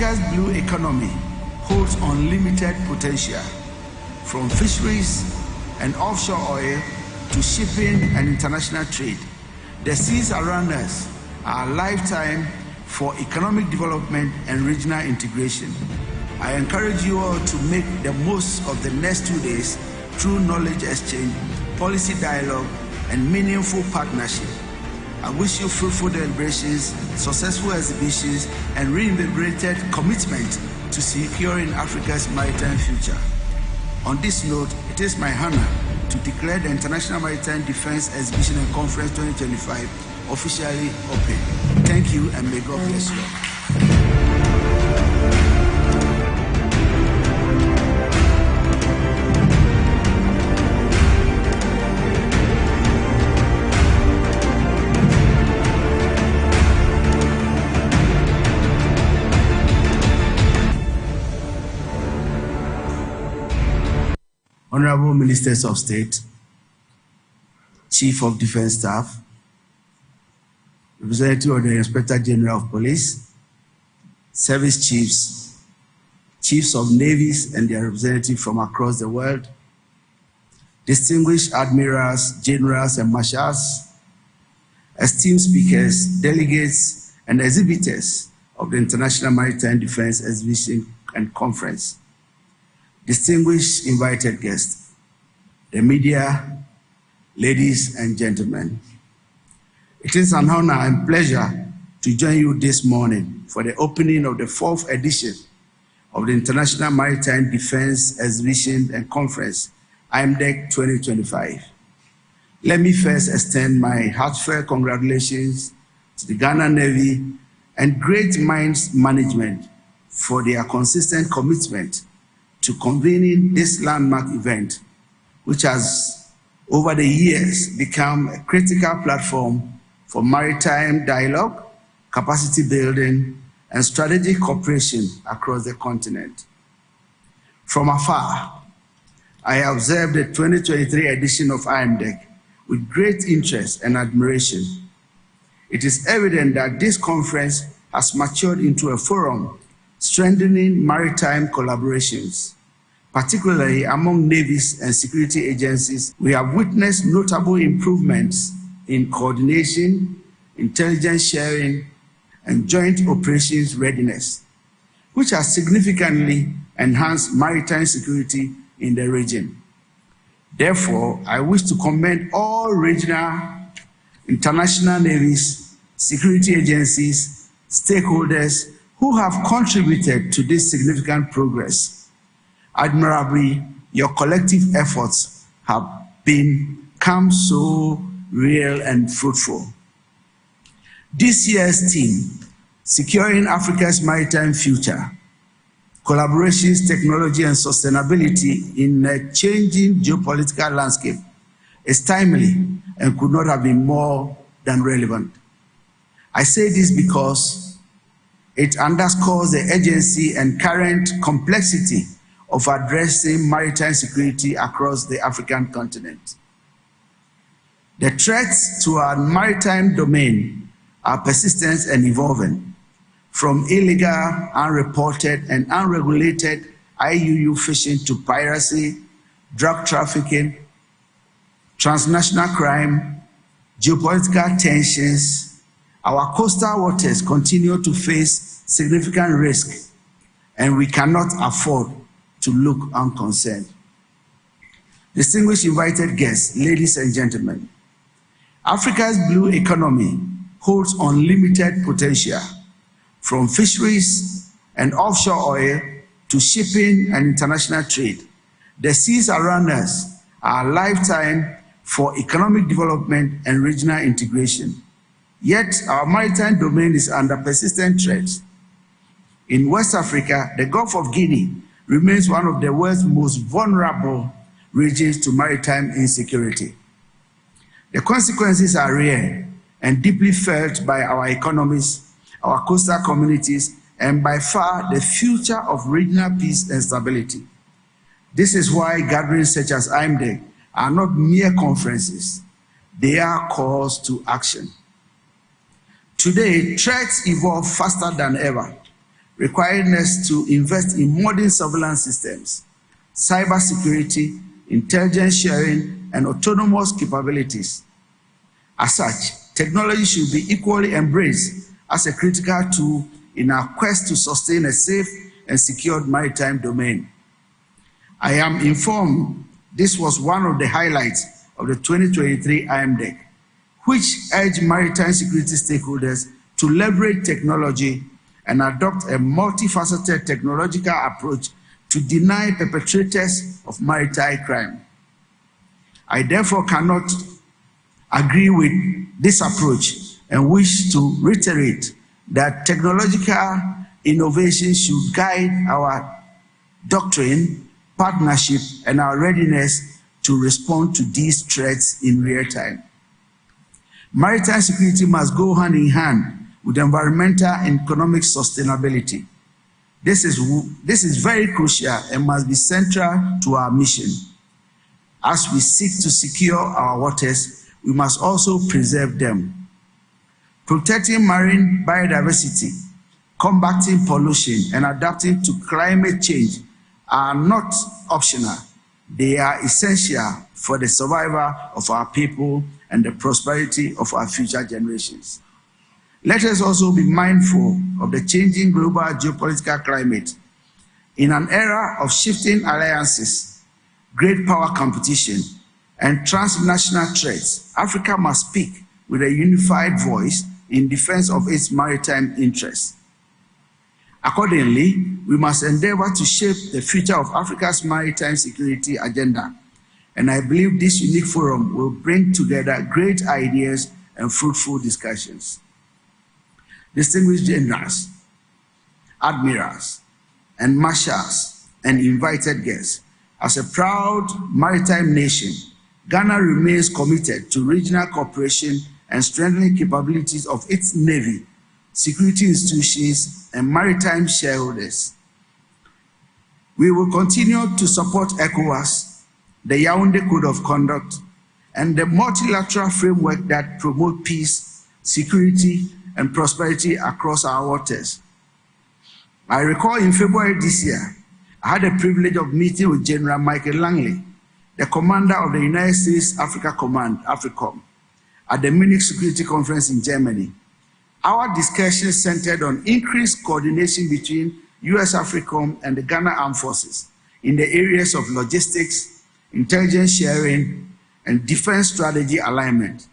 Africa's blue economy holds unlimited potential, from fisheries and offshore oil to shipping and international trade. The seas around us are a lifetime for economic development and regional integration. I encourage you all to make the most of the next 2 days through knowledge exchange, policy dialogue, and meaningful partnership. I wish you fruitful deliberations, successful exhibitions, and reinvigorated commitment to securing Africa's maritime future. On this note, it is my honor to declare the International Maritime Defense Exhibition and Conference 2025 officially open. Thank you, and may God bless you all. Honorable Ministers of State, Chief of Defense Staff, Representative of the Inspector General of Police, Service Chiefs, Chiefs of Navies and their representatives from across the world, distinguished admirals, generals, and marshals, esteemed speakers, delegates, and exhibitors of the International Maritime Defense Exhibition and Conference, distinguished invited guests, the media, ladies and gentlemen. It is an honor and pleasure to join you this morning for the opening of the 4th edition of the International Maritime Defense Exhibition and Conference, IMDEC 2025. Let me first extend my heartfelt congratulations to the Ghana Navy and Great Minds Management for their consistent commitment to convening this landmark event, which has over the years become a critical platform for maritime dialogue, capacity building, and strategic cooperation across the continent. From afar, I observed the 2023 edition of IMDEC with great interest and admiration. It is evident that this conference has matured into a forum strengthening maritime collaborations, particularly among navies and security agencies. We have witnessed notable improvements in coordination, intelligence sharing, and joint operations readiness, which has significantly enhanced maritime security in the region. Therefore, I wish to commend all regional, international navies, security agencies, stakeholders who have contributed to this significant progress. Admirably, your collective efforts have become so real and fruitful. This year's theme, Securing Africa's Maritime Future, Collaborations, Technology, and Sustainability in a Changing Geopolitical Landscape, is timely and could not have been more than relevant. I say this because it underscores the urgency and current complexity of addressing maritime security across the African continent. The threats to our maritime domain are persistent and evolving, from illegal, unreported, and unregulated IUU fishing to piracy, drug trafficking, transnational crime, geopolitical tensions. Our coastal waters continue to face significant risk, and we cannot afford to look unconcerned. Distinguished invited guests, ladies and gentlemen, Africa's blue economy holds unlimited potential, from fisheries and offshore oil to shipping and international trade. The seas around us are a lifetime for economic development and regional integration. Yet our maritime domain is under persistent threat. In West Africa, the Gulf of Guinea remains one of the world's most vulnerable regions to maritime insecurity. The consequences are real and deeply felt by our economies, our coastal communities, and by far the future of regional peace and stability. This is why gatherings such as IMDEC are not mere conferences. They are calls to action. Today, threats evolve faster than ever, requiring us to invest in modern surveillance systems, cybersecurity, intelligence sharing, and autonomous capabilities. As such, technology should be equally embraced as a critical tool in our quest to sustain a safe and secured maritime domain. I am informed this was one of the highlights of the 2023 IMDEC, which urged maritime security stakeholders to leverage technology and adopt a multifaceted technological approach to deny perpetrators of maritime crime. I therefore cannot agree with this approach and wish to reiterate that technological innovation should guide our doctrine, partnership, and our readiness to respond to these threats in real time. Maritime security must go hand in hand with environmental and economic sustainability. This is very crucial and must be central to our mission. As we seek to secure our waters, we must also preserve them. Protecting marine biodiversity, combating pollution, and adapting to climate change are not optional. They are essential for the survival of our people and the prosperity of our future generations. Let us also be mindful of the changing global geopolitical climate. In an era of shifting alliances, great power competition, and transnational threats, Africa must speak with a unified voice in defense of its maritime interests. Accordingly, we must endeavor to shape the future of Africa's maritime security agenda, and I believe this unique forum will bring together great ideas and fruitful discussions. Distinguished generals, admirals, and marshals, and invited guests, as a proud maritime nation, Ghana remains committed to regional cooperation and strengthening capabilities of its Navy, security institutions, and maritime shareholders. We will continue to support ECOWAS, the Yaoundé Code of Conduct, and the multilateral framework that promote peace, security, and prosperity across our waters. I recall in February this year, I had the privilege of meeting with General Michael Langley, the commander of the United States Africa Command, AFRICOM, at the Munich Security Conference in Germany. Our discussions centered on increased coordination between US AFRICOM and the Ghana Armed Forces in the areas of logistics, intelligence sharing, and defense strategy alignment.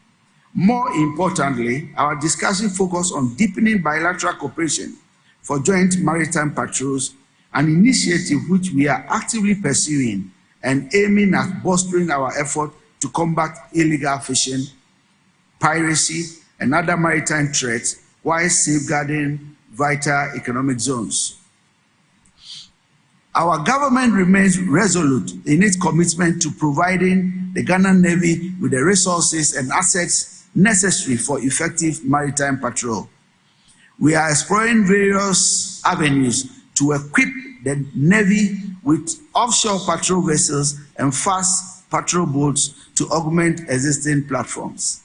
More importantly, our discussion focused on deepening bilateral cooperation for joint maritime patrols, an initiative which we are actively pursuing and aiming at bolstering our effort to combat illegal fishing, piracy, and other maritime threats while safeguarding vital economic zones. Our government remains resolute in its commitment to providing the Ghana Navy with the resources and assets necessary for effective maritime patrol. We are exploring various avenues to equip the Navy with offshore patrol vessels and fast patrol boats to augment existing platforms.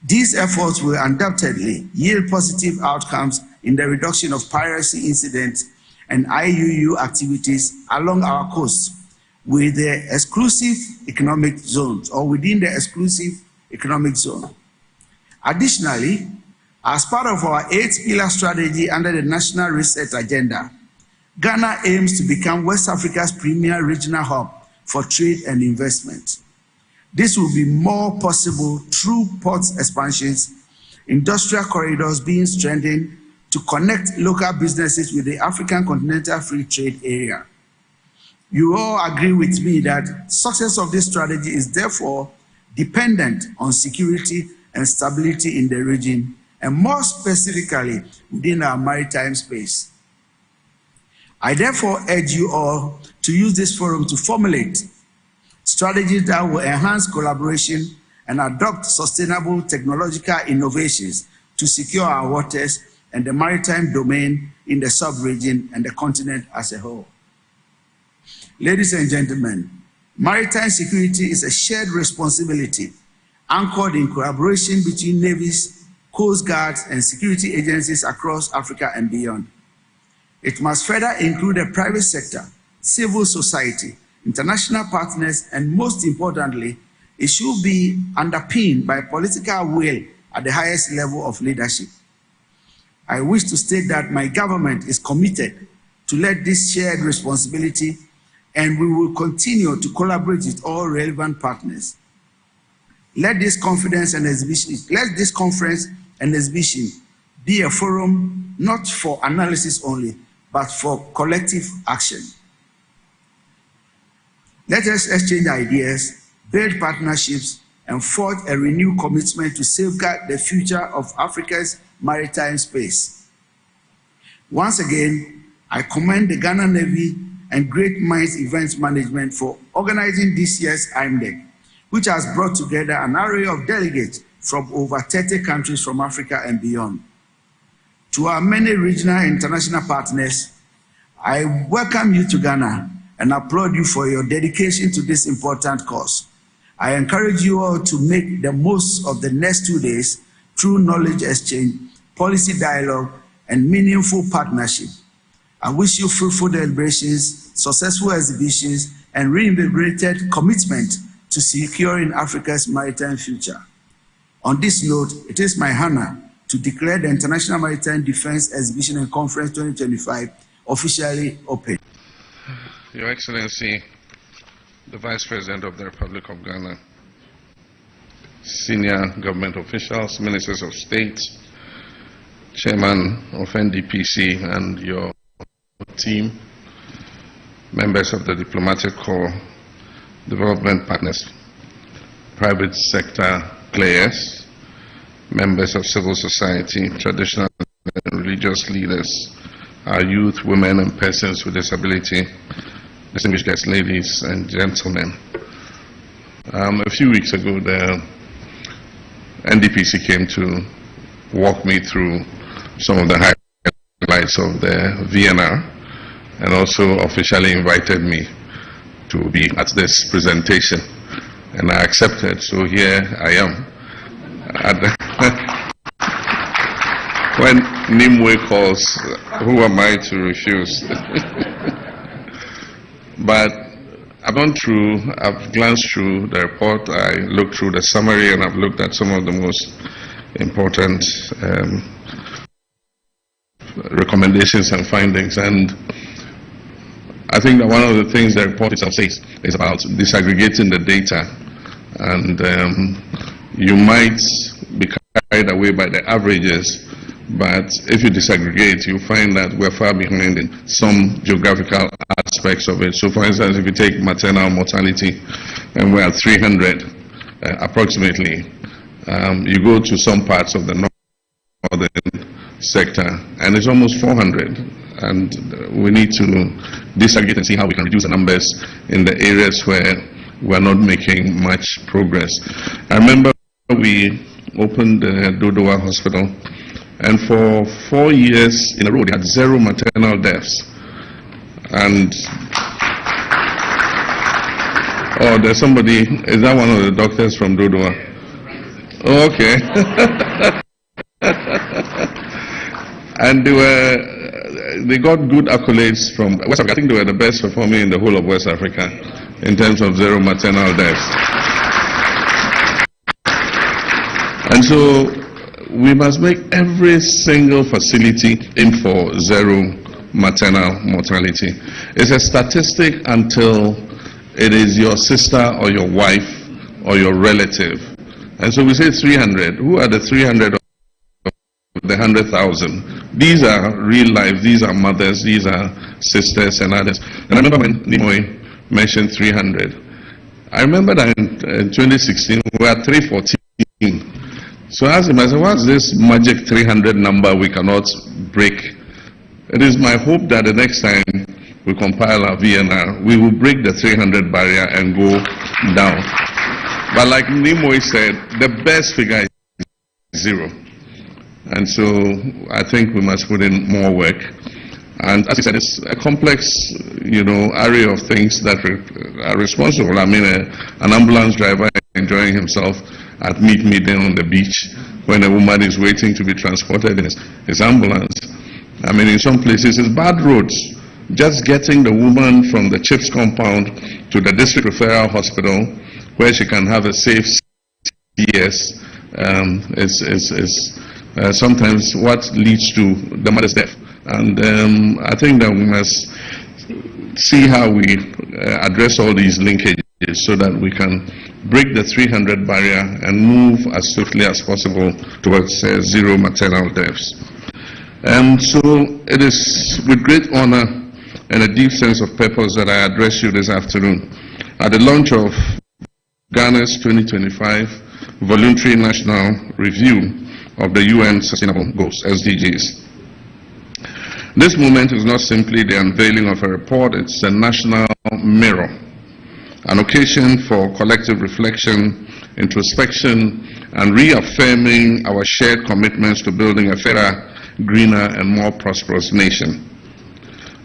These efforts will undoubtedly yield positive outcomes in the reduction of piracy incidents and IUU activities along our coast with the exclusive economic zones or within the exclusive economic zone. Additionally, as part of our 8-pillar strategy under the National Research Agenda, Ghana aims to become West Africa's premier regional hub for trade and investment. This will be more possible through port expansions, industrial corridors being strengthened to connect local businesses with the African Continental Free Trade Area. You all agree with me that success of this strategy is therefore dependent on security and stability in the region, and more specifically within our maritime space. I therefore urge you all to use this forum to formulate strategies that will enhance collaboration and adopt sustainable technological innovations to secure our waters and the maritime domain in the sub-region and the continent as a whole. Ladies and gentlemen, maritime security is a shared responsibility anchored in collaboration between navies, coast guards, and security agencies across Africa and beyond. It must further include the private sector, civil society, international partners, and most importantly, it should be underpinned by political will at the highest level of leadership. I wish to state that my government is committed to let this shared responsibility, and we will continue to collaborate with all relevant partners. Let this conference and exhibition be a forum not for analysis only, but for collective action. Let us exchange ideas, build partnerships, and forge a renewed commitment to safeguard the future of Africa's maritime space. Once again, I commend the Ghana Navy and Great Minds Events Management for organizing this year's IMDEC, which has brought together an array of delegates from over 30 countries from Africa and beyond. To our many regional and international partners, I welcome you to Ghana and applaud you for your dedication to this important cause. I encourage you all to make the most of the next 2 days through knowledge exchange, policy dialogue, and meaningful partnership. I wish you fruitful deliberations, successful exhibitions, and reinvigorated commitment to securing Africa's maritime future. On this note, it is my honor to declare the International Maritime Defense Exhibition and Conference 2025 officially open. Your Excellency, the Vice President of the Republic of Ghana, senior government officials, ministers of state, chairman of NDPC and your team, members of the diplomatic corps, development partners, private sector players, members of civil society, traditional and religious leaders, our youth, women, and persons with disability, distinguished guests, ladies and gentlemen. A few weeks ago, the NDPC came to walk me through some of the highlights of the VNR and also officially invited me to be at this presentation. And I accepted, so here I am. When Nimue calls, who am I to refuse? But I've gone through, I've glanced through the report, I looked through the summary, and I've looked at some of the most important recommendations and findings. And I think that one of the things the report itself says is about disaggregating the data. And you might be carried away by the averages, but if you disaggregate, you find that we're far behind in some geographical aspects of it. So for instance, if you take maternal mortality, and we're at 300 approximately, you go to some parts of the northern sector, and it's almost 400. And we need to disaggregate and see how we can reduce the numbers in the areas where we're not making much progress. I remember we opened the Dodowa Hospital, and for 4 years in a row, they had 0 maternal deaths. And, oh, there's somebody, is that one of the doctors from Dodowa? Oh, okay. And they got good accolades from West Africa. I think they were the best performing in the whole of West Africa in terms of 0 maternal deaths. And so we must make every single facility aim for 0 maternal mortality. It's a statistic until it is your sister or your wife or your relative. And so we say 300. Who are the 300 of the 100,000? These are real life. These are mothers. These are sisters and others. And I remember when Nimoy mentioned 300. I remember that in 2016 we were at 314. So I asked him, I said, what's this magic 300 number we cannot break? It is my hope that the next time we compile our VNR, we will break the 300 barrier and go down. But like Nimoy said, the best figure is 0. And so I think we must put in more work. And as I said, it's a complex, array of things that are responsible. I mean, an ambulance driver enjoying himself at midday on the beach when a woman is waiting to be transported in his ambulance. I mean, in some places it's bad roads. Just getting the woman from the CHIPS compound to the district referral hospital where she can have a safe CS is sometimes what leads to the mother's death. And I think that we must see how we address all these linkages so that we can break the 300 barrier and move as swiftly as possible towards zero maternal deaths. So it is with great honor and a deep sense of purpose that I address you this afternoon at the launch of Ghana's 2025 Voluntary National Review of the UN Sustainable Goals, SDGs. This moment is not simply the unveiling of a report, it's a national mirror, an occasion for collective reflection, introspection, and reaffirming our shared commitments to building a fairer, greener, and more prosperous nation.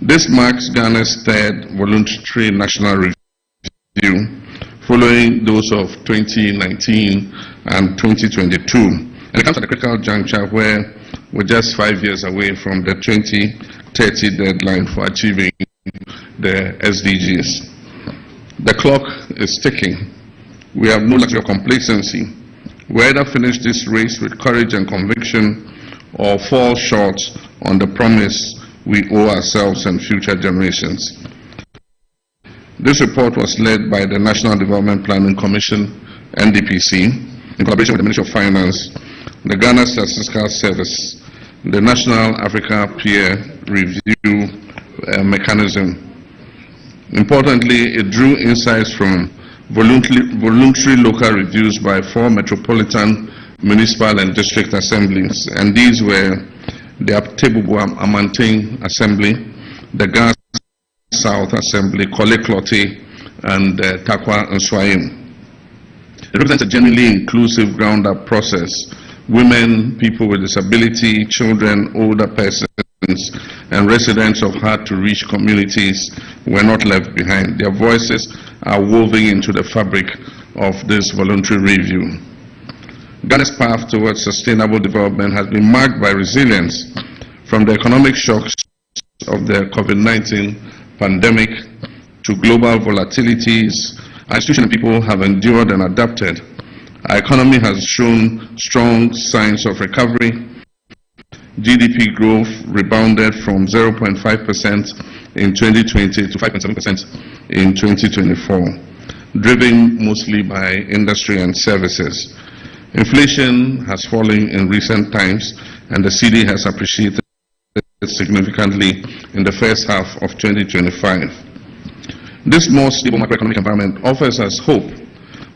This marks Ghana's third voluntary national review, following those of 2019 and 2022. And it comes at a critical juncture where we're just 5 years away from the 2030 deadline for achieving the SDGs. The clock is ticking. We have no luxury of complacency. We either finish this race with courage and conviction or fall short on the promise we owe ourselves and future generations. This report was led by the National Development Planning Commission, NDPC, in collaboration with the Ministry of Finance, the Ghana Statistical Service, the National Africa Peer Review Mechanism. Importantly, it drew insights from voluntary local reviews by 4 metropolitan, municipal, and district assemblies, and these were the Atebubu Amantin Assembly, the Ghana South Assembly, Kole Klote, and Takwa and Swayim. It represents a genuinely inclusive ground-up process. Women, people with disability, children, older persons, and residents of hard-to-reach communities were not left behind. Their voices are woven into the fabric of this voluntary review. Ghana's path towards sustainable development has been marked by resilience from the economic shocks of the COVID-19 pandemic to global volatilities. Our institutions and people have endured and adapted. Our economy has shown strong signs of recovery. GDP growth rebounded from 0.5% in 2020 to 5.7% in 2024, driven mostly by industry and services. Inflation has fallen in recent times, and the cedi has appreciated significantly in the first half of 2025. This more stable macroeconomic environment offers us hope,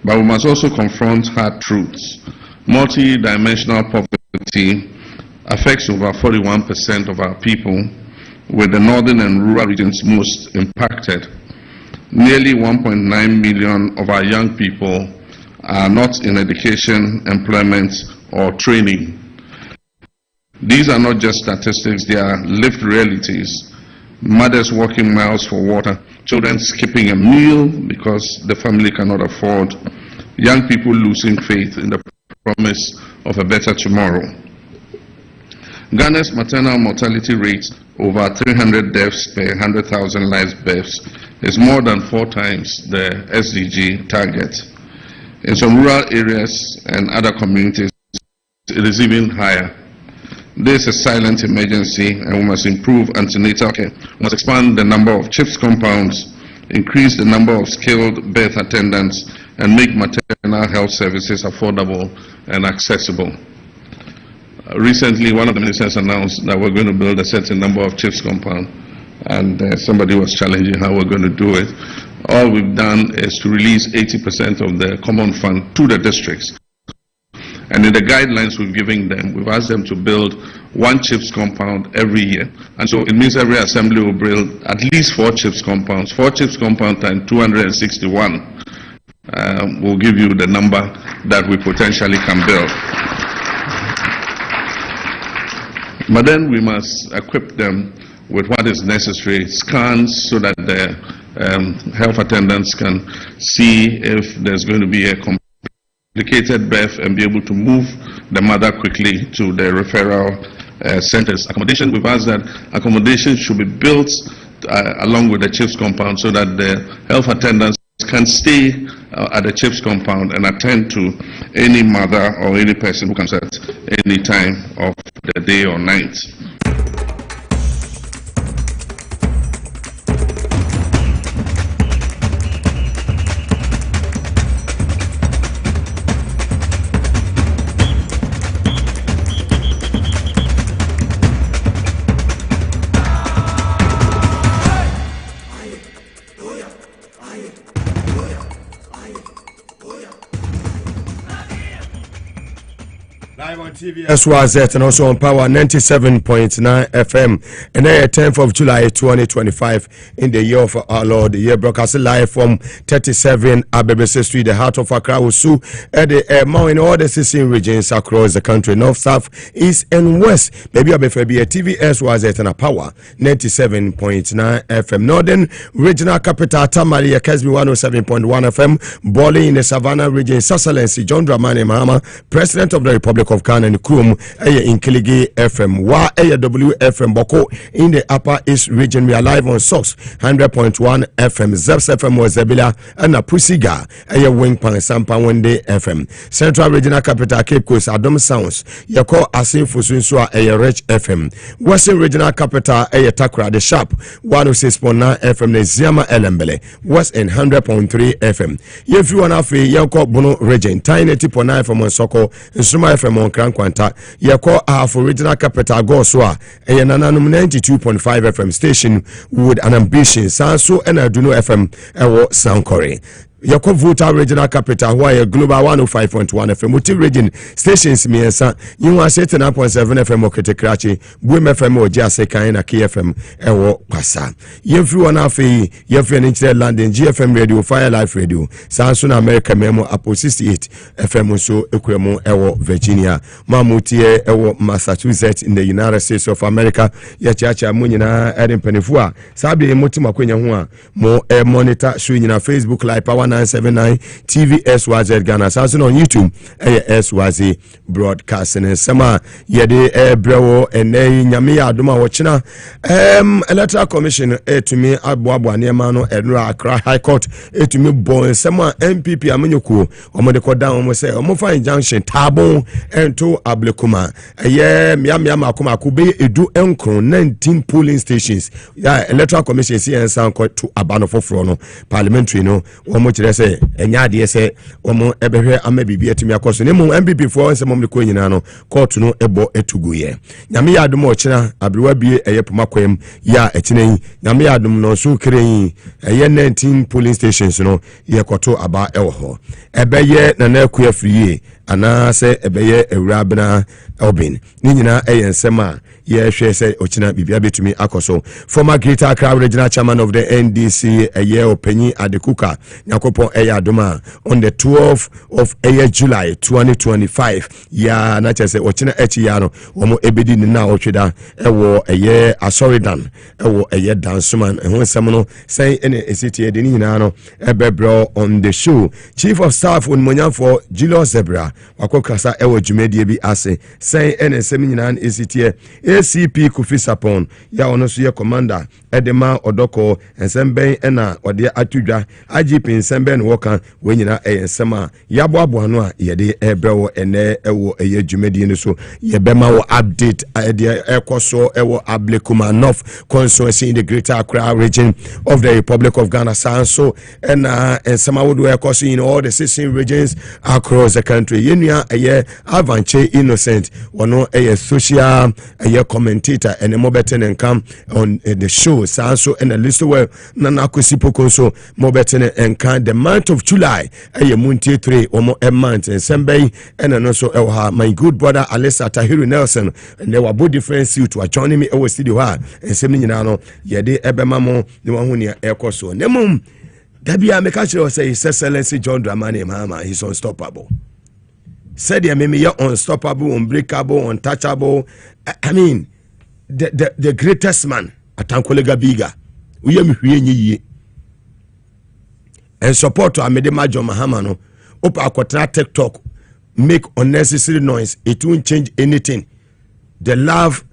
but we must also confront hard truths. Multi-dimensional poverty affects over 41% of our people, with the northern and rural regions most impacted. Nearly 1.9 million of our young people are not in education, employment, or training. These are not just statistics, they are lived realities. Mothers walking miles for water, children skipping a meal because the family cannot afford, young people losing faith in the promise of a better tomorrow. Ghana's maternal mortality rate, over 300 deaths per 100,000 live births, is more than 4 times the SDG target. In some rural areas and other communities, it is even higher. This is a silent emergency, and we must improve antenatal care. We must expand the number of CHIPS compounds, increase the number of skilled birth attendants, and make maternal health services affordable and accessible. Recently, one of the ministers announced that we're going to build a certain number of CHIPS compounds, and somebody was challenging how we're going to do it. All we've done is to release 80% of the common fund to the districts. And in the guidelines we've given them, we've asked them to build 1 CHIPS compound every year. And so it means every assembly will build at least 4 CHIPS compounds. 4 CHIPS compounds times 261 will give you the number that we potentially can build. But then we must equip them with what is necessary, scans, so that the health attendants can see if there's going to be a complicated birth and be able to move the mother quickly to the referral centers. Accommodation, we've asked that accommodation should be built along with the chief's compound so that the health attendants can stay at the chief's compound and attend to any mother or any person who comes at any time of the day or night. Live on TV SYZ and also on Power 97.9 FM. And then 10th of July 2025 in the year of our Lord. The year broadcasting live from 37 Abebese Street, the heart of Accra, Usu, at the Mount in all the 16 regions across the country, north, south, east, and west. Maybe I'll be TV SYZ and a Power 97.9 FM. Northern Regional Capital Tamale, Kesbi 107.1 FM. Boli in the Savannah region, Excellency John Dramani Mahama, President of the Republic of Ghana and Krum in Kiligi FM. Wa WFM Boko in the Upper East region. We are live on SOX 100.1 FM. Zeps FM was Zebila and a Pusiga Wing Pan Sampa one day FM. Central Regional Capital Cape Coast Adom Sounds. Yako Asin Fusunsua Rich FM. Western Regional Capital Takra the Sharp 106.9 FM. The Ziama Elembele West in 100.3 FM. If you wanna feel Yanko Bono region Tiny 90.9 from Soko Insuma FM on Krankwanta, Yako for Regional Capital Goswa, a Nananum 92.5 FM station with an ambition, Sanso and Aduno FM, Soundcore. Yako Vuta Regional Capital, why a Global 105.1 FM, multi region stations, Miensa, you are 79.7 FM, Okete Krachi, Boom FM, or Jaseka, and a KFM, Ewo Pasa. Yefru on Afi, Yefren Internet London, GFM Radio, Fire Life Radio, Samsung America Memo, Apple 68 FM, so Equemo, Ewo Virginia, Mamutie, Ewo Massachusetts, in the United States of America, Yachacha Munina, Adam Penifua, Sabi Mutima Quenya, more monitor, showing in Facebook Live, Power 979 TV SYZ Ghana. Samsung on YouTube, SYZ broadcasting. And Sama Yede Brewo and Nyamia Duma Wachina. Electoral Commission to me Abuabwa Niamano Edra Accra High Court to me Bon Sama MPP Aminuku Omodeko down say Omofa injunction Tabon and to Ablekuma. Miama Kuma Kube Edu Enkron 19 polling stations. Electoral Commission see and sound court to Abano for Frono Parliamentary no say enya de say omo ebehwe amabibi atumi akoso ne mu MPP fo nsem mo ko nyina no court no ebo etuguye nyame ya adom ochina abrewa bie eyepoma kwam ya ekine nyame ya adom no so kren 19 polling stations no ye koto aba ewo ho ebeye na na akua friye ana se ebeye ewura bena obin ni nyina ensem a ye hwe se ochina bibia betumi akoso. Former Greater Accra Regional Chairman of the NDC Openyi Adekuka Nyakopon Adoma on the 12th of July 2025 ya na chese ochina echi ya no omo ebedi ni na otweda ewo asoridan ewo dansuman ehun nsem no say ene esiti ede ni nyina no ebebro on the show. Chief of Staff on Monyafo Julius Zebra wakokasa ewo dwumedie bi ase say ene nsem nyina na esiti ACP Kofi Sapon ya ono so ye commander Edema Odoko ensemben ena ode atudwa IGP ensemben woka wenyina ensema yaboabo no a yede ebrewo ene ewo dwumedie no so ye bema wo update ede ekoso ewo Ablekuma North constituency in the Greater Accra region of the Republic of Ghana. So ena ensema wodo ekoso in all the 16 regions across the country. Yenua Avanche Innocent wono social commentator and a mobeten and come on the show. So and a list where Nana Kasiebo so mobeten and can the month of July a munti 3 or more a month and Sembei and also my good brother Alessa Tahiru Nelson and there were both different suits to joining me over studio and seminano yede ebemamo the one who near Aircoso Nemum Dabia Mekacho say His Excellency John Dramani Mahama he's unstoppable. Said yeah, maybe you're unstoppable, unbreakable, untouchable. I mean, the greatest man at Ankolega Biga. We are and support to Amedema John Mahamano. Opa Akwatra TikTok make unnecessary noise. It won't change anything. the love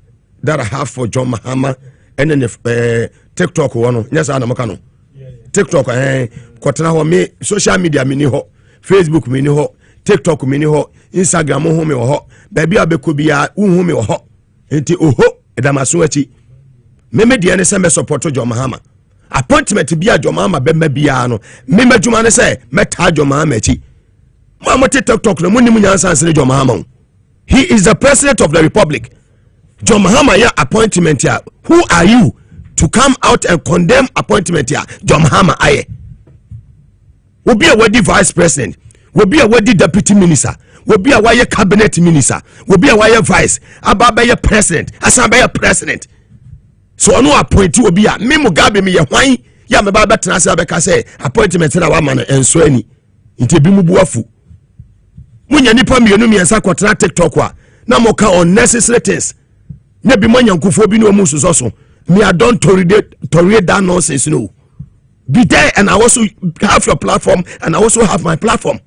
that I have for John Mahama and then the TikTok one. Yes, I know. TikTok, kotena ho me social media mini ho, Facebook mini ho, TikTok mini ho, Instagram ho me ho, baby abeko bia unhu me ho. Enti oho edamaso achi. Me de ne se me support John Mahama. Appointment bia John Mahama be ma bia no. Me madwuma ne se meta John Mahama achi. Mo TikTok no munim nyansa nse John Mahama. He is the president of the republic. John Mahama ya appointment ya. Who are you to come out and condemn appointment ya? John Mahama aye. Will be a worthy vice president. Will be a worthy deputy minister. Will be a wire cabinet minister. Will be a wire vice. Ababa president. Asamba president. So no appointee will be a me Mugabe me ya why ya me baba tenase abeka say appointment na wa man enso ani. Nti bi mu buafu. Munya nipa mienu miensa kwotena TikTok wa na moka unnecessary things. Ne bi manya nkufo bi no mu so me I don't tolerate that nonsense no. Be there and I also have your platform and I also have my platform.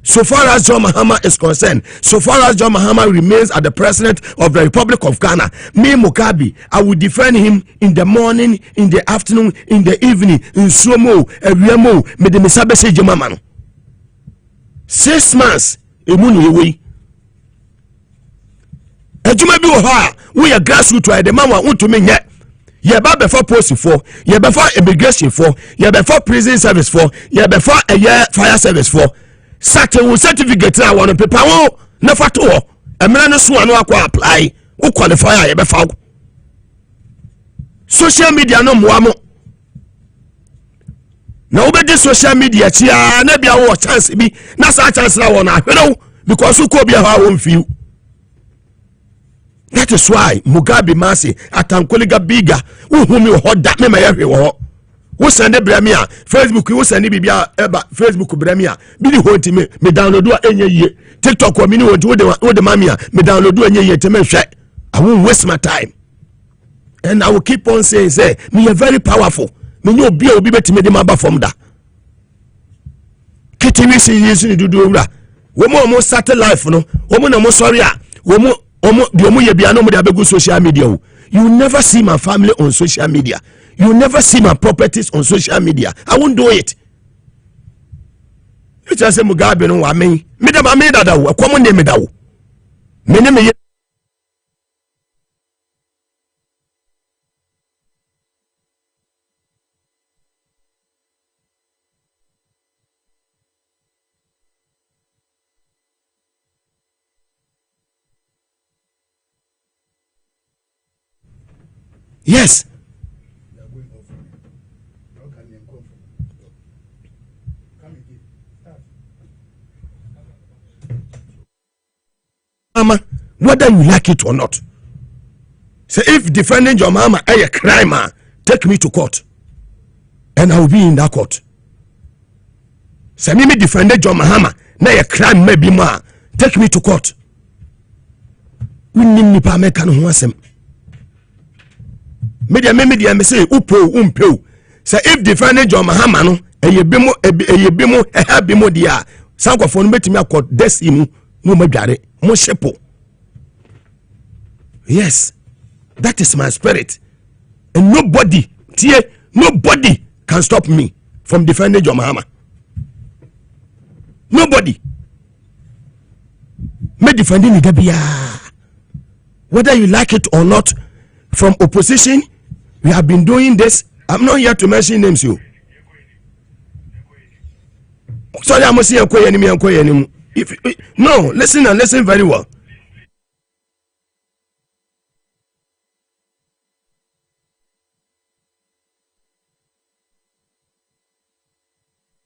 So far as John Mahama is concerned, so far as John Mahama remains as the president of the Republic of Ghana, me Mugabe, I will defend him in the morning, in the afternoon, in the evening, in Sumo, Ewiamo, me de mesabe se jemama. 6 months, emunu yewe. Ejuma bi wo ha, we are grassroots where the man want to me yet. Ye ba before post for, ye before immigration for, ye before prison service for, ye before a year fire service for. Certain certificate na one paper wo na fato ho. Emra no so anu akwa apply, wo qualify ye befa. Social media no moamo. Na wo be di social media chia na bia wo chance bi, na sa chance na wo na hwero because who ko bia ha wo mfiu. That is why Mugabe Masi atankoliga biga uhumi ho da me mayahwe wo wo sende bramia Facebook wo sende bibia eba Facebook bramia bi di ho nti me download a enye yie TikTok wa mini wo de mamia me download enye yie te me hwe. I won't waste my time and I will keep on saying say me are very powerful me no obi obi betime de maba from da kitimi si yesu ni dudu owura wo mo start life no wo mo na mo sorry a wo mo social media. You will never see my family on social media. You will never see my properties on social media. I won't do it. You just say Mugabe no wa me da ba me da da wo komo ne me da wo me ne me. Yes. Mama, whether you like it or not. So if defending your mama is a crime, take me to court. And I will be in that court. So me defending your mama, na a crime maybe ma, take me to court. We need me pa me kan ho asem. Media me say upo umpo. Say if defending John Mahama no eyebimo ehabimo dia sankofo no betimi akọ desimu no madware mo shepo. Yes, that is my spirit and nobody can stop me from defending John Mahama. Nobody me defending Gabia, whether you like it or not. From opposition, we have been doing this. I'm not here to mention names. You. Sorry, I'm saying no. Listen and listen very well.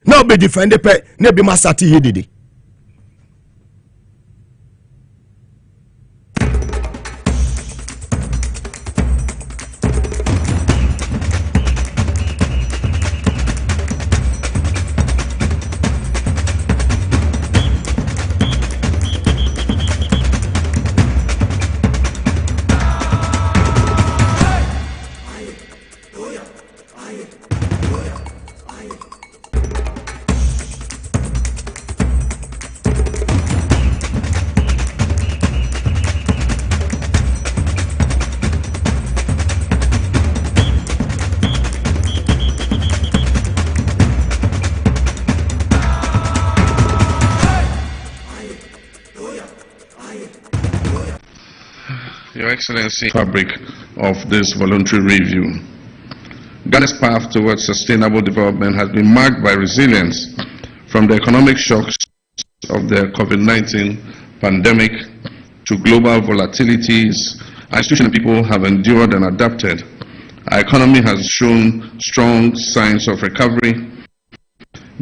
Now be defended. Ne be masati yedidi. Your Excellency, fabric of this voluntary review. Ghana's path towards sustainable development has been marked by resilience from the economic shocks of the COVID-19 pandemic to global volatilities. Our institutions and people have endured and adapted. Our economy has shown strong signs of recovery.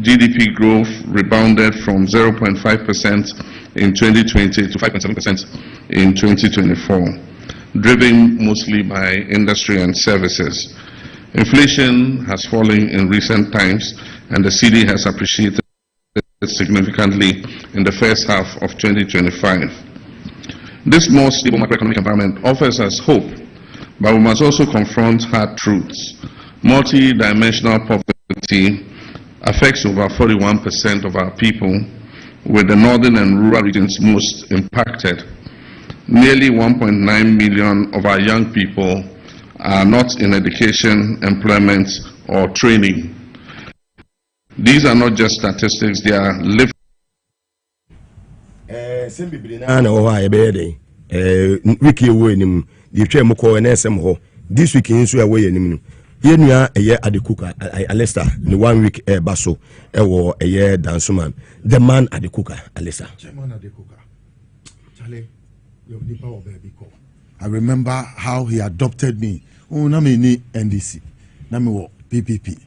GDP growth rebounded from 0.5% in 2020 to 5.7% in 2024, driven mostly by industry and services. Inflation has fallen in recent times, and the CD has appreciated significantly in the first half of 2025. This more stable macroeconomic environment offers us hope, but we must also confront hard truths. Multi-dimensional poverty affects over 41% of our people, with the northern and rural regions most impacted. Nearly 1.9 million of our young people are not in education, employment, or training. These are not just statistics, they are lived. This week in Suya Yenya a year at the cooker, Alesta, the 1 week basso, a year danceman. The man at the cooker, Alesta. Chairman at the cooker. Charlie, your power baby call. I remember how he adopted me. Oh, Nami ni NDC, Nami wo PPP.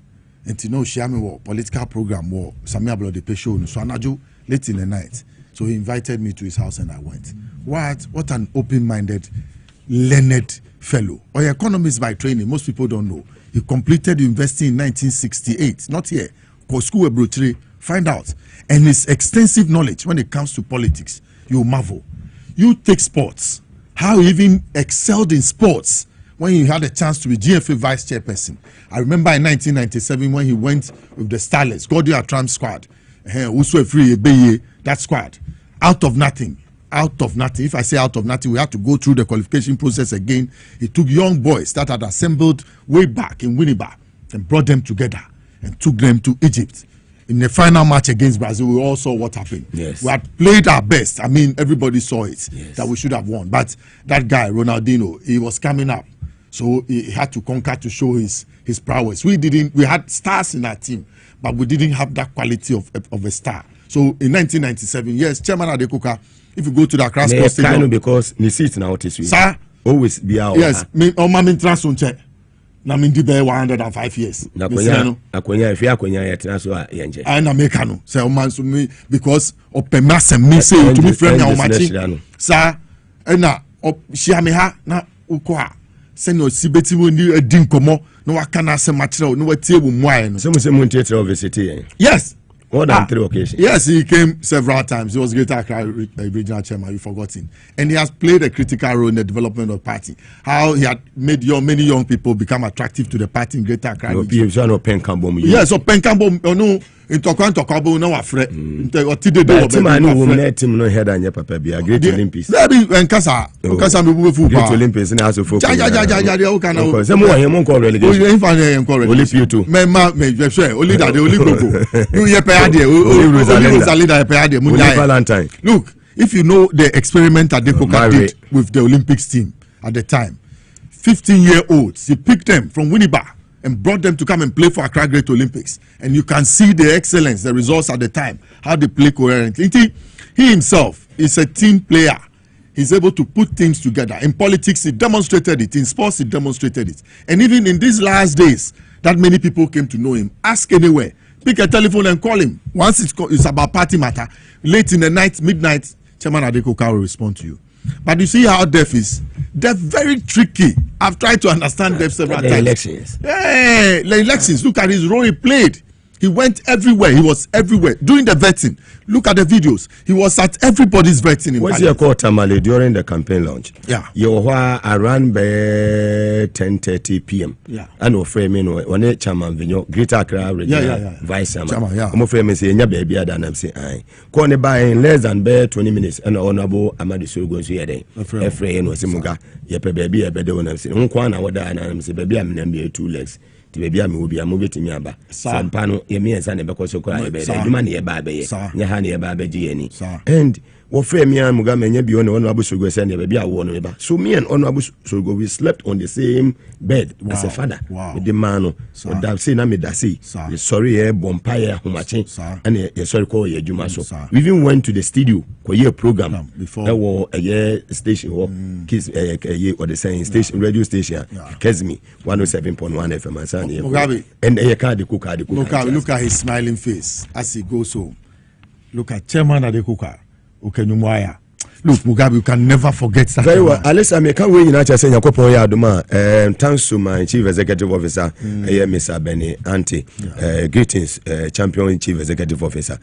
And you know, Shiami wo political program wo Samia Blood the show. So Anaju late in the night. So he invited me to his house and I went. What an open-minded, learned fellow. Or economist by training. Most people don't know. He completed university in 1968. Not here. Because school brochure. Find out. And his extensive knowledge when it comes to politics, you marvel. You take sports. How he even excelled in sports when he had a chance to be GFA vice chairperson. I remember in 1997 when he went with the Starlets, Gordon Trump squad. That squad. Out of nothing. If I say out of nothing, we had to go through the qualification process again. He took young boys that had assembled way back in Winneba and brought them together and took them to Egypt. In the final match against Brazil, we all saw what happened. Yes. We had played our best. I mean, everybody saw it, yes, that we should have won. But that guy, Ronaldinho, he was coming up. So he had to conquer to show his prowess. We had stars in our team, but we didn't have that quality of a star. So in 1997, yes, Chairman Adekuka, if you go to the Accra Sports Stadium, because the seat now is sir, always be out. Yes, me on my transfer check. Na me di be 105 years. Na akonya efi akonya yetina so a yenje. I na make no. Say o man so me because opema sem me say to me friend na o machi. Sir, na shia me ha na uko a. Say no sibeti mo ni edi nkomo na waka na se machira no watie wo muaye no. So mo se mo ntietira visit yen. Yes. More than 3 occasions. Yes, he came several times. He was Greater Accra regional chairman, you've forgotten. And he has played a critical role in the development of the party. How he had made many young people become attractive to the party in Greater Accra region. Yes, so Penkambo, no, in Tokwan, no, afraid. Team no head and papa be a great Olympics. Maybe when Casa, Great Olympics and also for Olympic too. Only Valentine. Look, if you know the experiment that Dekoka did with the Olympics team at the time, 15-year-olds, he picked them from Winneba and brought them to come and play for Accra Great Olympics. And you can see the excellence, the results at the time, how they play coherently. He himself is a team player. He's able to put teams together. In politics, he demonstrated it. In sports, he demonstrated it. And even in these last days, that many people came to know him. Ask anywhere. Pick a telephone and call him. Once it's about party matter, late in the night, midnight, Chairman Adekoka will respond to you. But you see how deaf is? They're very tricky. I've tried to understand deaf several times. Elections. Hey, the elections. Look at his role he played. He went everywhere. He was everywhere. During the vetting, look at the videos. He was at everybody's vetting. What's your call, Tamale, during the campaign launch? Yeah. You were around by 10:30 p.m. Yeah. And no frame when a chairman Vigno, Greater Accra regional vice chairman. Yeah. I'm afraid say nya baby and I'm saying I. Call by in less than 20 minutes and honorable Amadi Sugo here day. Efrain was Simuga. Yepe baby a better when I'm saying Unkwana wada and I'm saying baby I'm NBA 2 legs. Baby, I will be a movie to me. Sampano, Yemi and Sunday because you cry, baby. You money a baby, Yahani a baby, and What frame me and Mugabe and Yabi on Honorable Sugo send a baby. I want so me and Honorable Sugo we slept on the same bed as a father. With the man that say na me that say sorry bompire humache and sorry call ye Juma so. We even went to the studio for your program before that was a year station or kids or the same station radio station Kesmi 107.1 FM and a card look at his smiling face as he goes home. Look at chairman of the cooker. Okay, no more. Look, Mugabe, you can never forget that. Very well. Alice, I can't wait. You know, saying Yakopon Yaduma. Thanks to my chief executive officer, Mr. Benny Auntie. Greetings, champion chief executive officer,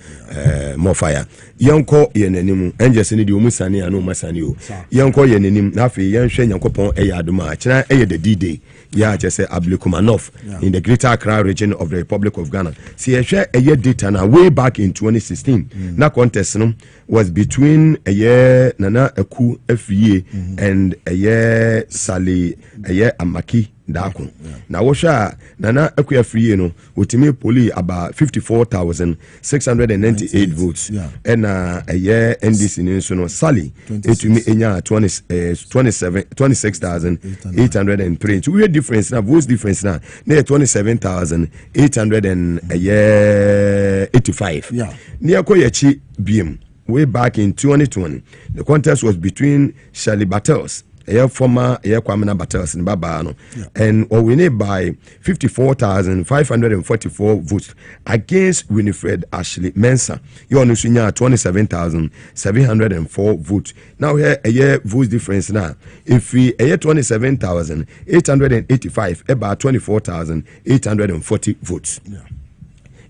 Mofire. Yanko Yenenim, and just need you Musani and Masani. Yanko Yenenim, Nafi, Yanshen Yakopon Yaduma. China, the D-Day. Yeah, just say Ablikumanov in the Greater Accra region of the Republic of Ghana. See, I share a year data now way back in 2016. That contest was between a year Nana Eku FE and a year Sally, a year Amaki Dako. Now, Washa Nana Eku FE, with me Poli about 54,698 votes. And a year NDC National Sally, it to me in 26,803. So we had difference now, votes difference now, near 27,885. Near Koyachi BM. Way back in 2020, the contest was between Shirley Battles, a former Kwamina Battles in Babano, and winning by 54,544 votes against Winifred Ashley Mensah. You only see 27,704 votes. Now here a year votes difference now. If we a year 27,885, about 24,840 votes.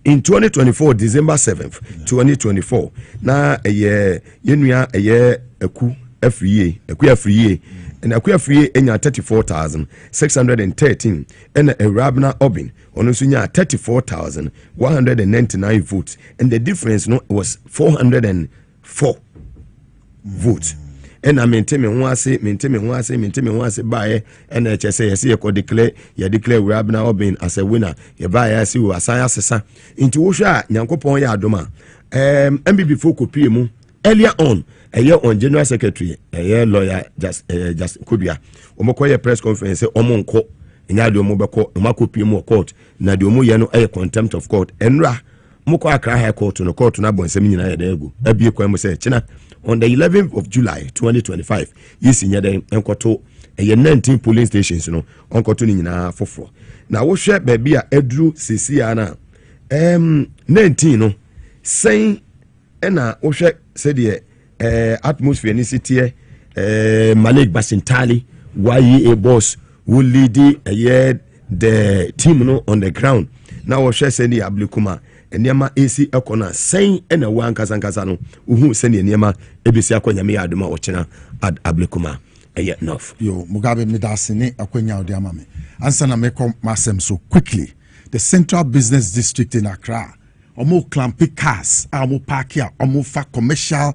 In 2024, December 7th, 2024, na a year, a year, eku every year, and a free enya 34,613, and a Rabna Obin, onusunya 34,199 votes, and the difference was 404 votes. And I maintain me once by NHS. Yes, you could declare Rabna Obin as a winner. You buy as you assign assessor into Usha Yankopon Yadoma. MBB Foko PMU earlier on a year on General Secretary, a year lawyer just Kudia. Omokoye press conference, Omonko, Nado Mobako, Mako PMU court, Nadomu Yano a contempt of court, Enra Moko Accra High Court on the court to Nabon Semina Dego. Ebi Kwemo say China. On the 11th of July 2025, yes, in Yada Enkoto, a 19 polling stations, Uncle Nina for. Now, what share baby Edru Sisiana 19, saying, Ena Osha said the atmosphere in city, Malik Basintali, YE boss, will lead the team on the ground. Now, Osha said the Ablikuma. Enyama AC Ekona saying and a one Kasankasano, who send Enyama ABC Akonya Aduma Ochina at Ablikuma. Yet enough. Yo, Mugabe Midasine Akonya Diamame. Answer na meko masem so quickly. The Central Business District in Accra, Omo clampi cars, Omo parkia, Omo fa commercial,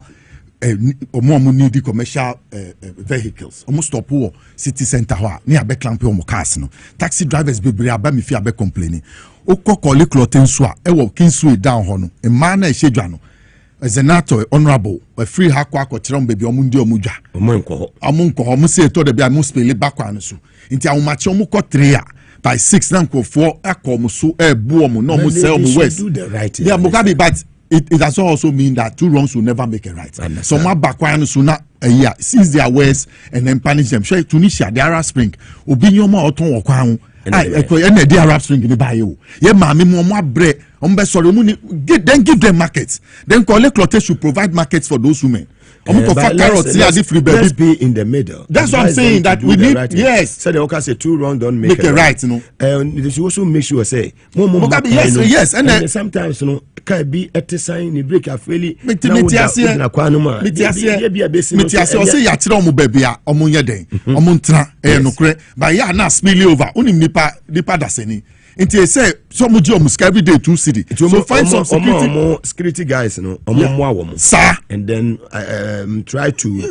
Omo needy commercial vehicles. Omo stop war city center wa ni abe clampi Omo cars no. Taxi drivers be abe mi fi abe complaining. Oko koli clothing swa ewo kinsui down hono e mana ehedwa no Zenato honorable a free hakwa kwatram baby omundi omudwa omunko omu se to de bia mu spele bakwa no so nti awomache omu ko 3 by 6 na nkofo akom so ebu omu no mu se omu west yeah Mugabe, but it does also mean that two wrongs will never make a right. So my background so na seize their ways and then punish them. Shey Tunisia the Arab Spring obinyo ma oton okwan the Arab Spring ni buy you. Ye maami mo abre ombe sorry then give them markets. Then collect cloth should provide markets for those women. Let's be in the middle. That's what I'm saying. That we need right, yes. So the okay say two wrong don't make a right, you know. And they should also make sure say yes, and then sometimes you know can be at the sign the break a fairly metiase say ya tire omo baby a omo yeden omo ntra nokre but ya na spill over unim nipa daseni. Until say some of you every day 2 city. So find some security guys, sir, and then try to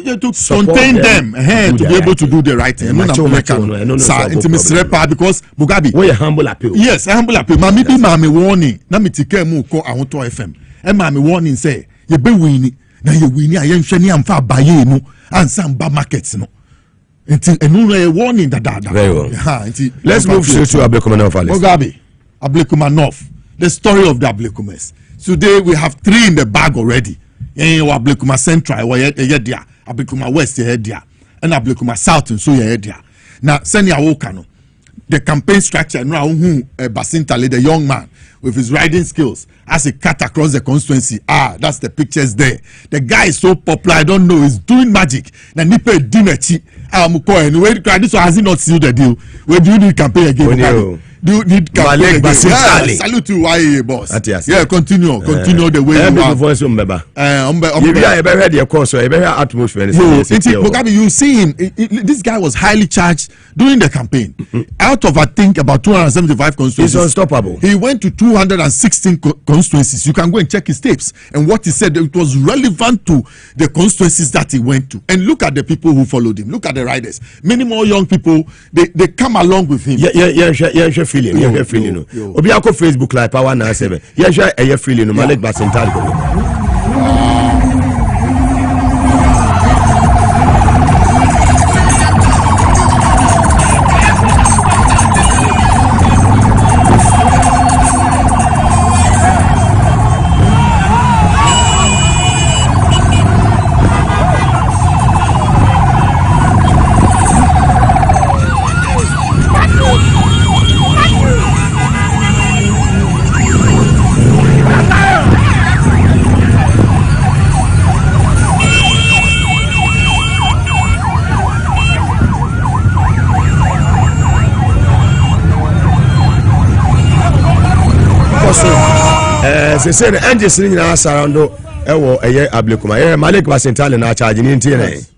contain them to be able to do the right thing. Sir, intimate because Mugabe. We a humble appeal. Yes, a humble appeal. Mami warning. Na mi tike mu ko ahunto FM. E mami warning say ye be wini. na ye wini a yenhwe ne amfa abaye no ansa mba markets no enti enu a warning da very well. Enti let's move straight to Ablekuma North. Mugabe Ablekuma North, the story of the Ablekumas. Today we have 3 in the bag already. Ablekuma Central we there, Ablekuma West there, and Ablekuma South and so there. Now send ya wokano. The campaign structure now Basintale, the young man with his riding skills as he cut across the constituency. That's the pictures there. The guy is so popular, I don't know, he's doing magic. Na nipe dimechi. This one has he not sealed the deal? Where do you need campaign again? Do you need campaign again? Salute to YA boss. Yeah, continue the way you are. You see him. This guy was highly charged during the campaign. Out of I think about 275 constituencies. He's unstoppable. He went to 216 constituencies. You can go and check his tapes and what he said. It was relevant to the constituencies that he went to. And look at the people who followed him. Look at the riders. Many more young people. They come along with him. Feeling obi akọ Facebook live power na 7 ye feeling no Malik Basintale. Say the engines in our surround a year Ablekuma. Malik Basintale na charge in TNA.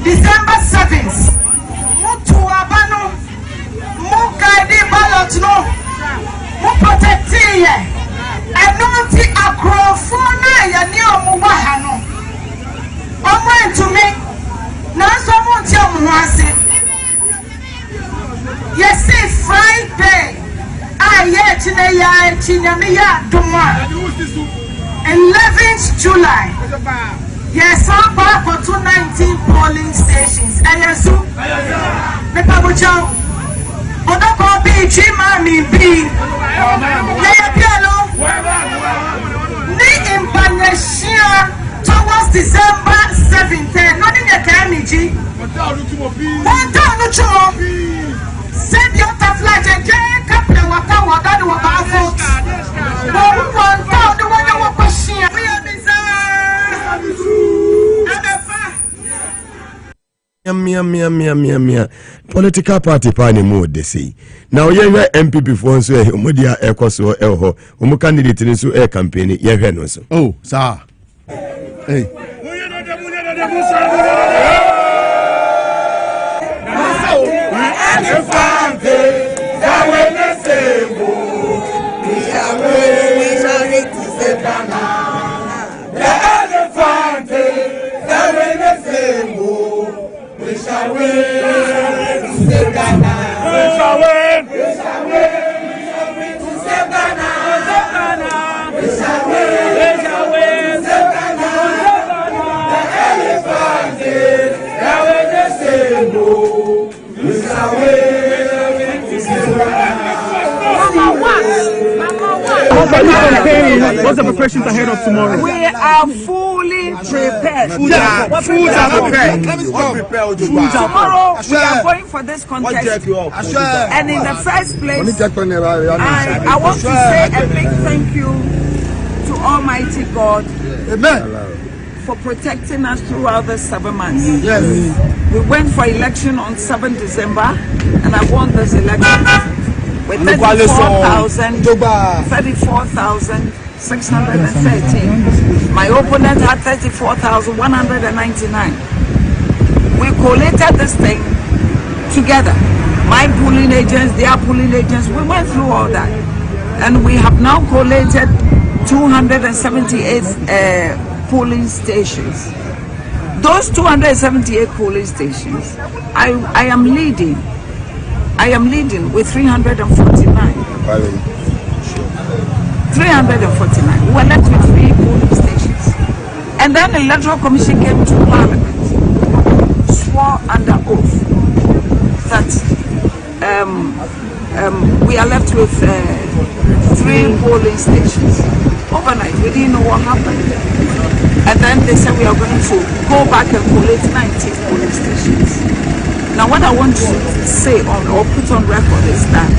December 7th, Mutuabano, Mukadi ballot no, Mupotetie, and Noti Acrofona, Yanio Mubahano. Went to me, now someone tell me once. Yes, Friday, yet in a year, Chinamia, 11th July. Yes, I'm back for 219 polling stations. And yes, the Pabucho, but don't call B, Chimami B. The Impanation towards December 17th. Not in the Kamiji. One time, send your flight and get Captain Waka, Waka, folks. No one found the one that was pushing. Mia. Political party pani mode they say. Now you MPP for so Modia Ecoso Elho, candidate in so air campaign, no so. Oh, sir. Hey. shall win. We shall win. To save Ghana. We shall win. We shall win. To save Ghana. The elephant is Yahweh the Sebo. We shall win. To save Ghana. What's the preparations ahead of tomorrow? We are fully prepared. Foods are prepared. Tomorrow we are going for this contest. And in the first place, I want to say a big thank you to Almighty God. Amen. For protecting us throughout the 7 months. Yes. We went for election on 7th December and I won this election with 34,613. My opponent had 34,199. We collated this thing together. My polling agents, their polling agents, we went through all that. And we have now collated 278 polling stations. Those 278 polling stations, I am leading. I am leading with 349. 349. We were left with 3 polling stations. And then the Electoral Commission came to Parliament, swore under oath that we are left with 3 polling stations. Overnight, we didn't know what happened. And then they said we are going to go back and collate 19 polling stations. Now what I want to say on or put on record is that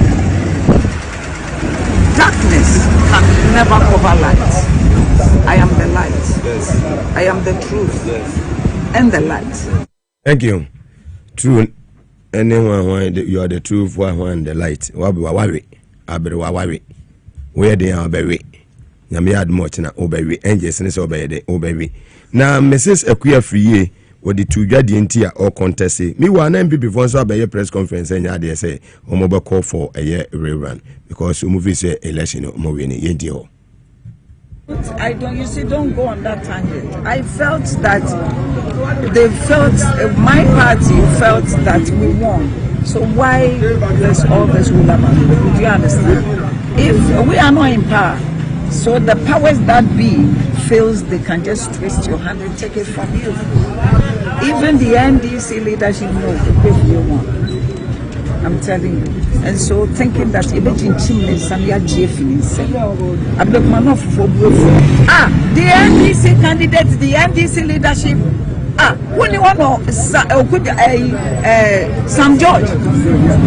darkness can never cover light. I am the light. I am the truth and the light. Thank you. True. Anyone when you are the truth, one the light. Wabi Wabi. Where they are very. Yami had much na obey and yes, and obey the obey. Now, Mrs. Akuya Free, what the 2 Jadiantia or contest. Me one MP before so by a press conference and I say, or mobile call for a year rerun because movie say election or movie in India. I don't, you see, don't go on that tangent. I felt that they felt, my party felt that we won. So why there's all this hulaman? Do you understand? If we are not in power, so the powers that be feels they can just twist your hand and take it from you. Even the NDC leadership knows if you want. I'm telling you. And so thinking that even in chimneys and your JF the NDC candidates, the NDC leadership. When you want to Sam George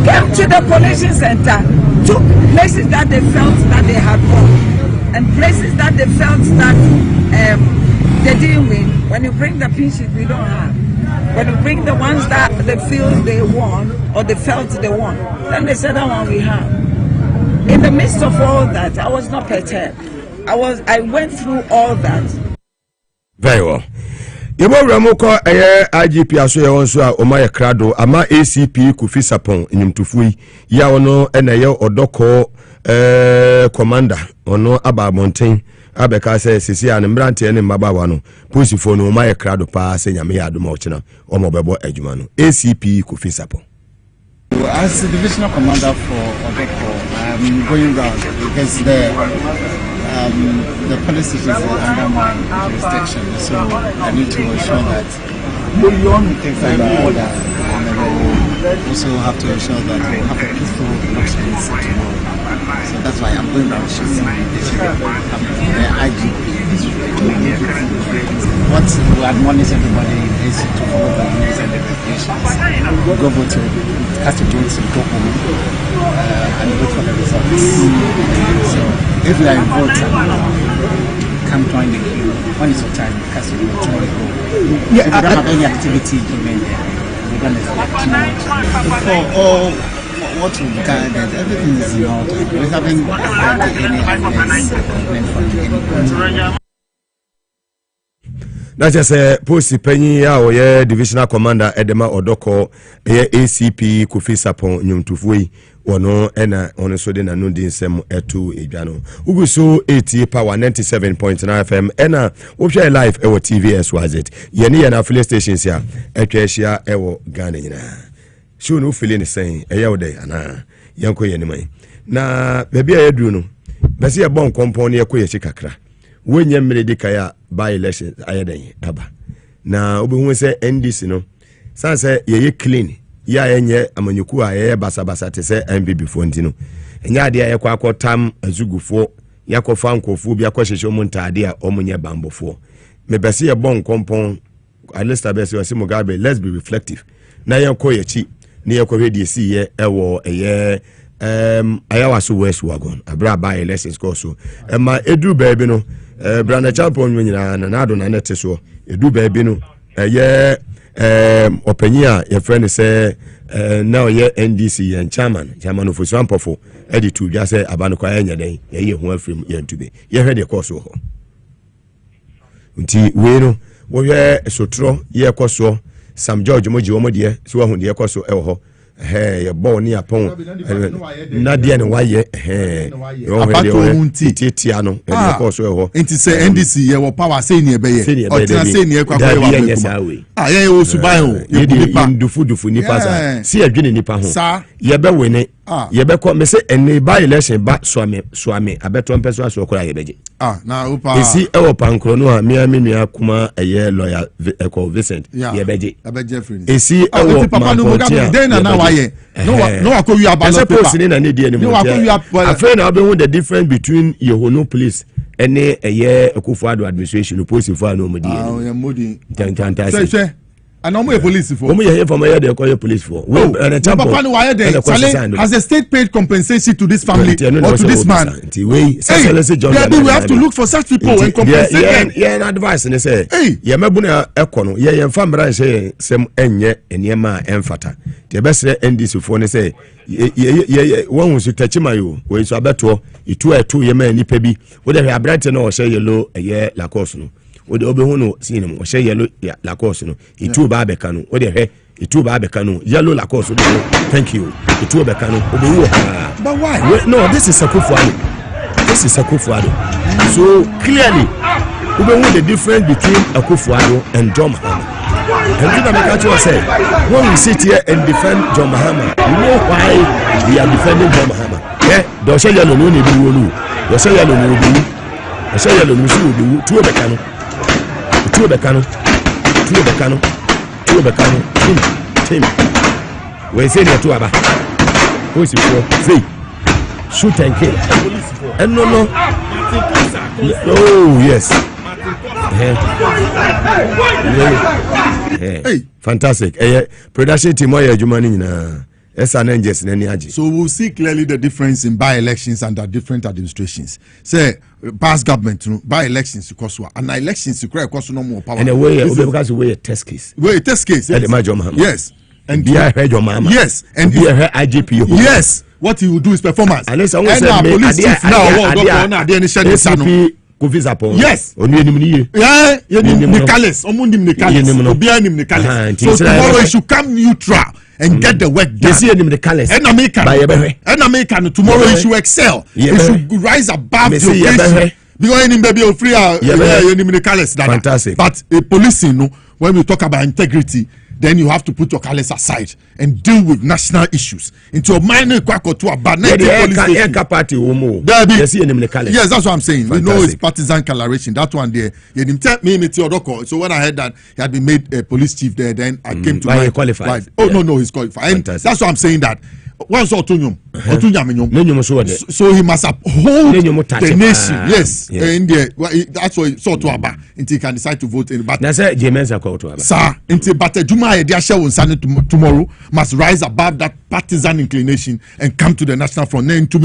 came to the collation center, took places that they felt that they had won. And places that they felt that they didn't win. When you bring the pieces we don't have, when you bring the ones that they feel they won or they felt they won, then they said that one we have. In the midst of all that, I was not perturbed. I went through all that. Very well. Yebo Ramoko IGP aso also a Omaya Krado ama ACP Kufisapon nyumtufui ya ono enaye odoko commander ono aba mountain abeka say sisi an mbrante ne mbabawa no posifo no Omaya Krado pa se nyame ya adoma ochina omobebo adwuma no ACP Kufisapon. As the divisional commander for Odeko, I'm going round because the policy is under my jurisdiction, so I need to ensure that things are in order, and I also have to ensure that we have a peaceful elections tomorrow. So that's why I'm going around shooting the IGP. What we admonish everybody is to follow the rules and regulations. Go vote, has to go to go home and wait for the results. So if you are in vote, come join the queue. When it's your time, Kasiebo, join the go. If you don't have any activity given there, we're going to select you. For all what we've gathered, everything is in order. We haven't had any adverse event from anybody. That's just a post penny ya oye divisional commander Edema Odoko ACP Kufisapon nyumtufui wono ena ono so de na no din sem etu edwano uguso 80 power 97.9 FM ena wo hwe live ewo TV SYZ ye na affiliate stations ya etwa ehia ewo Ghana nyina show no feeling the same eya wo dey ana yanko ye ne man na baby a yaduru no bese ye bon compound ye ko ye kakra wonye mmere de kaya by election ayeden aba na obehu se NDC no sanse ye clean ya yenye amanyuku a ye basa te se MBB fonti no enya ade ye kwa akotam azugufo yakofa nkofo bi akohyehe omuntade a omunye bambofo me bese ye bon compound Alista bese wasi Mugabe, let's be reflective na yanko ye chi ni yakɔ hwedi si ye ewo eye ayawaso west wagon abra by elections go so ma edu baabi no branda champion nyina na nado na nete so edu baabi no eye opanyi a ye friend say now ye NDC ye chairman of Swampofo editu bia say abano kwa enya den ye ho afrim ye ntube ye hwede ko so ho nti we no wo hwe sotro ye ko so Sam George moji wo modie so wa hu de ko so e ho ye bo ni apon na de ne waye abato titia no e ko so e ho enti say NDC ye wo power say ni e be ye o tina say ni e kwa kwa wa ye o suban o ye nipa dufu nipa sa si adwene nipa ho ye be wene ye be ko me say ene by election ba swame abeto mpeso aso okora ye beje na upa esi e wo pankro no a me nua kuma eye lawyer Eko Vincent ye beje esi e wo papa no Mugabe den na waye no akowi abalo paper ni na ne die ni mo afraid na obehu the difference between Yehono police ene eye Akufo-Addo administration police for no modi tantanta and no police for here from here they call you police for papa no waye dey as a state paid compensation to this family or to this man we have to look for such people and compensate them yeah advice and say ye mebu na ekono ye famra say sem enye eniema emfata the best NDC for ne say ye won su tachimayo we so abeto itu ye ma nipa bi we dey abrante na o say yellow ye Lacoste no we dey obehu no sinimo o say yellow Lacoste no itu ba be kanu we dey he itu ba be kanu yellow Lacoste thank you itu be kanu obehu but why no this is Akufo-Addo so clearly obehu the difference between Akufo-Addo and John Mahama. And Peter Mekacho said, when we sit here and defend John Mahama, you know why we are defending John Mahama. Don't say yellow no need to don't say yellow no do. I say yellow no do. Two Becano. Team. We say that to Abba. Who is it for? See, shoot and kill. And no. Oh yes. Hey, fantastic. Production team why Jumani na SNNJS na niaji. So we'll see clearly the difference in by-elections under different administrations. Say past government by-elections because and elections because no more power. And the way because we a test case. We a test case. Yes. And be a head your mama. Yes. And be a IGP. Yes. What he will do is performance. And it's always police chief now yes. Nicales. So tomorrow you should come neutral and get the work done. And tomorrow you should excel. You should rise above the occasion. Because fantastic. But a policing, when we talk about integrity, then you have to put your colours aside and deal with national issues. Into a minor quack or to a bad yes, that's what I'm saying. Fantastic. We know it's partisan coloration. That one there. So when I heard that he had been made a police chief there, then I came to my qualified. Oh no, he's qualified. And that's what I'm saying that. Once so he must uphold the nation. Yes, and that's what so to about until he can decide to vote in. But sir, until but Juma tomorrow must rise above that partisan inclination and come to the national front. It's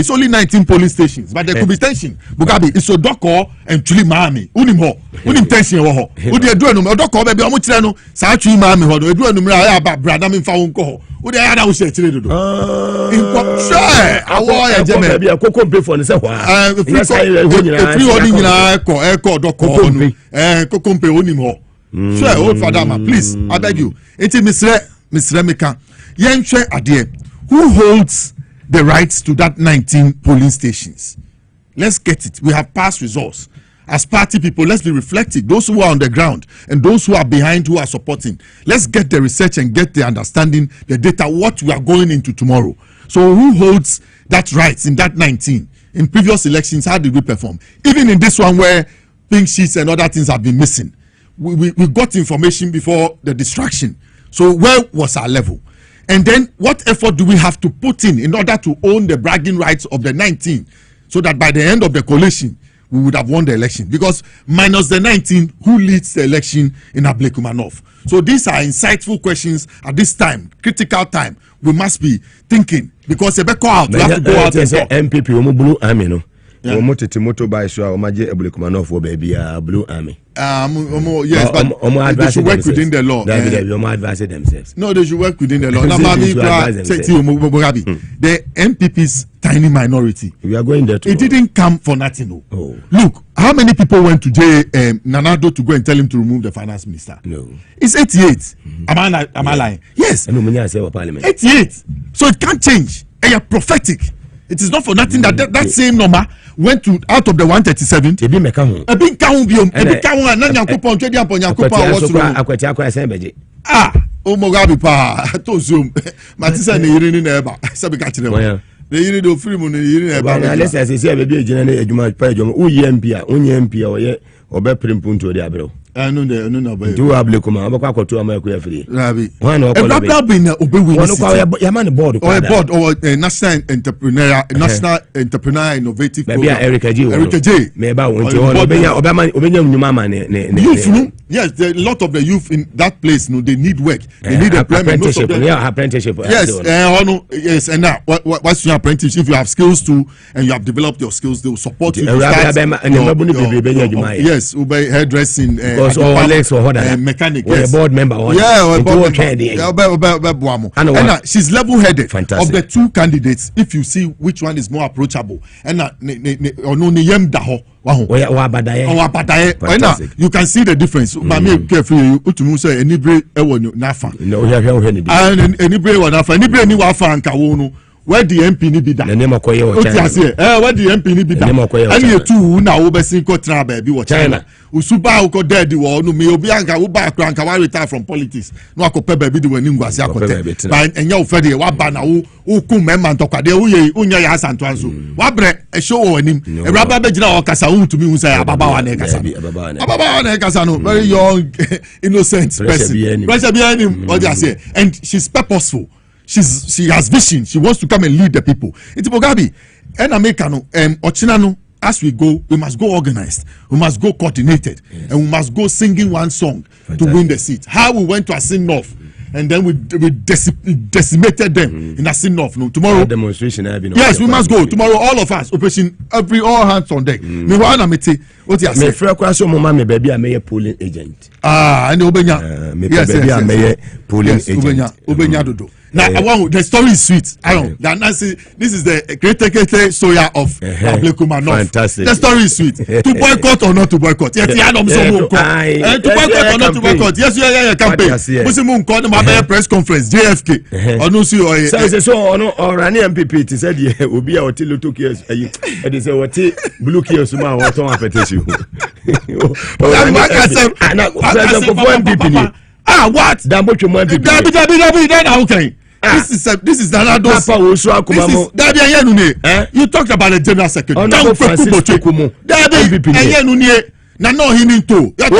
only 19 police stations, but there could be tension. Mugabe is so doko and chuli mami. Unim tension wo. Udi edu enum doko be omo kire no sa chuli mami ho do edu enum ra ya ba brada me fa won ko ho. Udi ya da wo se kire do. Sure. Awo ya jeme. Be akoko be for ne se hwa. Free oni nyina eko doko no. Kokompe onim ho. Sure, old father man, please, I beg you. It's Mr. Meka. Yenche Adie, who holds the rights to that 19 polling stations? Let's get it. We have past results. as party people, let's be reflective. Those who are on the ground and those who are behind, who are supporting, let's get the research and get the understanding, the data, what we are going into tomorrow. So who holds that rights in that 19? In previous elections, how did we perform? Even in this one where pink sheets and other things have been missing, we got information before the distraction. So where was our level? And then what effort do we have to put in order to own the bragging rights of the 19, so that by the end of the coalition, we would have won the election? Because minus the 19, who leads the election in Ablekuma North? So these are insightful questions at this time, critical time. We must be thinking, because we have to go out and talk. MPP, Blue Army, no? Moto by so Ablekuma North for baby, Blue Army. Yes, but they should work within the law. They advise themselves. No, they should work within the law. The MPP's tiny minority. We are going there. It didn't come for nothing. Oh. Look, how many people went to Nanado to go and tell him to remove the finance minister? No. It's 88. Am I lying? Yes. 88. So it can't change. And you're prophetic. It is not for nothing that same number went to out of the 137. Mogabi pa to zoom. Matisa ne yiri ni na eba. Sabi ka kire mo. Ne yiri do free mu ne yiri na eba. Na let's say baby ejina na ejuma pa ejuma. Uyi MP a, onye MP a oye obe primpunto de abro. No. Do Ablekuma obekwa akoto amaku ya free. Rabi. One no call. Rabi na obe win. One kwa ya man board. Or board or national entrepreneur innovative program. Maybe Erica J. Me ba won obenya nyuma ma ne. Youth, yes, a lot of the youth in that place, they need work. They need employment. Apprenticeship. Yes, and now what's your apprenticeship? If you have skills too and you have developed your skills, they will support you. Yes, hairdressing, legs or mechanic, yes. Board member. And she's level-headed. Fantastic. Of the two candidates, if you see which one is more approachable, and you can see the difference. Where the MP ni bida. Where the MP ni bida. And you two na obesin ko tra baby wo China. Usuba uko dead wo no me obi anka wo ba akra anka wa retire from politics. No akope baby de wani ngwase akote. Ba enya wo fede wa ba na wo ku memma ntokwade wo ye unya ya asanto anso. Wa bre e show wo anim. E raba be gina wo kasa wo tumi hu say ababa wa na kasa. Ababa wa na kasa no very young innocent person. Pressure be anim what you say. And she's purposeful. She has vision. She wants to come and lead the people. It's Mugabe and Americano Ochinano. As we go, we must go organized. We must go coordinated, and we must go singing one song to win the seat. How we went to Asin North, and then we decimated them in Asin North. No, tomorrow demonstration. Yes, we must go tomorrow. All of us, operation all hands on deck. Me what you say? Me friend kwaso mama me baby a polling agent. And Obenya. Yes, polling agent. Obenya dodo. Now, the story is sweet. This is the great story of Ablekuma North. Fantastic. The story is sweet. To boycott or not to boycott? Yes, to boycott or not to boycott? Yes, yeah, campaign. Musimun called them press conference, JFK. So, Rani MPP, it said, yeah, will be our till 2 years. And they say, what blue keys, what on petition. What? Okay. This is Nanado's. You talked about the general secretary. You're talking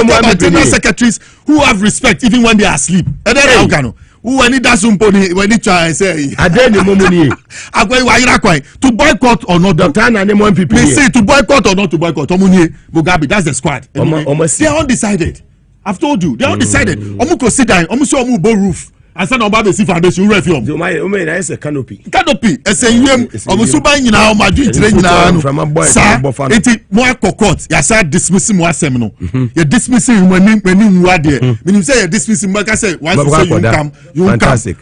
about general secretaries who have respect even when they are asleep. When he does when he try and say to boycott or not, they say to boycott or not to boycott. Mugabe, that's the squad. They are undecided. I've told you, they are undecided. Omuko sit down, omubo roof. And send on Babesi Foundation reform. That's a canopy. Canopy. Omusuba nyina omadu itire nyina. Sir, eti mo akokot. Ya say dismissing mo asem no. You dismissing when you are there. Meaning say you dismissing make say once you say you come.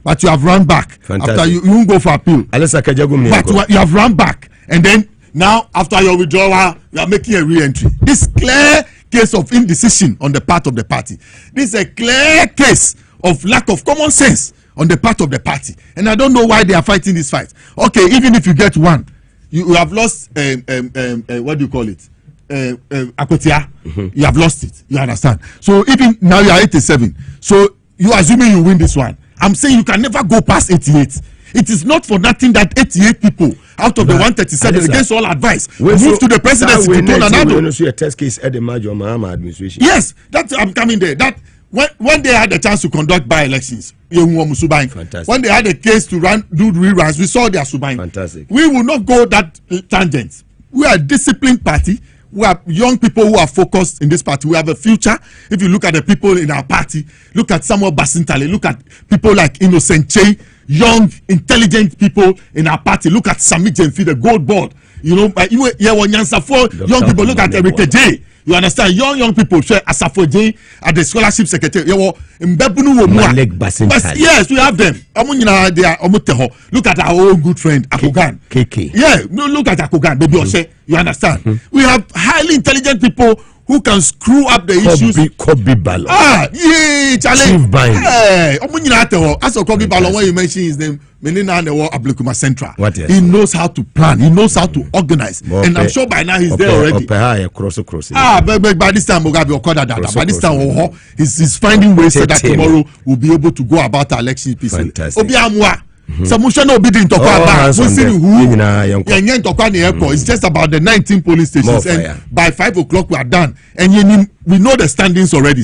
But you have run back. Fantastic. After you won't go for appeal. But you have run back. And then now after your withdrawal, you are making a re-entry. This clear case of indecision on the part of the party. This is a clear case of lack of common sense on the part of the party, and I don't know why they are fighting this fight. Okay, even if you get one, you have lost what do you call it? Akotia, you have lost it. You understand? So even now you are 87. So you assuming you win this one. I'm saying you can never go past 88. It is not for nothing that 88 people out of the 137 against all advice move to the presidency to turn another. So a test case at the Major Mahama administration. Yes, that's I'm coming there. That when they had the chance to conduct by-elections, when they had a case to do reruns, we saw their subine. Fantastic. We will not go that tangent. We are a disciplined party. We are young people who are focused in this party. We have a future. If you look at the people in our party, look at Samuel Basintale, look at people like Innocent Che, young, intelligent people in our party. Look at Sami Jemfi, the gold board. You know, young people. Look at Erika J. You understand? Young people share Asafo J at the scholarship secretary. Yes, we have them. Look at our own good friend Akogan. KK. Yeah, look at Akogan, baby. You understand? We have highly intelligent people who can screw up the issues. Kobe Ballon. Chief Bind. Hey, as for Kobe Ballon, when you mention his name, Melina and the Ablekuma Central. He knows how to plan. He knows how to organize. And I'm sure by now he's there already. But by this time, Mugabe Okoda. By this time, he's finding ways so that tomorrow we'll be able to go about our election peacefully. Fantastic. It's just about the 19 police stations, and by 5 o'clock we are done. And we know the standings already.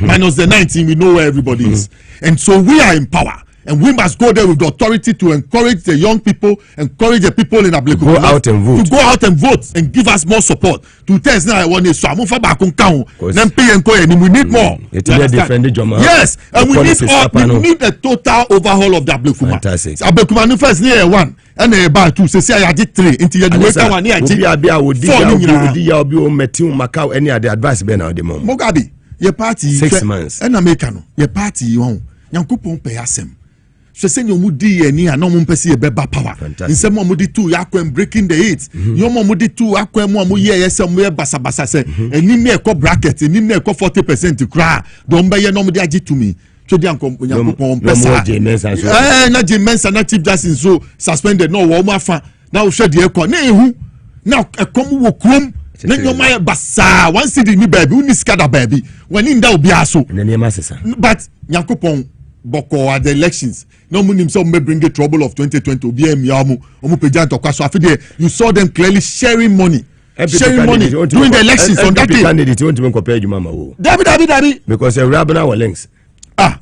Minus the 19, we know where everybody is, and so we are in power. And we must go there with the authority to encourage the young people, encourage the people in Ablekuma to go out and vote, and give us more support. To tell us now, we need more. Yes, and we need a total overhaul of the Ablekuma. Fantastic. Ablekuma first near one, and about two. Say I did 3 into your any other advice be now the moment. Mugabe, your party 6 months. And American, your party you own. Yankupon pay asem. So send your mudi and ya no mumpesi a beba power. In some mudi two yakwem breaking the eight. Your mudi two aquem one ye somewhere basa basa say. And in me a co bracket, and in me a 40% to cry. Don't buy your nomadi aji to me. So the uncle pesa. Not Jimensa, not Chief Justice so suspended no warmer fan. Now shed the echo. Nay who now a come wo krum. Then your my basa one city ni baby, who skada baby. When in that be aso. But Yankupon Boko at the elections. No money some may bring the trouble of 2020. You saw them clearly sharing money. Sharing money during the elections on that day. Candidate you want to compare you mama. Dabi. Because a rabana or links.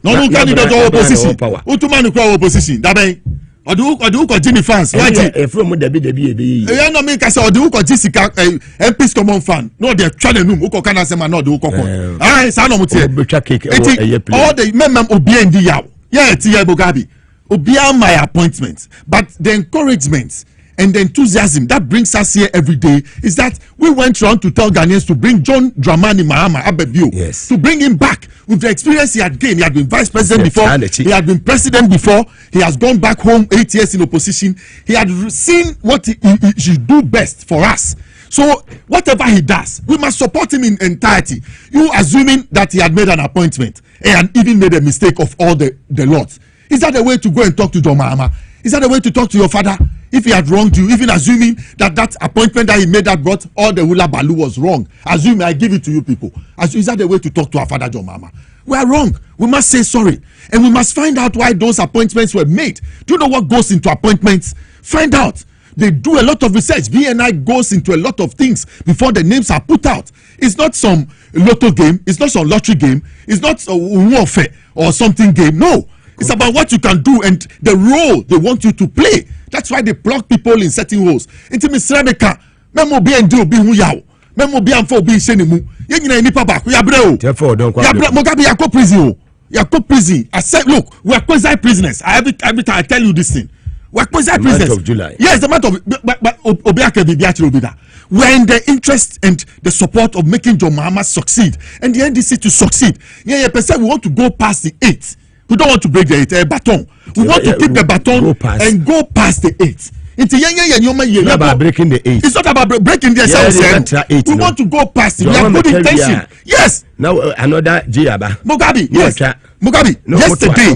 No candidate or opposition. Utumanu opposition. Dabi. Or do Jimmy fans? Why? From Debbie. You know me, Kasa, or do Jessica MP's common fan. No, they're trying to know. Can say, no, do Coco. I say, no, all the members of BND. Yeah, Tia Bogabi. Obia my appointment. But the encouragement and the enthusiasm that brings us here every day is that we went around to tell Ghanaians to bring John Dramani Mahama Abebio, to bring him back with the experience he had gained. He had been vice president before, he had been president before, he has gone back home 8 years in opposition. He had seen what he should do best for us. So whatever he does, we must support him in entirety. You assuming that he had made an appointment and even made a mistake of all the lots. Is that the way to go and talk to John Mahama? Is that the way to talk to your father? If he had wronged you, even assuming that appointment that he made that brought all the hula balu was wrong, assuming I give it to you people. Is that the way to talk to our father, John Mahama? We are wrong. We must say sorry. And we must find out why those appointments were made. Do you know what goes into appointments? Find out. They do a lot of research. BNI goes into a lot of things before the names are put out. It's not some lotto game. It's not some lottery game. It's not a warfare or something game. No. It's about what you can do and the role they want you to play. That's why they plug people in certain roles. Into Miss Rebecca, Memo be and do be who yaw. Memo be and for be senimu. Yenina nipa back. We are bro. Therefore, don't come. Mogabi Yako prison. Yako prison. I said, look, we are quasi prisoners. Every time I tell you this thing. We are quasi prisoners. The month of July. Yes, the month of but Obiake Bibiachi Obida. We're in the interest and the support of making John Mahama succeed and the NDC to succeed. Yeah, we want to go past the 8. We don't want to break the baton. We want to keep the baton and go past the 8. It's not about breaking the 8. It's not about breaking the 8. We want to go past it. We have good intention. Yes. Now another Jiaba. Mugabe. Yes. Mugabe.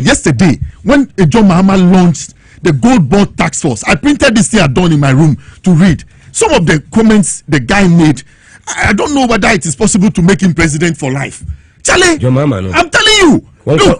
Yesterday, when John Mahama launched the Gold Bond Task Force, I printed this thing I done in my room to read. Some of the comments the guy made I don't know whether it is possible to make him president for life. Charlie, your mama, no. I'm telling you,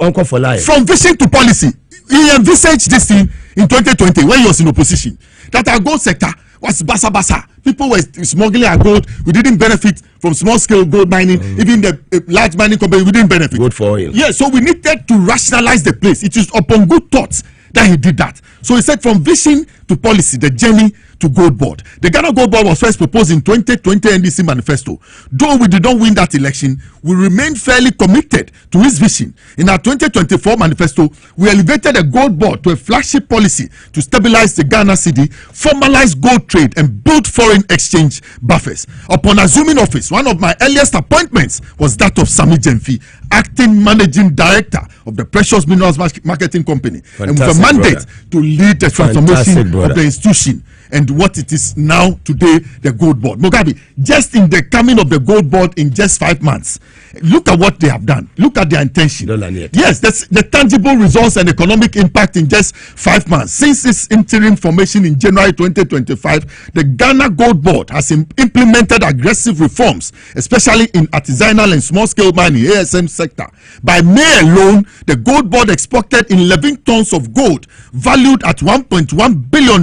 uncle for life. From vision to policy, he envisaged this thing in 2020 when he was in opposition. That our gold sector was basa. People were smuggling our gold. We didn't benefit from small scale gold mining. Even the large mining company, we didn't benefit. Good for oil. Yeah, so we needed to rationalize the place. It is upon good thoughts that he did that. So he said from vision to policy, the journey to Gold Board. The Ghana Gold Board was first proposed in 2020 NDC manifesto. Though we did not win that election, we remained fairly committed to his vision. In our 2024 manifesto, we elevated the Gold Board to a flagship policy to stabilize the Ghana cedi, formalize gold trade, and build foreign exchange buffers. Upon assuming office, one of my earliest appointments was that of Sami Jemfi, acting managing director of the Precious Minerals Marketing Company, and with a mandate to lead the transformation of the institution and what it is now today, the Gold Board. Mugabe, just in the coming of the Gold Board in just 5 months, look at what they have done. Look at their intention. Yes, that's the tangible results and economic impact in just 5 months. Since its interim formation in January 2025, the Ghana Gold Board has implemented aggressive reforms, especially in artisanal and small-scale mining (ASM) sector. By May alone, the Gold Board exported 11 tons of gold valued at $1.1 billion.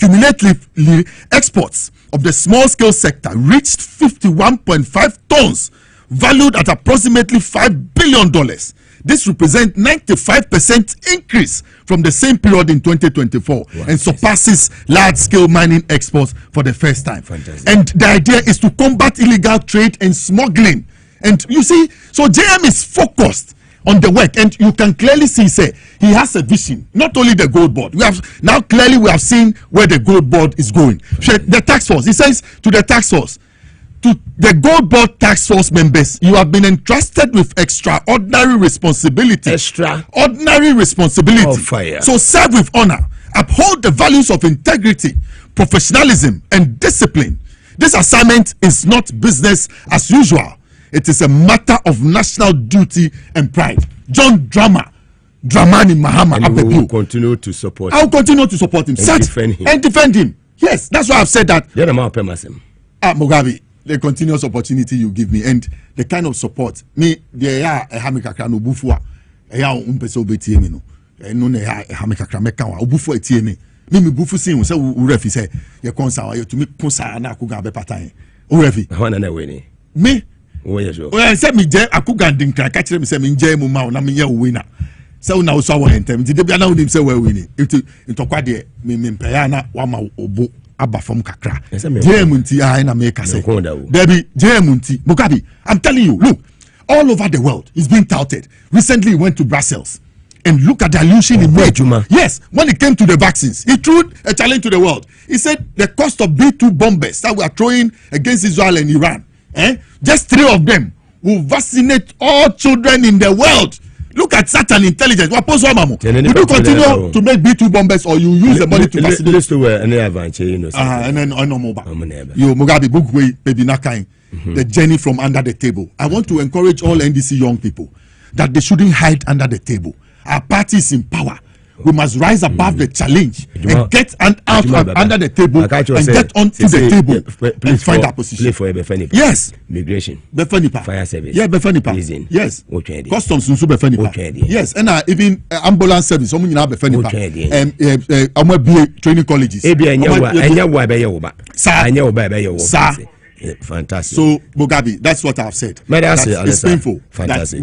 Cumulatively, exports of the small-scale sector reached 51.5 tons, valued at approximately $5 billion. This represents 95% increase from the same period in 2024 and surpasses large-scale mining exports for the first time. Fantastic. And the idea is to combat illegal trade and smuggling. And you see, so JM is focused on the work, and you can clearly see, say, he has a vision. Not only the Gold Board, we have seen where the Gold Board is going. The task force, he says to the task force, to the Gold Board task force members, you have been entrusted with extraordinary responsibility. Extraordinary responsibility. Oh, fire. So serve with honor, uphold the values of integrity, professionalism, and discipline. This assignment is not business as usual. It is a matter of national duty and pride. John Dramani Mahama Abebu. And we will continue to support him. I will continue to support him. And defend him. Yes, that's why I've said that. Mugabe, the continuous opportunity you give me and the kind of support. Me, there are a hamikakra no bufua. Eya umpeso betie me no. No ne ha hamikakra meka wa obufu etie me. Me bufu sin wo se wo refi se ye konsa wa ye to me konsa na akuga be patan. O refi. Hwana na we ni. Me oh yes so say me je akuga dinkra ka kire me say me nje mu ma na me ye winner say una so wa hentem nti de bia na unim say we win itokwa de me mpaya na wa ma obo aba fam kakra je mu nti ai na me ka say baby je mu nti Mugabe, I'm telling you, look, all over the world it's being touted. Recently he went to Brussels and look at the illusion he made. Yes, when it came to the vaccines, he threw a challenge to the world. He said the cost of B2 bombers that we are throwing against Israel and Iran, just 3 of them will vaccinate all children in the world. Look at such an intelligence. Would you continue to make B2 bombers, or you use the money to vaccinate? And then on mobile. You Mugabe book way maybe not kind. The journey from under the table. I want to encourage all NDC young people that they shouldn't hide under the table. Our party is in power. We must rise above the challenge and get out under the table and get onto the table and find our position. Yes. Migration. Fire service. Yeah, prison. Yes. Customs also yes, and even ambulance service. Some you have training colleges. Fantastic. So Mugabe, that's what I've said. It's painful. Fantastic.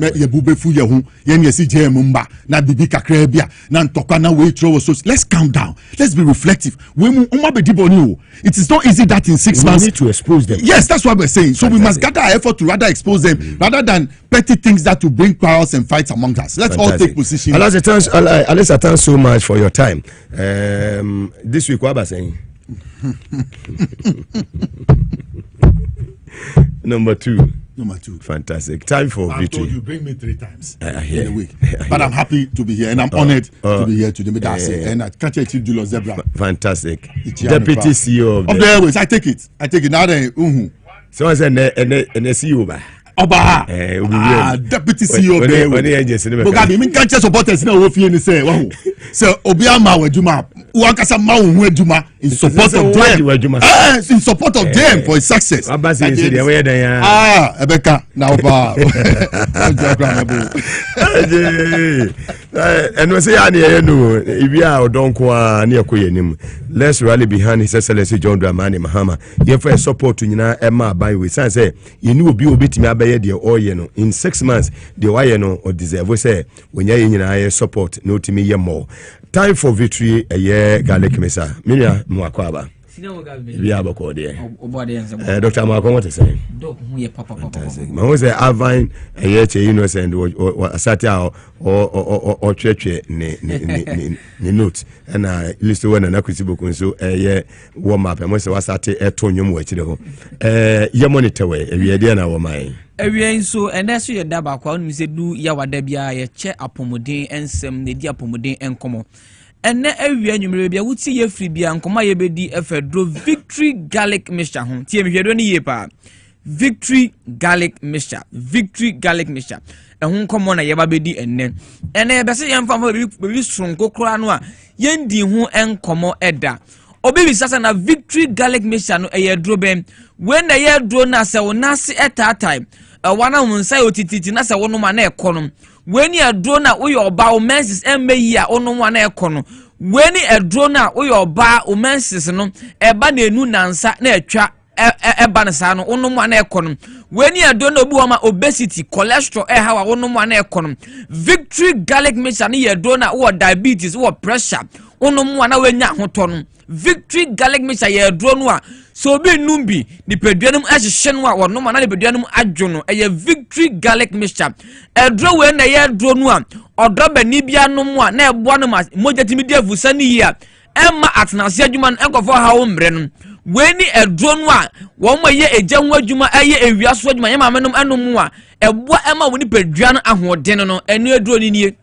Let's calm down. Let's be reflective. It is not easy that in 6 months we need to expose them. Yes, that's what we're saying. So we must gather our effort to rather expose them rather than petty things that will bring quarrels and fights among us. Let's all take position. Alice, thanks so much for your time. This week, what was saying? Number two. Fantastic. Time for victory. Told you bring me 3 times in a week. But I'm happy to be here and I'm honored to be here today. And I catch a chief Julius Zebra. Fantastic. Deputy CEO of the Airways. I take it. Now then, someone said and CEO ba. Oba. Deputy CEO of the Airways. Mugabe, me can't just supporters now. If you say, so Obiama Wejuma, Uankasa Mau Wejuma. in support of them. In support of them for his success. Ebeka now and we say if you are don't near Kuyenim, let's rally behind His Excellency John Dramani Mahama. You for support to Emma by we say you knew be bit me by the oil in 6 months the wayeno or deserve we say when you in support no to me more. Time for victory a year garlic mesa. Minya Mwakwaba. We are about there. Dr. Malcolm, what is saying? I was a Avine a year innocent or Satia or church notes and I used to win an Kasiebo so a year warm up and was at a tonium way to the home. Your monitor way, if you are there now, my. So and that's your daba kwa we say do yawa debia ye che apomodin ensem ne di apomodin enkomo enne awia nwumre bia wuti ye free bia nkoma ye bedi efedro victory garlic mixture ho tie me hwedo ne ye pa victory garlic mixture ehun nkomo na ye ba bedi enne be se ye mfa be sonko kora no a ye ndi ho enkomo eda obi sasa na victory garlic mixture no ye dro ben when na ye dro na se wonase eta time wana munsa otititi na se wono ma na ekono weni edro na oyoba o menses emmeyi a ono ma na ekono weni edro na oyoba o menses no eba na enu nansa na etwa eba na sa no ono ma na ekono weni edro na obi ma obesity cholesterol hawa ono ma na ekono victory garlic mixture na ye edro na o diabetes o pressure ono ma na wenya hoto no victory garlic mixture ye edro no a so be numbi ni peduanum ahihye no a wono ma na peduanum adwono eye victory garlic mixture edro we na ye edro no a odoba ni bia no mo a na ebo no ma mojetimi di afusa ni yi a emma atenase adwuma no enkofo ha wo mbre no we ni edro no a wo mo ye eja ho adwuma eye ewiaso adwuma yema menom anom a ebo emma wo ni peduan ahoden no enu edro ni nie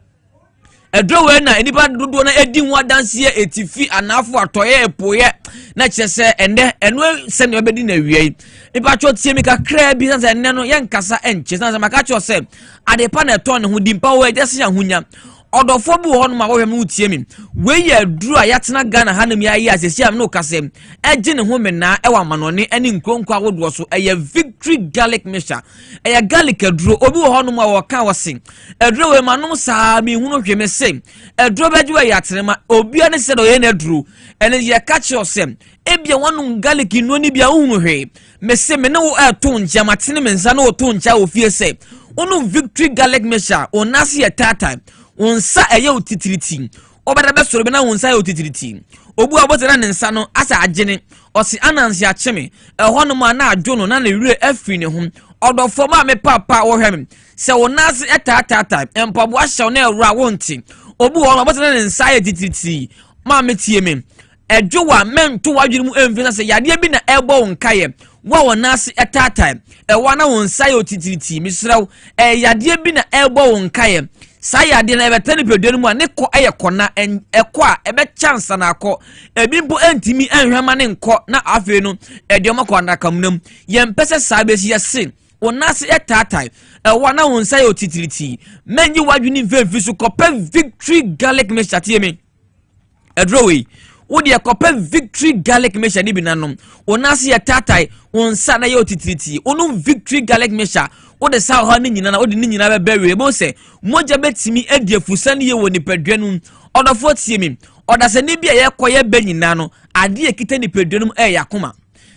edro we na enipa dodo na edi ho adanse etifi anafo atoye epoye na kyese ende enu se ne obedi na wiei nipa cho tie mi kakra bi na enne no ye nkasa enche na maka cho se adepa na eto ne ho dimpa wo ejese ya hunya odofo bi ho no ma wo hwem utie mi we ye aduru a yatena Ghana hanam ya yi asesi am no kase eje ne ho mena e wa manone ene nkronko awodo so eye victory garlic mixture eye garlic aduru obi ho no ma wo ka wose aduru we manom saa mi hunu hweme se aduru beju we yatenema obi ane se do ye na aduru ene ye ka che ose ebia wonu garlic no ni bia hunu hwe mese me ne wo ato nja matene mensa na wo to nja ofie se onu victory garlic mixture onasi ye tata onsa eye otitiriti obada be soro be na onsa eye otitiriti obu abotena ne nsa no asa agene osi anansi acheme eho no ma na adwono na wire afiri ne ho odofo ma me papa wo hwem se onase etata empabo ahye na ewura wonti obu ho abotena ne nsa eye otitiriti ma metie me edwowa mento wadwene mu emfina se yade bi na ebo nkaye wa onase etata ewa na onsa eye otitiriti misraw yade bi na ebo nkaye saya de na ebetani peduanu mu aneko eyekona eko a ebe chance na akọ ebimbo entimi enhwema ne nko na afi no edioma kwa ndakamnam yempese sabesi yese onase etatai wana wonsa yo titiriti menyi wadwini vefi so kope victory garlic mixture tiemi edrowe wodi ekope victory garlic mixture ni binanom onase etatai onsa na yo titiriti onum victory garlic mixture o de sa ho ni nyina na o de ni nyina be bewe bo se moja betimi edi afusa ni ye woni peduanum odofo tiemi odase ni bia ye koye be nyina no ade ekita ni peduanum yakoma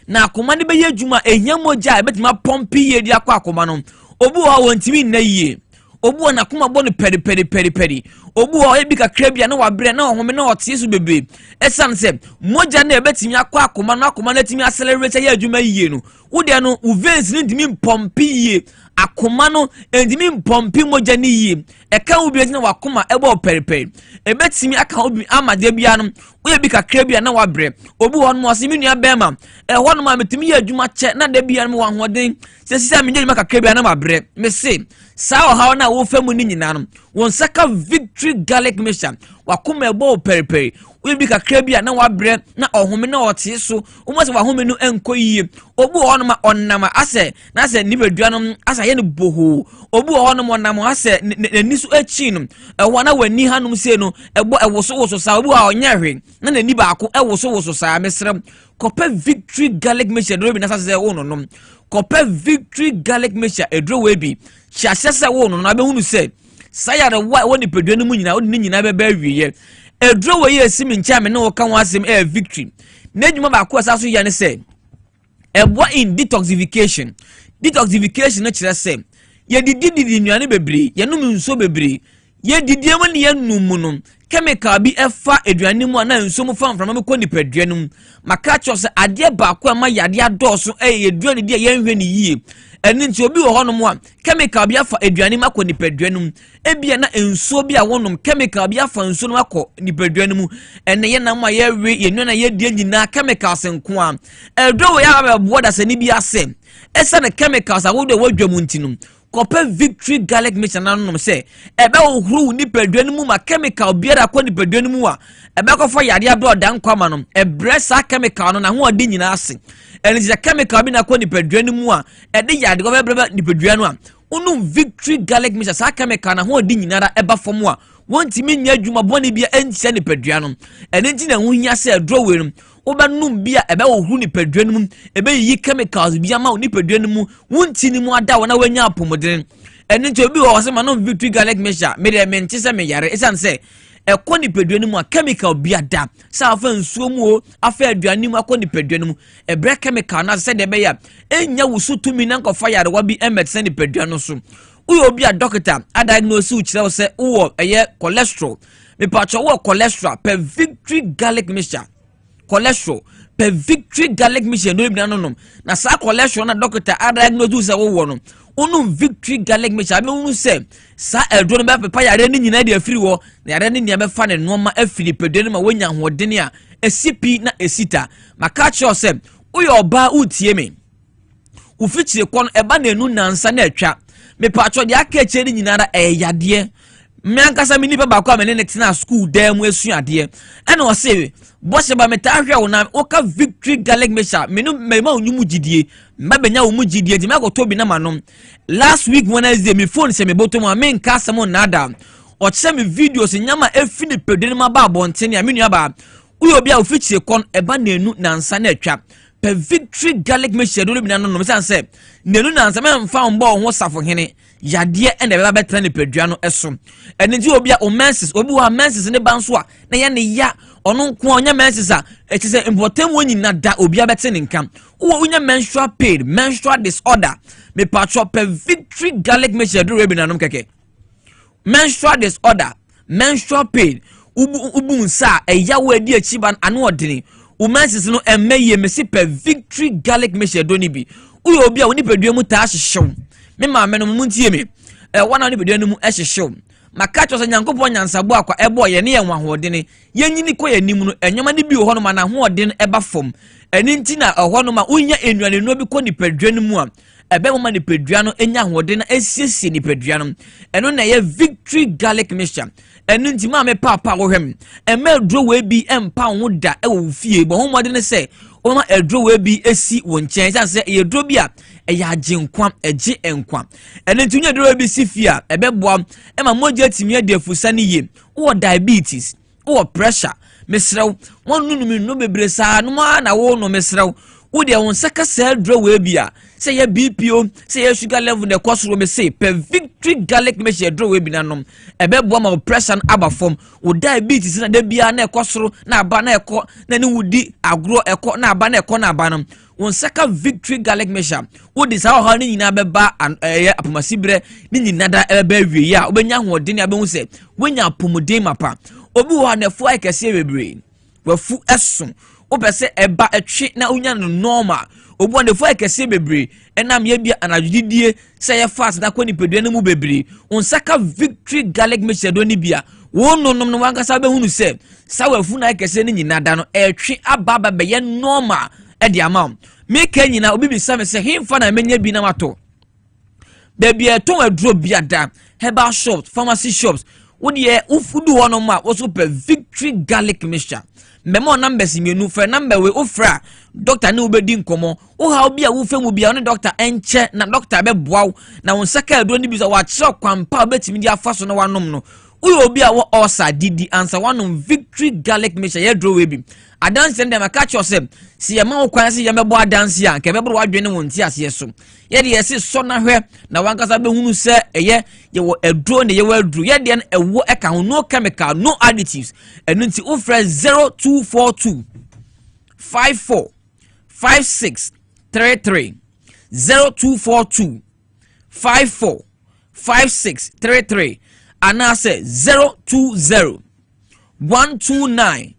na akoma ni be ye djuma ehia moja betima pompi ye di akwa akoma no obu ho wontimi na yie obu na akoma bo no peri obu ho e bi kakra bia na wabre na ohome na otie so bebe esan se moja na ebetimi akwa akoma na akoma na timi accelerate ye djuma yie no wo de no uvens ni dimi pompi ye akoma no endimi mpompi moja ni yie eka ubi na wakoma ebo periperi ebetimi aka ubi amade bia no wo bi kakra bia na wabre obi ho no asimi nua bema ho no ma metimi ye adwuma che na de bia no wa hoden se sisa me nyima kakra bia na wabre me se sao ha na wo famu ni nyina no won saka victory garlic mixture wakoma ebo periperi we bi kakra bi na wabrɛ na ɔhome na ɔte so wo se wahome no enko yie obu hɔ no ɔnam asɛ na sɛ nibadua no asa yɛ no boho obu hɔ no ɔnam asɛ n'ani so achi no ɛwɔ na wani hanom se no ɛbɔ ɛwoso saa obu a ɔnyɛ hwe na n'ani baako ɛwoso saa mesrɛ kɔpɛ victory garlic mixture do bi na sɛ wo no nom kɔpɛ victory garlic mixture edro we bi hyɛhyɛ sɛ wo no na bɛhunu sɛ sayare wa woni pedua no mu nyina woni nyina bɛba awiye edro we yɛ simi nkyɛ me ne wo ka ho asɛm victory na adwuma ba ko asa so yɛ ne sɛ ɛbɔ in detoxification no kyerɛ sɛ yɛ didi nnuane bebree yɛ nom nso bebree yɛ didie mu ne yɛ num no chemical bi ɛfa aduane mu ana nso mu fa mframa me kɔ nipadua no maka kyerɛ sɛ adeɛ baako ma yade adɔɔso yɛ aduane di yɛ nhwɛ ne yie ɛne nti obi wɔ hɔ nom a chemical bi afa aduane mu akɔ nipadua no mu ebia na nsuo bi a wɔnom chemical bi afa nsuo no akɔ nipadua no mu ɛne yɛ nam a yɛwe yɛ nnuane yɛ die nyinaa chemicals nko a ɛdɔ wɔ yɛ abɛboa da sɛ ne bi asɛ ɛsɛ ne chemicals a wɔde wɔdwa mu nti no kɔpɛ victory garlic mixture na nom sɛ ɛbɛ ohuru nipadua no mu ma chemical biara akɔ nipadua no mu a ɛbɛ kɔfa yade adɔ da nkwama no ɛbrɛ saa chemical no na ho ɔde nyinaa ase ɛne sɛ chemical bi na akɔ nipadua no mu a ɛde yade kɔ bɛbrɛ nipadua no a unum victory garlic mixture saa chemical na ho ɔde nyinaa ɛba fam a wɔntimi nya adwuma bɔne bia ɛntia nipadua no ɛne nti na ho hia sɛ ɛdrɔ wei no wobɛnum bia ɛbɛ ohuru nipadua no mu ɛbɛ yi chemicals bia ma nipadua no mu wonti ni mu ada wɔ na wanya apomodren ɛne nti obi wɔ sɛ ma no victory garlic mixture me de mente sɛ me yare ɛsan sɛ ɛkɔ nipadua no mu a chemical bia da sɛ afa nsuo mu o afa aduane mu akɔ nipadua no mu ɛbrɛ chemical na sɛ de bɛyɛ enya wusu tumi na nkɔfa yarewa bi ɛmɛt sɛ nipadua no so uyo obi a doctor a diagnose u kyerɛ sɛ wo ɛyɛ cholesterol me patcho wo cholesterol per victory garlic mixture cholesterol per victory garlic mixture no bi nanom na saa cholesterol na doctor a diagnose u sɛ wo no unum victory garlic mixture abi unu sɛ saa ɛdro no bɛ pepa yare ne nyina de afiri wo na yare ne nia bɛfa ne noma afiri pedue no ma wonya hoɔden a esipi na esita maka kyerɛ sɛ uyo oba utie me ufikyire kɔ no ɛba na enu nansa na atwa me patcho de aka eche ni nyinara yade me ankasa me nipa ba kwa me ne tena school da mu asuade ene o se bo se ba meta hwe wo na o ka victory garlic mixture me no me ma onyu mu gidie ma benya wo mu gidie di ma go to bi na manom last week Wednesday me phone se me botom a me nka asem nada o che me videos nyama efini pedeni ma ba bonten ya me nua ba uyo bia ofichie kon eba na enu nansa na atwa per victory garlic mixture do bi na no me san se nenu nansa me mfa mbo ho safo hene yade ene beba betra ne pedua no eso ene nti obi a o menses obi wa menses ne banso a na ye ne ya ono nko onya menses a echi se important woni na da obi a bete ne nkam wo onya menstrual pain menstrual disorder me patcho per victory garlic mixture do bi na no keke menstrual disorder menstrual pain ubu nsa eyawo adi achi ban anu odini menses no emeye mesi per victory garlic mixture do ni bi uyo obi a woni pedua mu ta hyehyew me ma me no mu ntie me wana ni pedua no mu hyehyew maka cho so nyankopon nyansabo akwa ebo ye ne ye nwahodene yenyini ko ye nim no enyoma ne bi ho no ma na hoodene eba fom eni nti na ho no ma unya enuane no bi ko ni pedua no mu a ebe mo ma ni pedua no enya hoodene esiesie ni pedua no eno na ye victory garlic mixture enu nti ma me papa wo hwem ema dro we bi empa ho da e wo fie bo ho modene se o ma edro we bi esi wo nchen se ye dro bi a eya agenkwa ege enkwa enu nti nya dro we bi si fie a ebe boa ema moja timi adefusa ne ye wo diabetes wo pressure mesrew won nunu no bebre sa no ma na wo no mesrew wo de won saka sa dro we bi a say your BPO, say your sugar level the cost room say per victory garlic mixture draw we bi nanom ebe boa ma pressure aba form wo diabetes na da bia na ekosoro na aba na ekọ na ne wudi agro ekọ na aba na ekọ na aba no won saka victory garlic mixture wo di sa ho ni nyina beba apomasibre ni nyina da ebe wie ya obenya hoden ya behu se wonya apomodin mapa obi wo na fu aikese bebre wafu eso obese eba etwe na unya no normal obu on the fo ekese bebre enam ye bia anadwidie se ye fast na kwani pedua ne mu bebre on saka victory garlic mixture do ni bia won no no wankasa be hunu se sawafu na ekese ni nyina da no etwe ababa be ye normal e di amount me kan nyina obi bi same se himfa na menya bi na mato da bia ton aduro bia da herbal shops pharmacy shops wo de ufudu wono ma wo so pe victory garlic mixture memo numbers mienu fe number we ofra doctor ne obedi nkomo wo ha obi a wo fe mu bia ne doctor enche na doctor be boaw na won saka ado ne bi so wa kire kwampa obetimi di afaso no wanom no wo obi a wo osa didi answer wanom victory garlic mixture ye draw we bi adanse ndem aka chose si ye ma wo kwan si ye mebo adanse a ke bebo wadwene won ti ase so ye de ye se so na hwe na wankasa be hunu se eye ye wo adro ne ye wo adro ye de ewo eka ho no chemical no additives enu nti wo fresh 0242 54 56 33 0242 54 56 33 anase 020 129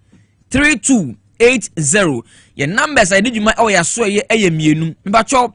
3280 your numbers I did you my ya so ye mienu mbacho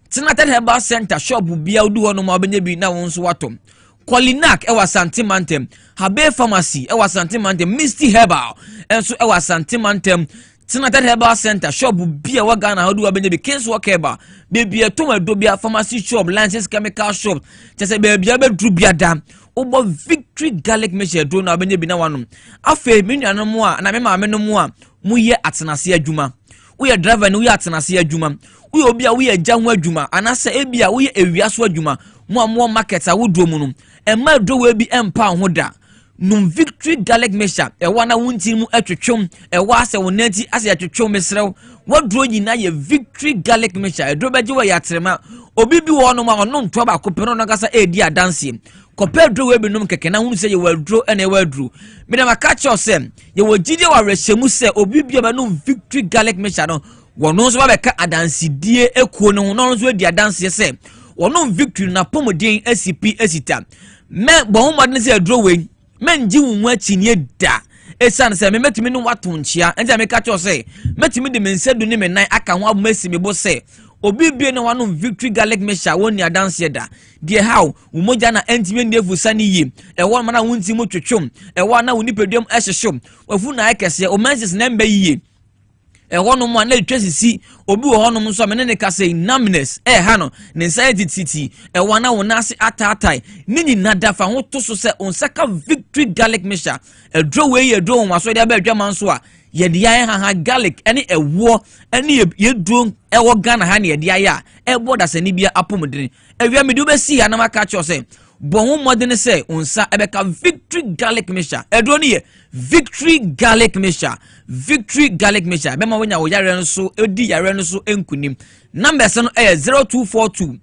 Tinated Herbal Center shop bia udu hono ma benye bi na won so watom Kolinak ewa Santimantem Habe Pharmacy ewa Santimantem Misty Herbal enso ewa Santimantem Tinated Herbal Center shop bia wa Ghana hodu benye bi Kings Work Herbal baby etoma do bia pharmacy shop Lances Chemical Shop chese baby abedru bia da obo Victory Garlic Mixture do na benye bi na wanom afa me nuanom a na me ma me no mu a mu ye atenase adwuma wo ye driver no wo ye atenase adwuma wo obi a wo ye gya ho adwuma anase ebi a wo ye ewiaso adwuma mo market a wo do mu no ema do we bi empa ho da num Victory Garlic Mixture e wana wunti mu atwetwom e wa ase wonanti ase atwetwom mesrew wo dro nyina ye Victory Garlic Mixture e do beje wo ya trema obi bi wo no ma ono nto ba ko peno no kasa edi adanse kope dro we bi num keke na hunu se ye wadro ene wadru me dem aka cho se ye wo gide wa rehemu se obi bi ba num Victory Garlic Mixture no wono so ba be ka adanse die ekuo no no so edi adanse se wono Victory na pomodin ACP asita me bo modin se adro we menji wunwa achinie da esan se me metimi no watonchia enja me ka cho se metimi de mensedu ne menan aka ho abumasi me bo se obi bie no wanom Victory Garlic Mixture woni adanse da de how umoja na entime ndevu sani yi e won mana wunti mu twetwom e won na woni pedwam ehyehwom wafu na ekese o menses na mba yi e wono mu na twesisi obi wo hono nso me ne ka say numbness ha no ne anxiety e wana wona ase atatai nini nadafa ho to so se onsaka Victory Garlic Mixture e draw we ye draw waso de ba dwama nso a ye de yan ha garlic ene ewo ene ye dro ewo Ghana ha ne ye de ya e boda sani bia apomodene e wi amedi obesi ya na maka cho se bon modene se onsa ebeka Victory Garlic Mixture e dro ne ye Victory Garlic Mixture Victory Garlic Mixture be ma wonya wo yare nso edi yare nso enkunim numbers no 0242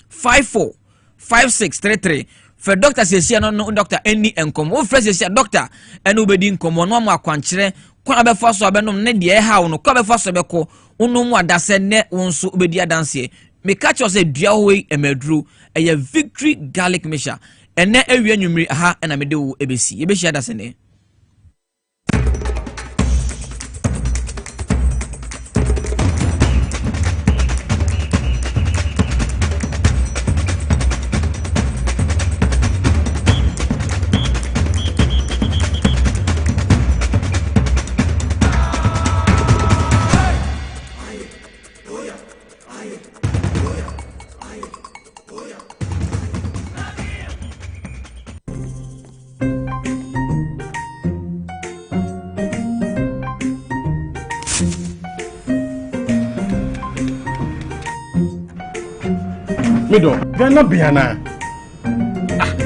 54 5633 for doctor sesia no doctor any enkom wo fresh sesia doctor ene obedi nkom no ma akwankyere kwa abefa so abenom ne de ha wo no kwa abefa so beko unu mu adase ne wonso obedi adanse me catch us dua hoyi emadru eye Victory Garlic Mixture ene awie nwumri ha na me de wo ebesi ebeshi adase ne Mido, Gana Biana.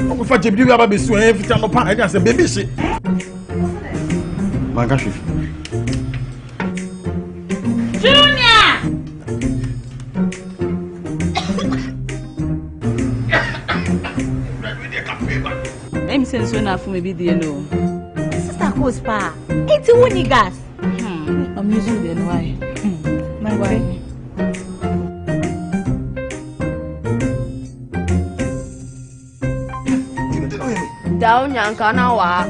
Uncle Fatty, you have a bit so every time upon I say, baby, shit. My gosh. Junior! I'm saying so enough for me, dear. No. Sister Coast Pa. It's a winning gas. I'm using the why. My why. Down Yankanawa.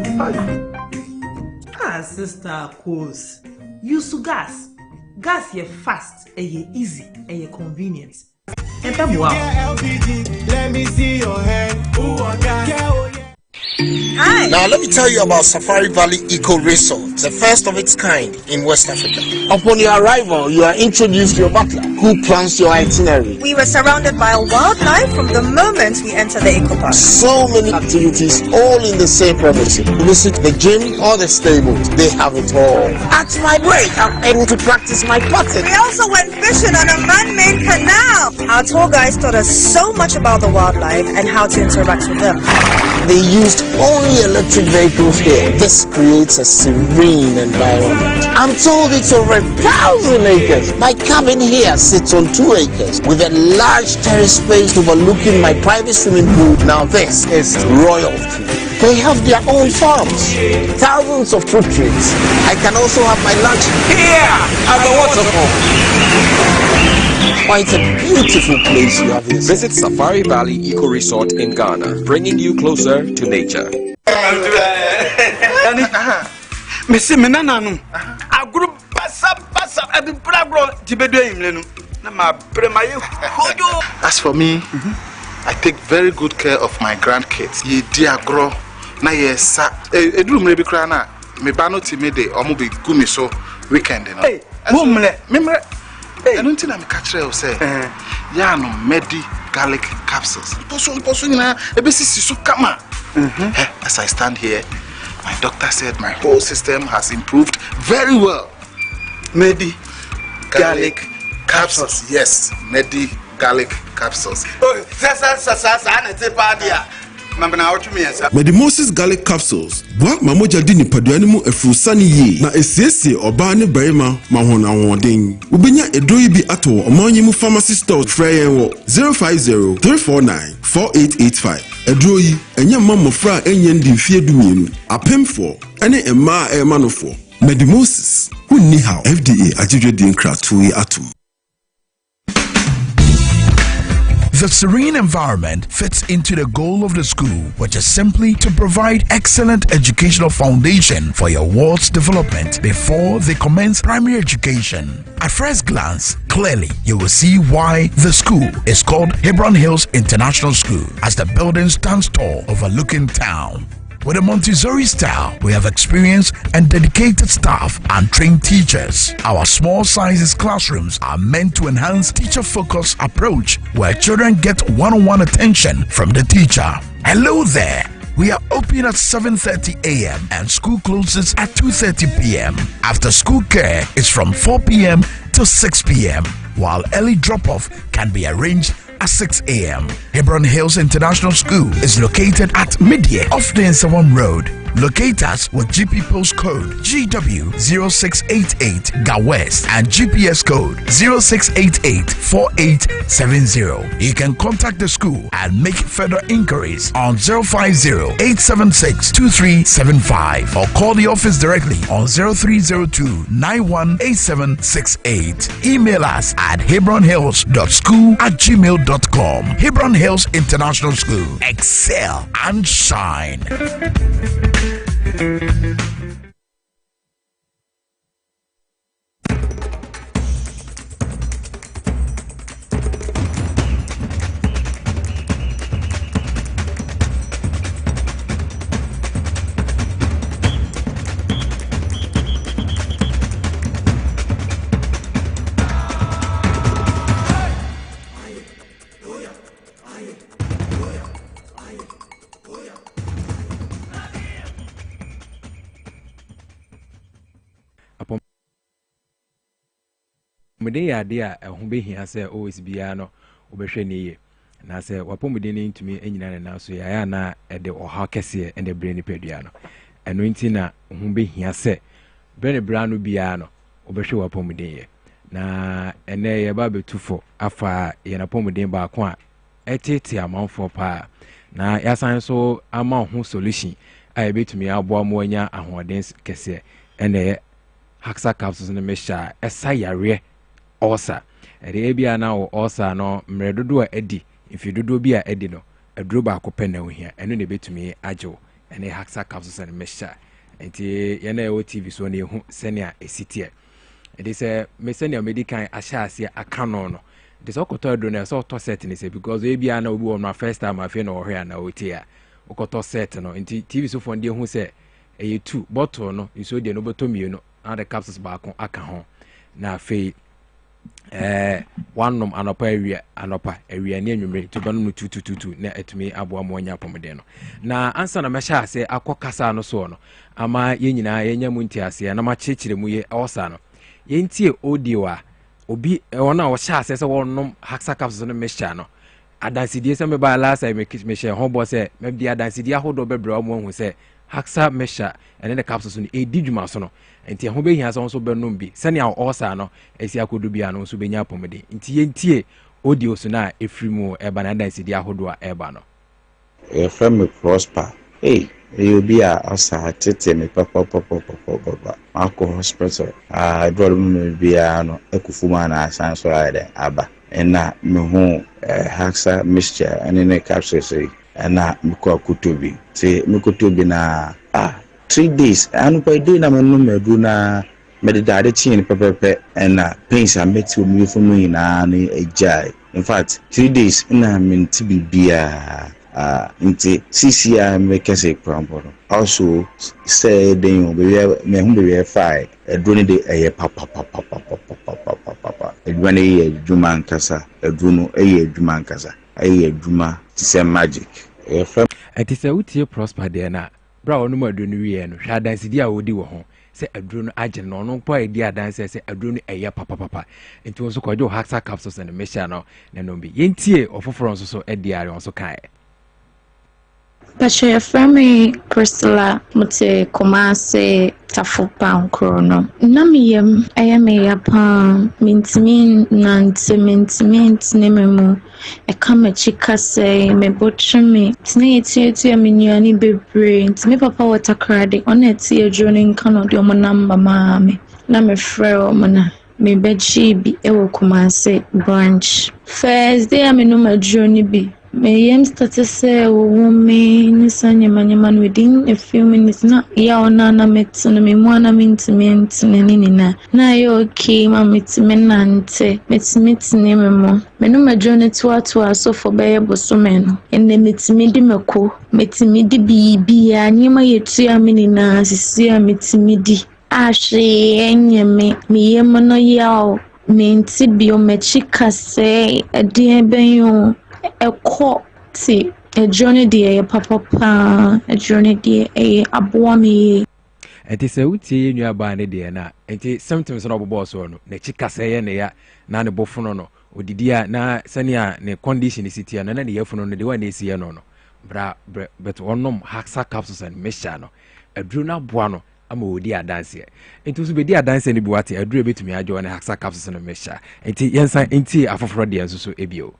Ah, Sister Coast. Use gas. Gas ye fast, ye easy, ye convenient. LPG, let me see your hand. Hi. Now let me tell you about Safari Valley Eco Resort, the first of its kind in West Africa. Upon your arrival, you are introduced to your butler, who plans your itinerary. We were surrounded by wildlife from the moment we entered the eco park. So many activities, all in the same premises. Visit the gym or the stables, they have it all. At my break, I'm able to practice my putting. We also went fishing on a man-made canal. Our tour guides taught us so much about the wildlife and how to interact with them. They used only electric vehicles here. This creates a serene environment. I'm told it's over 1,000 acres. My cabin here sits on 2 acres with a large terrace space overlooking my private swimming pool. Now this is royalty. They have their own farms, thousands of fruit trees. I can also have my lunch here at the waterfall. Quite a beautiful place you have here. Visit Safari Valley Eco Resort in Ghana, bringing you closer to nature. As for me, I take very good care of my grandkids. Ye dear grow. Na yes, edru mre bi kra na me ba no ti me de omo be gumi so weekend no. Hey, memre. I don't think I'm catch you say. Yeah, no medi garlic capsules. Poso na ebesi so kama. As I stand here, my doctor said my whole system has improved very well. Medi garlic capsules. Yes, medi garlic capsules. Oh, Medimosis garlic capsules. Boa mamoja di nipadua mu efurusani yi na esiesie oba ne barima mahona wodin. Ubenya edoyi bi ato omanyimu pharmacy store frey wo 050-349-4885. Edoyi enya mamofra enye ndi mfie dumienu. Apemfo ene emma emanofo. Medimosis hunni how FDA ajidwe di nkratu yi atum. The serene environment fits into the goal of the school, which is simply to provide excellent educational foundation for your ward's development before they commence primary education. At first glance, clearly you will see why the school is called Hebron Hills International School, as the building stands tall overlooking town. With a Montessori style, we have experienced and dedicated staff and trained teachers. Our small sizes classrooms are meant to enhance teacher-focused approach where children get one-on-one attention from the teacher. Hello there. We are open at 7:30 a.m. and school closes at 2:30 p.m. After school care is from 4 p.m. to 6 p.m. while early drop-off can be arranged at 6 a.m. Hebron Hills International School is located at Midye off the Nsawam Road. Locate us with GP postcode GW0688 GA West and GPS code 06884870. You can contact the school and make further inquiries on 050-876-2375 or call the office directly on 0302-918768. Email us at hebronhills.school@gmail.com. Hebron Hills International School. Excel and shine. Mede ya de a ho behia se always bia no obehwe ne ye na se wapomede ne ntumi enyina na so ya na ede oha kese ene bre ne padua no eno nti na ho behia se bre ne bra no bia no obehwe wapomede ye na ene ye ba betufo afa ye na pomede ba ko a etete amanfo pa na yasan so ama ho solution a ebetumi aboa mo anya ahoden kese ene Haxa capsules ne mesha esa yare osa ere bia na wo osa no mredodo a edi ifidodo bia edi no aduro ba akopɛ na ohia eno ne betumi agyew ene Haxa capsules ne mesha enti ye na e TV so na ehu senia esitie ede se mesenia medical ahya ase akano no de so koto aduro na so to set ne se because e bia na obi wo na first time afi na wo hwe na otie a okoto set no nti TV so fon de hu se eye 2 bottle no nso de no boto mienu na the capsules baako aka ho na fe one nom anopa awia ne anwumre to banu 222 na etumi aboa mo nya pomode no na ansa na mesha ase akokasa no so no ama yenyina yenya mu ntiase na ma chechire mu ye osa no yentie audio a obi wona wo sha ase se wonnom haxa capsules no mesha no adansidie se me ba last time me share ho bo se me bi adansidie ahodo bebre mo hu se haxa mesha ene the capsules no edi dwuma so no enti ho be hia so so benum bi se ne osa no esi akodu bia no so benya pomede enti yentie audio so na efrimu eba na adansidie ahodo a eba no from prosper you be a tete me papa ako hospital drug me bia no ekufuma na asan so ade aba ena me hu haxa mixture ene ne capsules ena mko kutubi se mkutubi na 3 days anu pa day na menu medu na medidade chin pepepe ena pains a meti omi funu na na ejai in fact 3 days na minti bibia nti CCI make say problem also say den me hu be fine edro de eye papa edro ne ye djuma nkasa edro no eye djuma nkasa eye djuma say magic ati say utie prosper de na bra onu ma do no wie no hwa dansidi a wodi wo ho se aduro no agye no no po edi adanse se aduro no eye papa enti won so kwajo haxa capsules and mesha no na no bi yentie ofoforo nso so edi are on so kai Pasha frame Priscilla mute komase tafupa nkrono na miyem ayame yapa mintimin nantimintimint nememu ekama chika say me botchme tine etie menuani bebre ntime papa watakrade ona etie drone nkano de omo namba maame na me frɛ omo na me bechi bi ewo komase branch Thursday amenu madrone bi me yem started say woman nisanya manyama within a few minutes na ya ona na metino me mwana mintimint nini na yo okay ma mitimenante metimiti memo menu madrone to so for be bosomeno enne mitimidi meko metimidi bibia nyima yetu ya mini na sisi ya mitimidi ahwe enyeme me yem no yawo menti biomechika say adie benyo ekọ ti ejone de papa ejone de aboa me enti se utie nua ba ne de na enti symptoms no bobo so no na chika se ye ne ya na ne bofuno no odidia na sania ne condition sitia na ne yafuno no de wa na esiye no bra but onom haxa capsules and mesha no aduru na boa no ama odi adanse enti so be di adanse ne bi wate aduru betumi ajo ne haxa capsules and mesha enti yensan enti afoforo de enso so ebio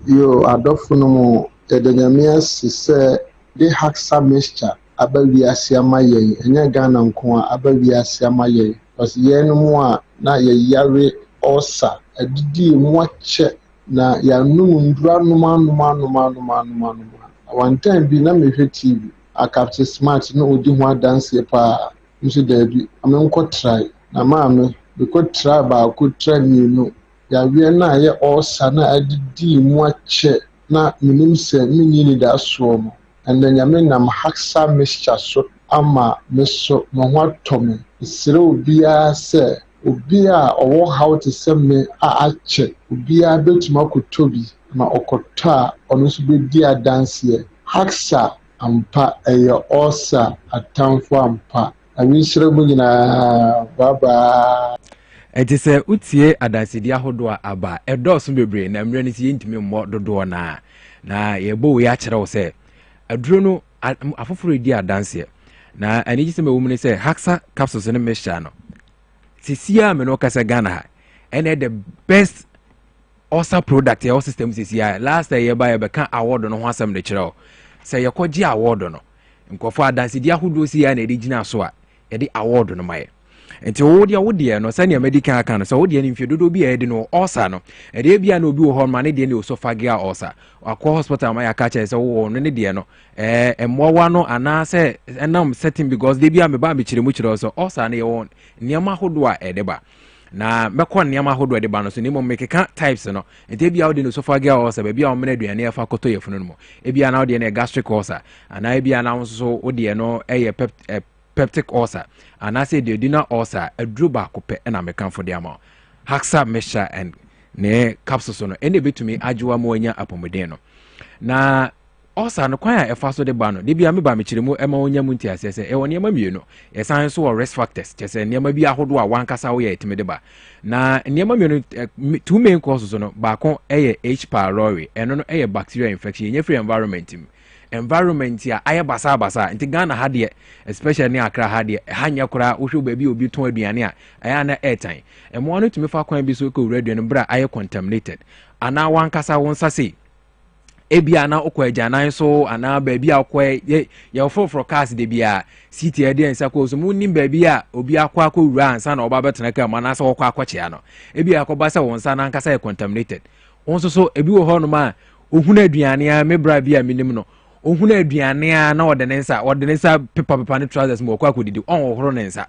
yo adofunu mu edanyamia sise de haxa mixture abawi asiama yen enya Ghana nko a abawi asiama yen because yen mu a na ye yare osa adidi mu ache na ya nunu ndura numa one time bi na mehwe TV a capture smart no odi ho dance pa nso da bi amenko try na maame be ko try ba ko try ni ya wie na ye osa na adidi mu ache na minim se minyi da so mo and then yame nam haxa mixture so ama meso no ho atome sire obia se obia owo how to say me ache obia betuma kotobi ma okota ono so be dia dance ye haxa ampa eye osa atamfo ampa awi sire mu nyina baba enti se utie adansidi ahodo aba edoso bebre na mre ni si ntimi mmo dodo na yebo we akere wo se aduro no afoforo di adanse na ani gise mewo mu se haxa capsules ne mesha no sisia me no kasa Ghana ha and the best osa product your system sisia last year by be kan award no ho asem de kire se yekoji award no nkofo adansidi ahodo si ya na edigina so a ye di award no maye enti wodi no sane medical aka no so wodi ni mfie dodo bi e de no osa no e de bia na obi wo ho ma ne de ne esophageal ulcer akwa hospital ma ya ka che se wo no ne de no emmowa no ana se enam setting because de bia me ba me kire mu kire so ulcer na ye won niam ahodo a e de ba na mekɔ nneɛma ahodoɔ de ba no so ne mmom mekeka types no nti ebia wode no esophageal ulcer baabi a wɔmena aduane ɛfa kɔtɔ yɛfunu no mu ebia na wode no gastric ulcer anaa ebia na nso so wode no ɛyɛ peptic ulcer anaasɛ duodenal ulcer aduro baako pɛ ɛna mekamfo de ama haxa mixture and ne capsules no ɛna ebetumi agyewa ma wanya apɔmuden no na ulcer no kwan a ɛfa so de ba no de bia me ba me kyerɛ mu ɛma wonya mu ntiase sɛ ɛwɔ nneɛma mmienu yɛsan so wɔ risk factors kyɛ sɛ nneɛma bi ahodoɔ a wankasa woyɛ ɛtumi de ba na nneɛma mmienu two main causes no baako ɛyɛ H. pylori ɛno no ɛyɛ bacterial infection yɛnyɛ free environment mu environment a ayɛ basa nti Ghana ha deɛ especially ne Accra ha deɛ ha nyɛ koraa wohwɛ baabi obi tɔn aduane a ɛyɛ na airtime ɛmoa no tumi fa kwan bi so kɔ wura aduane bra ayɛ contaminated anaa wankasa wo nsa sei ebia na okɔ agyanan so ana baabi a okɔ ye for cars de bia city e de nsa kɔ so mu nim baabi a obi akɔ wura ansa na oba betena ka ma na sɛ okɔ akɔkyea no ebia akɔ ba sɛ won nsa na nkasa contaminated won so ebi wo hɔ no ma ohunu aduane a me bra bia minim no ohunu aduane a na ɔde ne nsa pepa ne trousers mu okɔ akɔdidi on ohoro ne nsa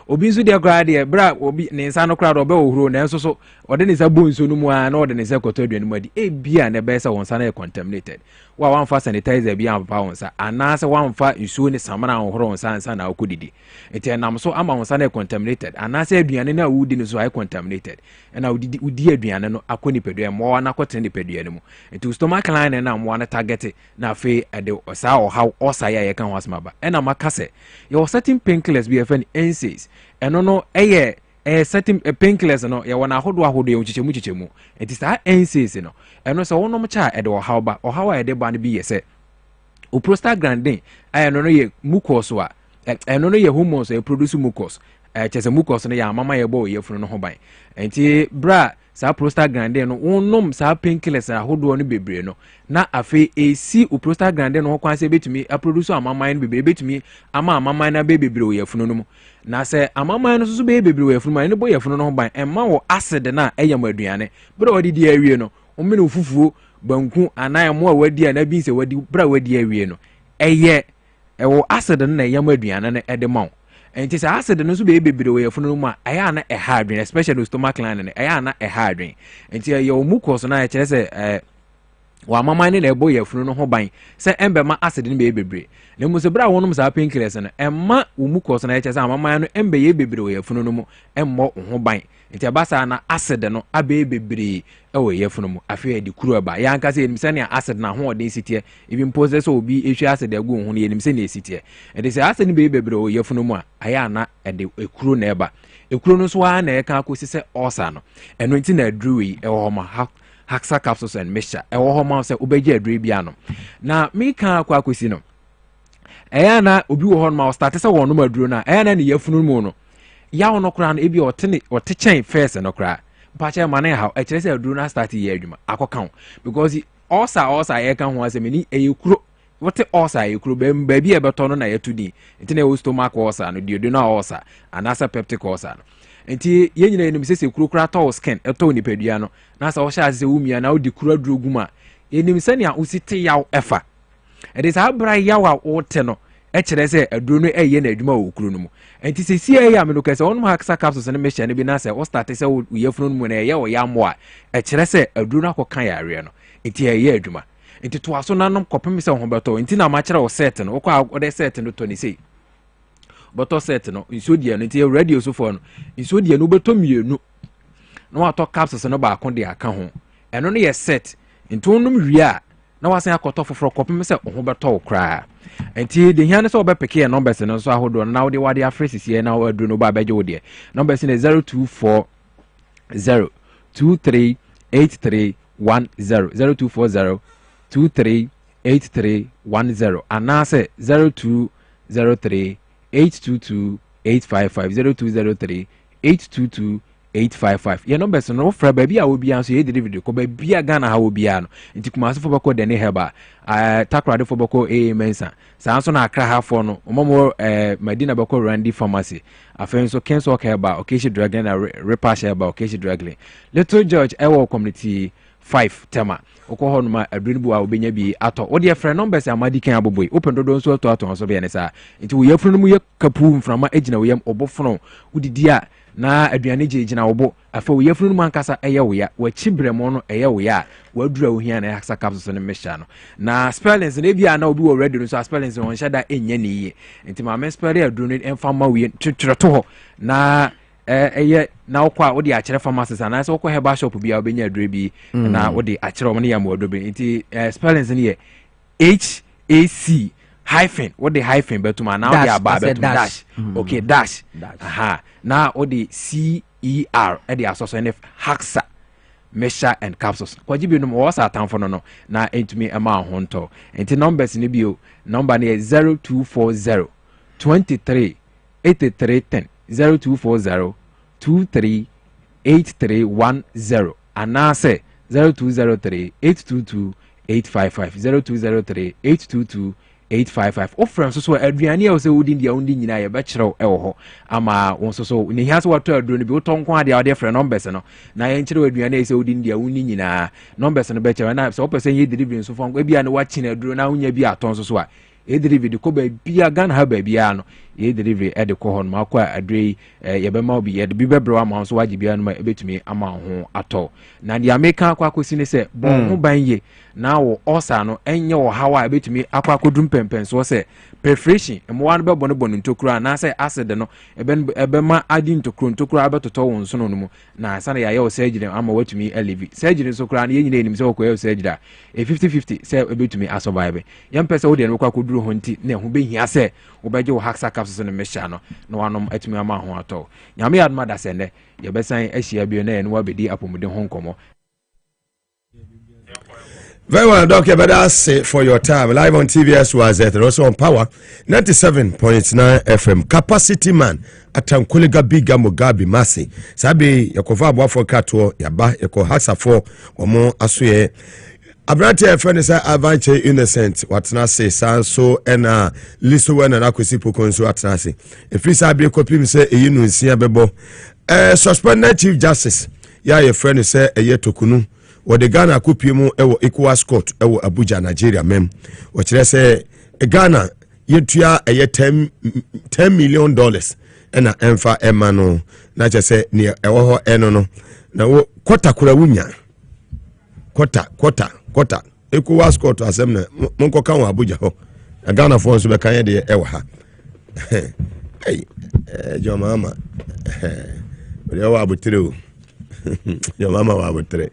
obi nso de kra de bra obi ne nsa no kra do be ohuro na nso so ode ne nsa bonso no mu a na ode ne nsa kɔtɔ aduane mu adi bia na be sɛ won nsa na contaminated wa wanfa sanitizer bia ampa won nsa ana sɛ wanfa nsuo ne samana ohoro won nsa na akɔdidi enti nam so ama won nsa na contaminated ana sɛ aduane na wudi no so ay contaminated na wudi aduane no akɔ nipadua mo na akɔtene nipadua no mu enti stomach line na mo na target na fe de sa o how osaya ye kan ho asma ba na maka sɛ your certain painkillers bi efa NSAIDs ɛno no ɛyɛ certain painkillers no yɛ wɔna ahodo yɛ chichemu enti saa NSAIDs no ɛno sɛ wonom cha ɛde ɔhaw ba ɔhaw a ɛde ba no bi yɛ sɛ o prostaglandin ɛno no yɛ mucus a ɛno no yɛ hormones a produce mucus kyɛ sɛ mucus no yɛ amama yɛ bɔ yɛ funu no ho ban enti bra saa prostaglandin no wonom saa painkillers ahodo no bebre no na afi esi o prostaglandin no ho kwan sɛ betumi a produce amama no bebre betumi ama amama na bebre yɛ funu no mu na sɛ amama no so bebre yɛ funu ma ne bɔ yɛ funu no ho ban ɛma wɔ acid na ɛyɛ mo aduane bra wadi di awie no omene ofufuo banku anaa mo a wadi na bi sɛ wadi bra wadi awie no ɛyɛ ɛwɔ acid na ɛyɛ mo aduane no ɛde ma wo enti sɛ acid no so bebre yɛ funu no mu a ɛyɛ na ɛha adwene especially stomach line no ɛyɛ na ɛha adwene enti ɛyɛ mucus na ɛkyerɛ sɛ wa mama ne na ɛbɔ yɛ funu no ho ban sɛ ɛmbɛma acid no bebre na mu sɛ bra wonom saa painkillers no ɛma wo mucus na ɛkyerɛ sɛ mama no ɛmbɛyɛ bebre wɔ yɛ funu no mu ɛmmɔ ho ban nti abasa na acid no abe bebre ɛwɔ yɛ funu mu afei ɛde kuru aba ya anka sɛ enim sɛ ne acid na ho ɔden sitie ebi mpo sɛ obi ehwe acid agu ho no enim sɛ ne sitie ɛde sɛ acid no bebre wɔ yɛ funu mu a ayɛ ana ɛde ekuru na ɛba ekuru no so a na ɛka akosi sɛ ulcer no ɛno nti na aduru yi ɛwɔ hɔ ma haxa capsules and mixture ɛwɔ hɔ ma sɛ obɛgye aduru bi ano na me ka akɔ akosi no ɛyɛ na obi wɔ hɔ no ma start sɛ wɔn no aduru na ɛyɛ na ne yɛ funu mu no yawo no kra no ebi ɔte kyɛn first no kra mpakyɛ ma ne ha ɛkyerɛ sɛ aduru na start yɛ adwuma akɔka because ulcer yɛ ka ho asɛm ni ɛyɛ kuro wote ulcer yɛ kuro baabi ɛbɛtɔ no na yɛto din nti na ɛwɔ stomach ulcer no duodenal ulcer anaasɛ peptic ulcer no nti yɛn nyina yɛnim sɛ kuro kra tɔ skin ɛtɔ nipadua no na sɛ wɔhyɛ ase sɛ wumia na wodi kuro aduro gu mu a yɛnim sɛ nea wosi te yaw ɛfa ɛde saa bra yaw a wote no ɛkyerɛ sɛ aduro no ɛyɛ na adwuma wɔ kuro no mu nti sɛ sie ɛyɛ a me no kɛ sɛ wɔnom haxa capsules no mehyɛ no bi na sɛ wo start sɛ wo yɛfunu no mu na ɛyɛ wɔ yammo a ɛkyerɛ sɛ aduro no akɔka yɛareɛ no nti ɛyɛ adwuma nti toa so nanom kɔpem sɛ ho bɛtɔ nti na makyerɛ wo set no wokɔ ɔde set no tɔ ne sei bɔtɔ set no nsuo deɛ no nti radio so fo no nsuo deɛ no wobɛtɔ mmienu na watɔ capsules no baako de aka ho ɛno no yɛ set nti wonom wie a na wasan akɔtɔ foforɔ kɔpem sɛ ho bɛtɔ wo koraa nti de hia ne sɛ wobɛpeke yɛ numbers no nso ahodoɔ na wode wade afrɛ sisiɛ na waduru no ba bɛgye wo deɛ numbers no 0240 238310 0240 238310 anaasɛ 0203 822 855 0203 822 855 your numbers no fra baby a obi anso ye delivery ko baby a Ghana ha obi ano nti kuma so fobako de ne heba takrade fobako mensa sa anso na Accra ha fo no omomo Medina bako Randy Pharmacy afen so Kenso Heba Okeshi Drug na Repash Heba Okeshi Drug Little George ewo community 5 tema okọ hɔ no ma aduru bu a obenya bi atɔ wo de frɛ numbers amadi kan aboboi open dodo nso ato so be ne sa nti wo yafunu mu yɛ kapu mframa agina wo yam obofno udidi a na aduane gyina wo afa wo yafunu no mankasa eye wo ya wachi bremo no eye wo ya wadura wo hia na yaksa capsules no mesha no na spellings na bia na obi wo ready no so spellings no nhyada enya ne ye nti ma spell ya duro no emfa ma we twetwere to ho na eye na okwa wo de akere pharmacist na so okwa herbal shop bia obenya adure bi na wo de akere wo ne ya mo dobe nti spellings ne ye HAC hyphen what the hyphen betuma now they are betuma dash okay dash aha now what the CER and the association Haxa Mesha and capsules kwajibi no was at time for no na entumi ema honto enti numbers ni bio number ni 0240 23 8310 0240 23 8310 anase 0203 822 855 0203 822 855 offer so aduane a wo din dia undi nyina ye be kyerɛw ɛwɔ hɔ ama won so ne hia so wato aduro no bi wotonko ade a frɛ numbers no na ye nkyerɛw aduane a wo din dia undi nyina numbers no be kyerɛw na so person ye delivery so fon bia ne wa kyina aduro na unya bi aton so a e delivery de ko ba bia Ghana ha ba bia no e delivery e de ko hɔ no makɔ adure ye be ma obi ye de bi bebrɛ ama so wagye bia no ma ebetumi ama ho atɔ na dia meka akɔ akosi ne sɛ bon ho ban ye na wo osa no enye wo hawa ebetumi akwa kodum pempen so se perforation emwa no bebo no bonu ntokura na se acid no ebe ma adi ntokura abetoto wo nso no mu na asa na ya ye surgery ama watumi alivi surgery so kura na yenyina enim se wo ko ye surgery e 50-50 se ebetumi asurvive yam pese wo de no kwa koduru ho nti na ho behia se wo beje wo Haxa capsules no mesha no na wanom atumi ama ho ato nyame yadma da se ne ye besan ahia bi na ye no wabedi apomuden ho nkomo. Very well, Doctor, but that's it for your time. Live on TVS was it, and also on Power 97.9 FM. Capacity Man at Tankuliga Biga Mugabi Masi. Sabi, Yakova Wafo Kato, Yaba, Yako Haxa for Omo Asuye. Abrante friend is Avanche Innocent, what na say, so and Liso and Akusipo Conso at Nasi. If we sabi copy say, you see Bebo. Suspended Chief Justice, ya your friend is a year to Kunu. Or the Ghana Kupimu ewo ECOWAS court ewo Abuja Nigeria mem. What they say Ghana yetua $10 million ena emfa emano na je say ne ewo ho eno no na wo kwota kura wunya kwota ECOWAS court asem na monko kan wa Abuja ho Ghana for so be kan ye de ewo ha hey jo mama yo wa abutre o yo mama wa abutre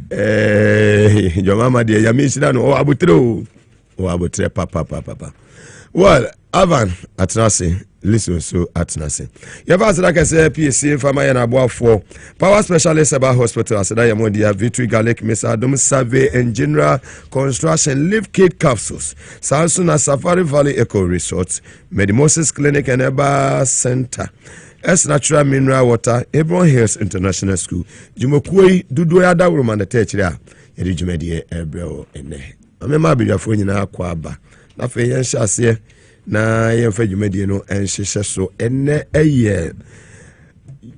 your mama dear Yamisha no abutre papa. Well, Avan Atnasi, listen so Atnasi. Yavas like I say PSC Fama and Abua for Power Specialist about Hospital as Diamondia, Victory Gallic, Miss Adam Survey and General Construction Live Kit Capsules, Sansuna Safari Valley Eco Resort, Medimosis Clinic and Eba Center. S Natural Mineral Water, Ebron Hills International School. Jumokui dudu ya da uruma na techira. Yedi jumedie ebreo ene. Amema biya fo nyina akwa aba. Na fe yen hyase na yen fa jumedie no enhyehye so ene eye.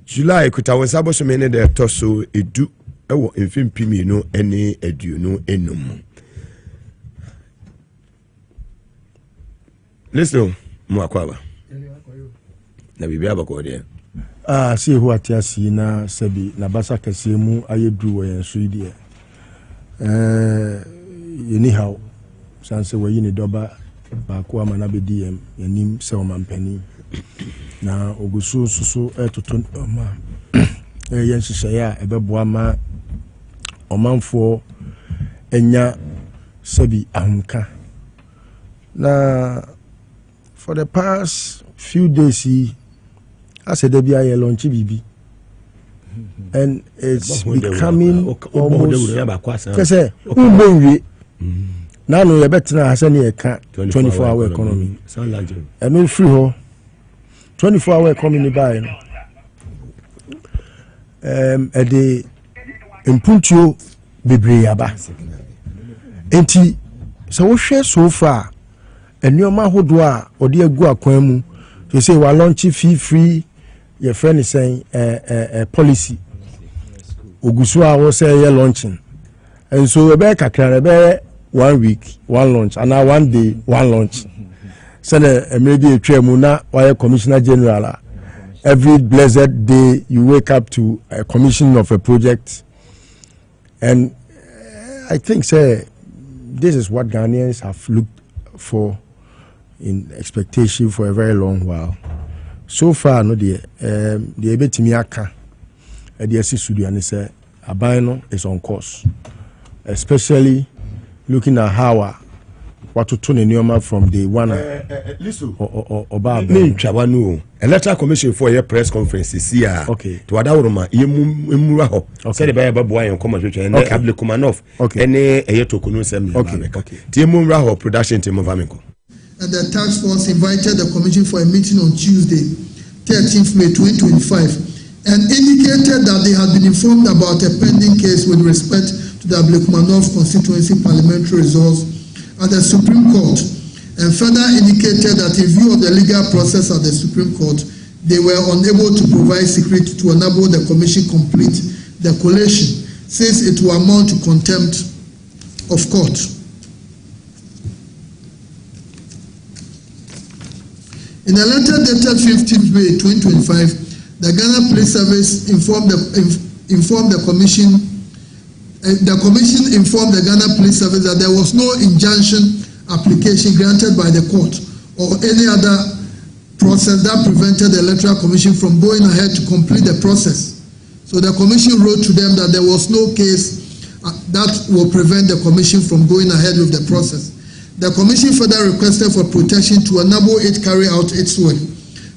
July kuta wonsabo so mene de toso edu ewo mfimpimi no ene edu no enum. Listen, mo akwa aba. Na bibia bako de see who atiasi na sebi na basa Kasiemu ayedru wo yen so ide anyhow sanse wo yini doba ba ko ama na bedi yanim se o mampani na ogusu susu etoto ma yen hihye ya ebeboa ma omanfo enya sebi ahunka na for the past few days I said there be a launch bibi and it's becoming almost kese umbowe now no better na asa ne ka 24-hour economy and no free ho 24-hour economy buy e de impuntio bebre yaba enti so wo hwe so far enioma hodo a odi agu akwan mu to say we launch free your friend is saying policy ogusu a wo say you launching and so we be kakra be 1 week one launch and now 1 day one launch so maybe a twemu na why commissioner general every blessed day you wake up to a commission of a project, and I think, say, this is what Ghanaians have looked for in expectation for a very long while. So far, no, the Ebetimiaka, the studio, and say, Abino is on course, especially looking at how what to turn in from the one listen or Baba. Electoral Commission for your press conference is here. Okay. To Adauruma, Yemuraho, said by Babuay and Commercial and Ablecumanov, any Ayatokunu Assembly. Okay. Timuraho production team of Amico. And the task force invited the commission for a meeting on Tuesday, 13th May 2025, and indicated that they had been informed about a pending case with respect to the Ablecumanov constituency parliamentary results at the Supreme Court, and further indicated that in view of the legal process at the Supreme Court, they were unable to provide security to enable the commission complete the collation, since it will amount to contempt of court. In a letter dated 15th May 2025, the Ghana Police Service informed the commission. The commission informed the Ghana Police Service that there was no injunction application granted by the court or any other process that prevented the Electoral Commission from going ahead to complete the process. So the commission wrote to them that there was no case that will prevent the commission from going ahead with the process. The commission further requested for protection to enable it carry out its work.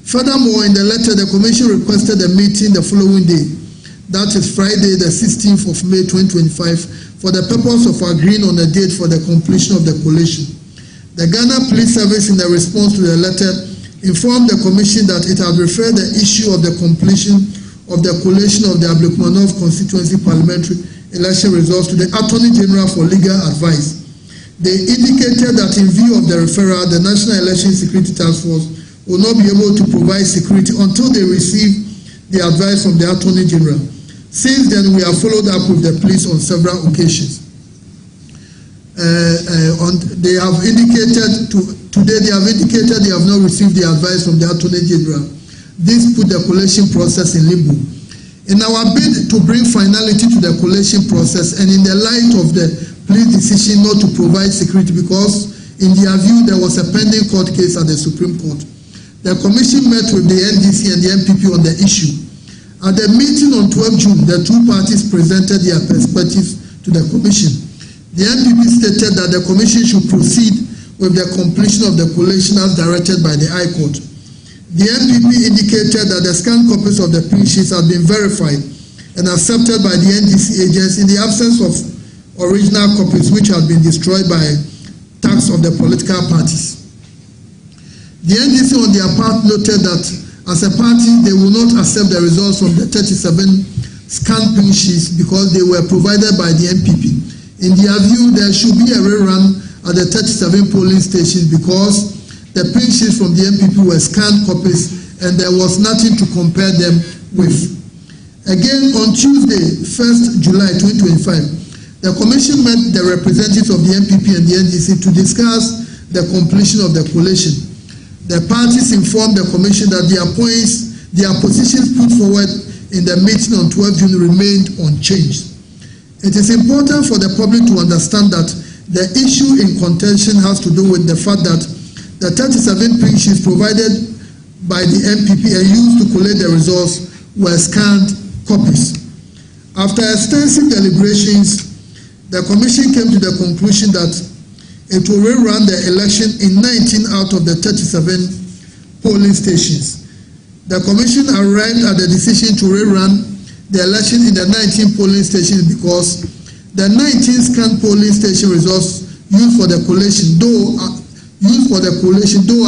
Furthermore, in the letter, the commission requested a meeting the following day, that is Friday, the 16th of May 2025, for the purpose of agreeing on a date for the completion of the collation. The Ghana Police Service, in the response to the letter, informed the Commission that it had referred the issue of the completion of the collation of the Ablecumanov constituency parliamentary election results to the Attorney General for legal advice. They indicated that in view of the referral, the National Election Security Task Force will not be able to provide security until they receive the advice from the Attorney General. Since then, we have followed up with the police on several occasions. They have indicated today they have not received the advice from the Attorney General. This put the collation process in limbo. In our bid to bring finality to the collation process, and in the light of the police decision not to provide security because, in their view, there was a pending court case at the Supreme Court, the Commission met with the NDC and the MPP on the issue. At the meeting on 12 June, the two parties presented their perspectives to the Commission. The MPP stated that the Commission should proceed with the completion of the collation as directed by the High Court. The MPP indicated that the scanned copies of the print sheets had been verified and accepted by the NDC agents in the absence of original copies which had been destroyed by tax of the political parties. The NDC on their part noted that as a party, they will not accept the results from the 37 scanned print sheets because they were provided by the MPP. In their view, there should be a rerun at the 37 polling stations because the print sheets from the MPP were scanned copies and there was nothing to compare them with. Again, on Tuesday, 1st July 2025, the Commission met the representatives of the MPP and the NDC to discuss the completion of the collation. The parties informed the Commission that their positions put forward in the meeting on 12 June remained unchanged. It is important for the public to understand that the issue in contention has to do with the fact that the 37 print sheets provided by the MPP and used to collate the results were scanned copies. After extensive deliberations, the Commission came to the conclusion that it will rerun the election in 19 out of the 37 polling stations. The Commission arrived at the decision to rerun the election in the 19 polling stations because the 19 scanned polling station results used for the collation, though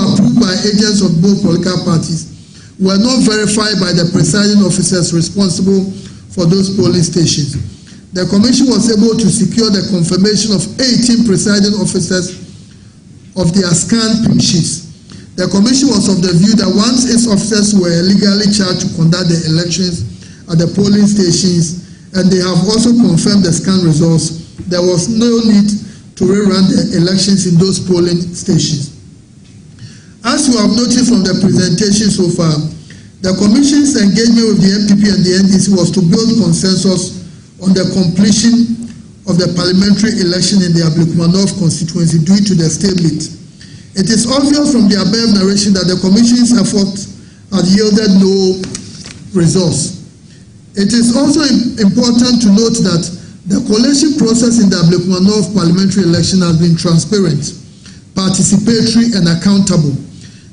approved by agents of both political parties, were not verified by the presiding officers responsible for those polling stations. The Commission was able to secure the confirmation of 18 presiding officers of their scanned print sheets. The Commission was of the view that once its officers were legally charged to conduct the elections at the polling stations and they have also confirmed the scanned results, there was no need to rerun the elections in those polling stations. As you have noted from the presentation so far, The Commission's engagement with the MPP and the NDC was to build consensus on the completion of the parliamentary election in the Ablekuma North constituency due to the stalemate. It is obvious from the above narration that the Commission's efforts have yielded no results. It is also important to note that the collation process in the Ablekuma North parliamentary election has been transparent, participatory, and accountable.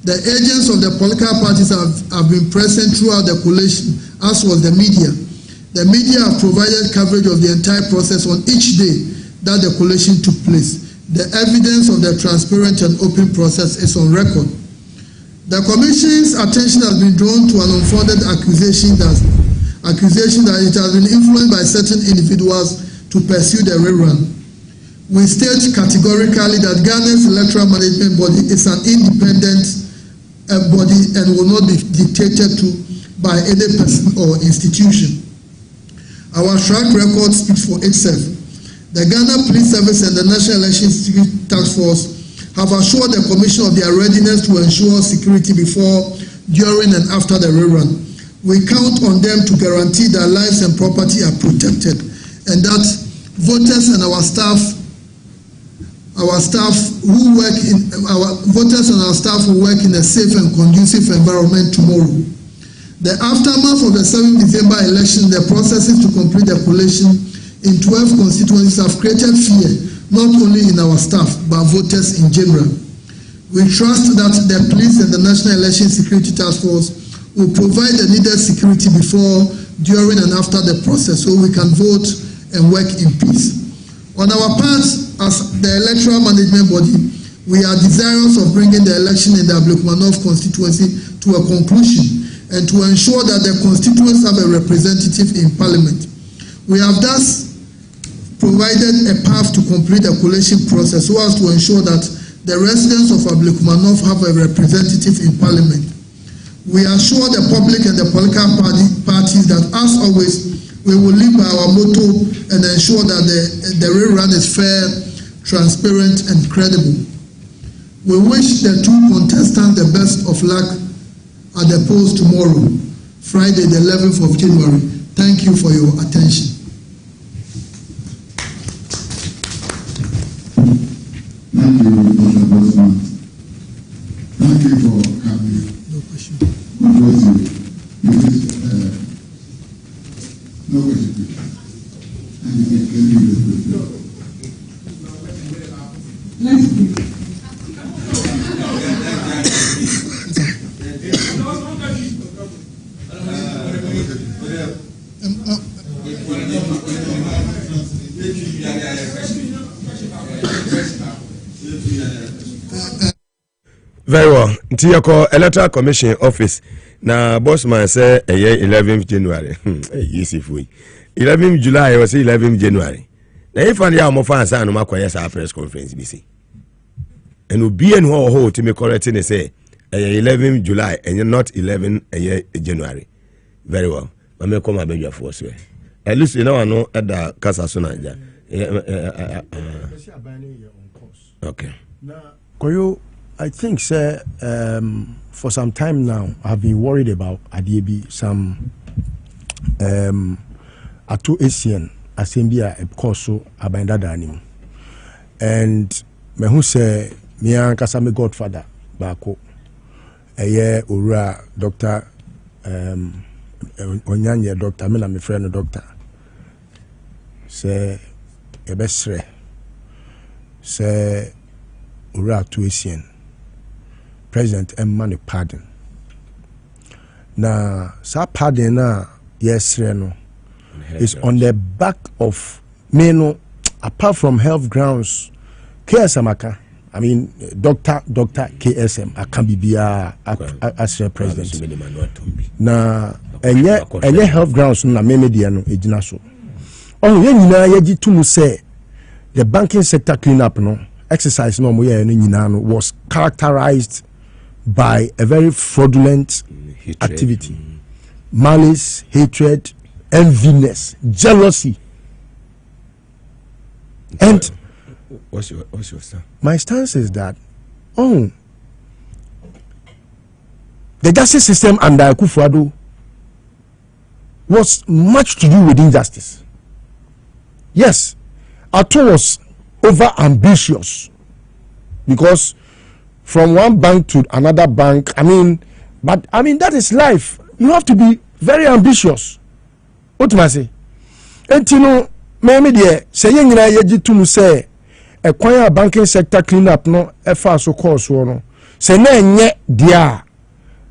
The agents of the political parties have been present throughout the collation, as was the media. The media have provided coverage of the entire process on each day that the collation took place. The evidence of the transparent and open process is on record. The Commission's attention has been drawn to an unfounded accusation that it has been influenced by certain individuals to pursue the rerun. We state categorically that Ghana's electoral management body is an independent body and will not be dictated to by any person or institution. Our track record speaks for itself. The Ghana Police Service and the National Election Security Task Force have assured the Commission of their readiness to ensure security before, during, and after the rerun. We count on them to guarantee that lives and property are protected and that voters and our staff who work in a safe and conducive environment tomorrow. The aftermath of the 7th December election, the processes to complete the collation in 12 constituencies have created fear, not only in our staff, but voters in general. We trust that the police and the National Election Security Task Force will provide the needed security before, during, and after the process so we can vote and work in peace. On our part, as the electoral management body, we are desirous of bringing the election in the Ablekuma North constituency to a conclusion and to ensure that the constituents have a representative in parliament. We have thus provided a path to complete the collation process so as to ensure that the residents of Ablekuma North have a representative in parliament. We assure the public and the political parties that, as always, we will live by our motto and ensure that the rerun is fair, transparent, and credible. We wish the two contestants the best of luck at the polls tomorrow, Friday, the 11th of January. Thank you for your attention. Thank you, Dr. Bosman. Thank you for coming. No question. God bless you. No question, please. And you can give me the question. Very well. Nti yako Electoral Commission office na bossman say 11th January. Easy for 11th July was 11th January. Na if and ya mo fan say no makoye sa press conference bi say. And obi en ho to me correct ne say 11th July and not 11 January. Very well. Mama come abedwa for so. At least you know I know at the Casa Sonaja. Okay. Now, Koyo, I think, sir, for some time now, I've been worried about Adiebi, some Ato Asian, Asembia, a Koso, Abandadanim. And me who say, me and Kasame Godfather, Bako, a year, Ura, Doctor, Onyanya, Doctor, me and my friend, Doctor, say, a best say, Ura Ato Asian. President Emmanuel pardon. Now, sa pardon na yes no is on the back of meno apart from health grounds. KSM aka, I mean Doctor KSM aka bibia as president. Na enye health grounds na media no ejina so. Oh ye nyina ye gi tumu say the banking sector cleanup no exercise no mo ye no nyina no was characterized by a very fraudulent activity, malice, hatred, enviness, jealousy. And what's your stance? My stance is that, the justice system under Akufo-Addo was much to do with injustice. Yes, Ato was over ambitious because from one bank to another bank, but that is life. You have to be very ambitious. What must I say? And you know, maybe there saying na yeji to say a banking sector cleanup no efa so course no. Say na nye dia.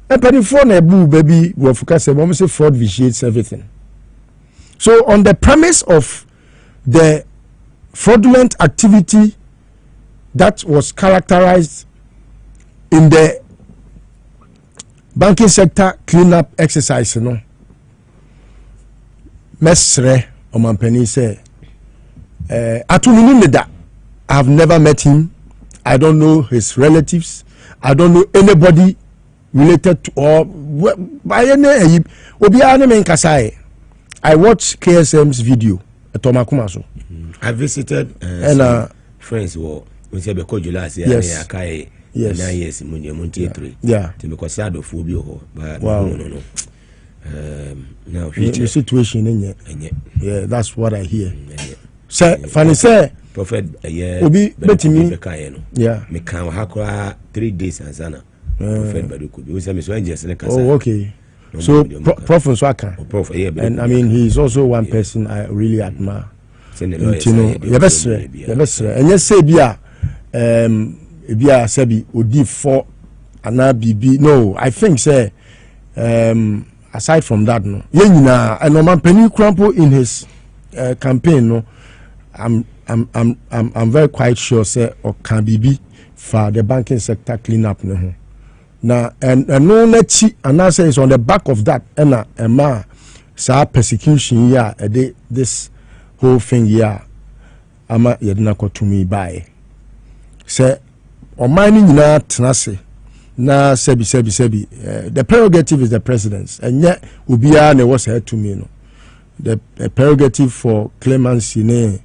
And penny for na boo baby we focus say mom say fraud vitiates everything. So on the premise of the fraudulent activity that was characterized in the banking sector cleanup exercise, you know, Mesre Omampeni say, I have never met him. I don't know his relatives. I don't know anybody related to or by any Kasai. I watched KSM's video at Tomakumaso. I visited friends who say because you last year yes. Yes, yeah. Because sad of phobia, but wow. No. Now the situation in it. Yeah, that's what I hear. Say, funny say, Prophet, Obi betimi. Yeah. Me can hakwa 3 days and sana. Prophet, but could be. We say me so just in oh, okay. So Prophet Swaka. Prophet, yeah. And I mean, he is also one person I really admire. You know, the best, and yes, say Bia, Bia Sebi Odi for Ana BB. No, I think say, aside from that, no, yeah, and no man Penny Crampo in his campaign, no, I'm very quite sure say or can be for the banking sector cleanup, no. Now and no nechi and I say it's on the back of that and ma sa persecution yeah this whole thing yeah ama yedna ko to me by say o mining na tenase na sebi the prerogative is the president's and yet ubia na was head to me no the prerogative for clemency ne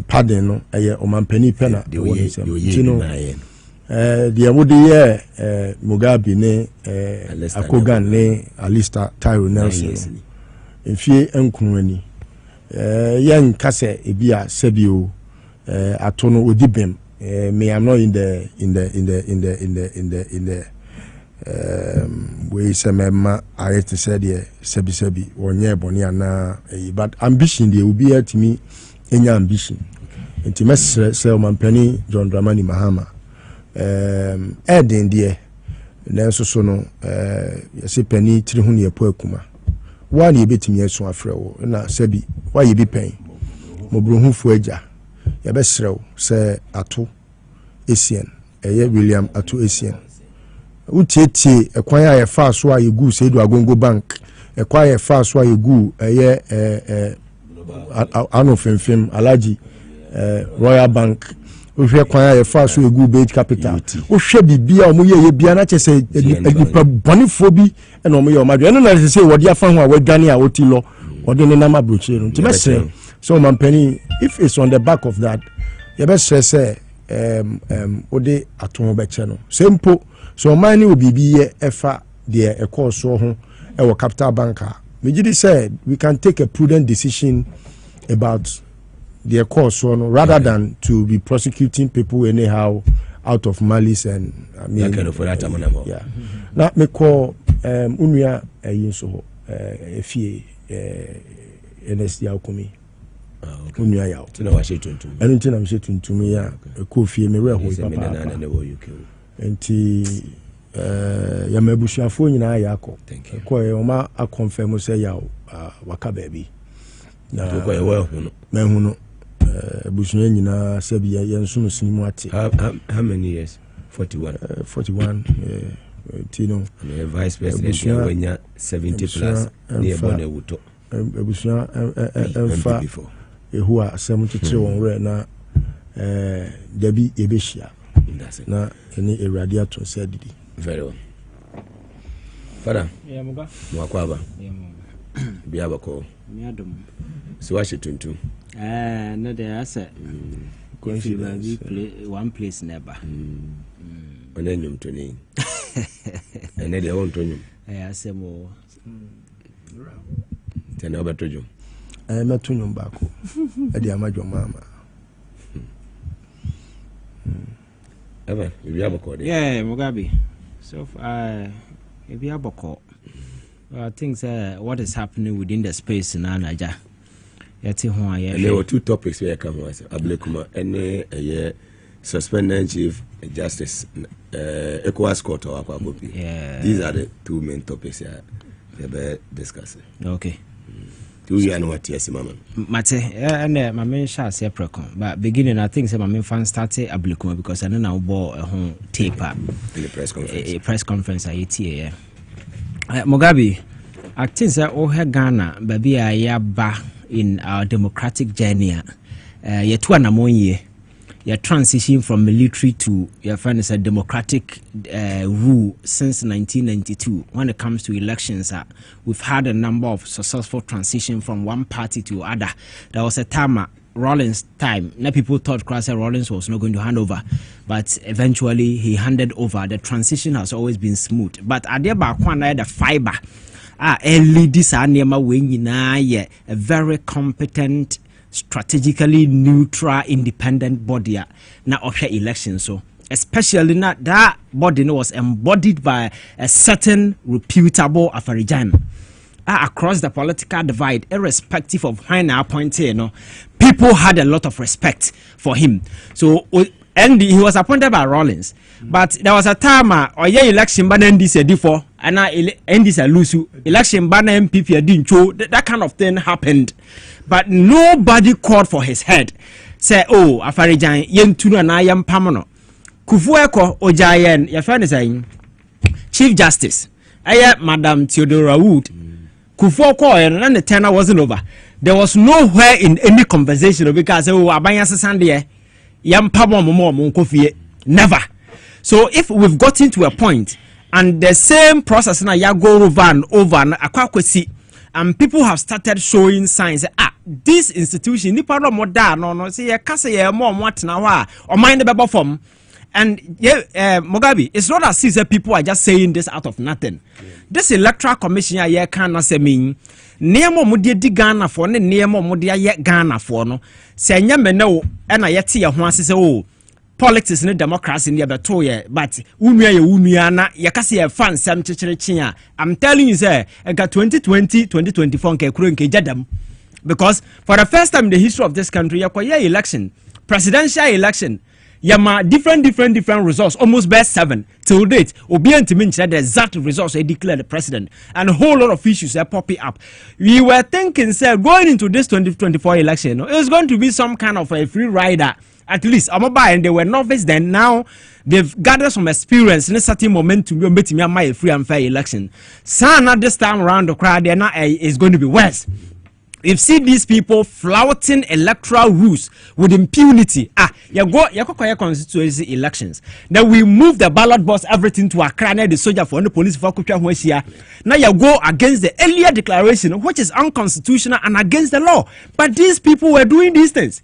pardon no o mampani pena you know the Amudi Mugabe ne Akogan ne Alistair Tyro Nelson if ye enkunwani yen kase ebia sebio atono odibem me am not in the we say mema I to say the sebi wonye boni ana but ambition dey will be at me enya ambition intimate say mampani John Dramani Mahama Eden dear, Nanso sono, yesi penny 300 year po akuma. One ye bit me so afrewo, na sebi, why ye be paying? Mobruhu fueja, yabesrew, say Ato Asian, William Ato Asian. Utieti, a quiet fast why you go, say to Agongo Bank, a quiet fast why you go, Anofim, Alaji, Royal Bank. We share kwaya fa so egu bait capital we share bibia o mo ye bia na chese nipa bonifobi na o mo ye o madu eno na say wodi afa ho a wadwane a woti lo wodi ne na mabroche no nti mesre so man penny if it's on the back of that you best say odi ato be che no sempo so man ni obibi ye efa de e course so ho e wo capital banker megidi said we can take a prudent decision about their course rather than to be prosecuting people anyhow out of malice and I mean yeah. Now me call unuya yinso efie NSD alkomi unuya yawo tina wa she tuntum enu tina me she tuntum ya ko fie me re ho papa enti ya mabushafo nyina ya akọ ko e o ma a confirm say yawo waka baby na ko e wa hu no me hu no busunya nyina sabi yenso sinimu ate how many years 41 tino vice president wenya 70 plus near bone wuto busunya emfa ehu a 73 won re na dabi ebehia na eni ewrade ato se didi very well fada muga mwakwaba biaba ko miadom so wa shetuntu no there ase one place never ɔne nnwom to ne ɛnɛ deɛ wɔnto nnwom asɛm o nti ɛnɛ wobɛto dwom mɛto nnwom baako ɛde ama dwom Evan, if you have a call, yeah, Mugabe. So, if you have a call, I think what is happening within the space in Anaja. There were two topics where I come was Ablekuma and suspended chief justice ECOWAS court or Aquabopi. Yeah, these are the two main topics here we're discussing. Okay. Do you know what yes, Mama? Mate, and my main shall say precon, but beginning I think my main fan started Ablekuma because I know now bought a home tape up in the press conference. A press conference at 8 a.m. Mugabe, I think that all her Ghana, baby, I back in our democratic journey. Yet 2 and a more year. Your transition from military to your friend is a democratic rule since 1992. When it comes to elections, we've had a number of successful transition from one party to other. There was a time, Rawlings' time, now people thought Rawlings was not going to hand over, but eventually he handed over. The transition has always been smooth. But at the fiber, early this a very competent, strategically neutral, independent body na official election. So especially not that body was embodied by a certain reputable Afarijan across the political divide, irrespective of when I appointed, people had a lot of respect for him. So and he was appointed by Rawlings, but there was a time election ban NDC before and NDC lose election ban MPP didn't show that kind of thing happened. But nobody called for his head. Say, oh, Afarijan, Yentuna na yam pamano. Kufueko Ojayen, your friend is saying, Chief Justice, Madam Theodora Wood. Kufuoko and the tenor wasn't over. There was nowhere in any conversation because, oh, Abaya Sasandie, yam pamo momo, never. So if we've gotten to a point and the same process now ya go over and akwakwesi, and people have started showing signs that this institution ni paro mo da no say ya kase ya mo atena wa o mind the bebo form. And Mugabe, it's not as if people are just saying this out of nothing. This electoral commission ya can say mean nemo mo di Ghana for ne nemo mo di ye Ghana for no say nya me no e na yete ye ho ase say oh politics and democracy in the toy, but Unuana, Yakasi fan Sam Chichirichia. I'm telling you, sir, I got 2020, 2024 Jadam. Because for the first time in the history of this country, Yakoya election, presidential election, Yama different results, almost best 7 till date. Obian to mention the exact results they declared the president, and a whole lot of issues are popping up. We were thinking, sir, going into this 2024 election, it was going to be some kind of a free rider. At least and they were novice then. Now they've gathered some experience in a certain momentum to make a free and fair election. So now this time around the crowd is going to be worse. You've seen these people flouting electoral rules with impunity. You go constituency elections. Then we move the ballot box, everything to Accra, the soldier for the police for now you go against the earlier declaration, which is unconstitutional and against the law. But these people were doing these things.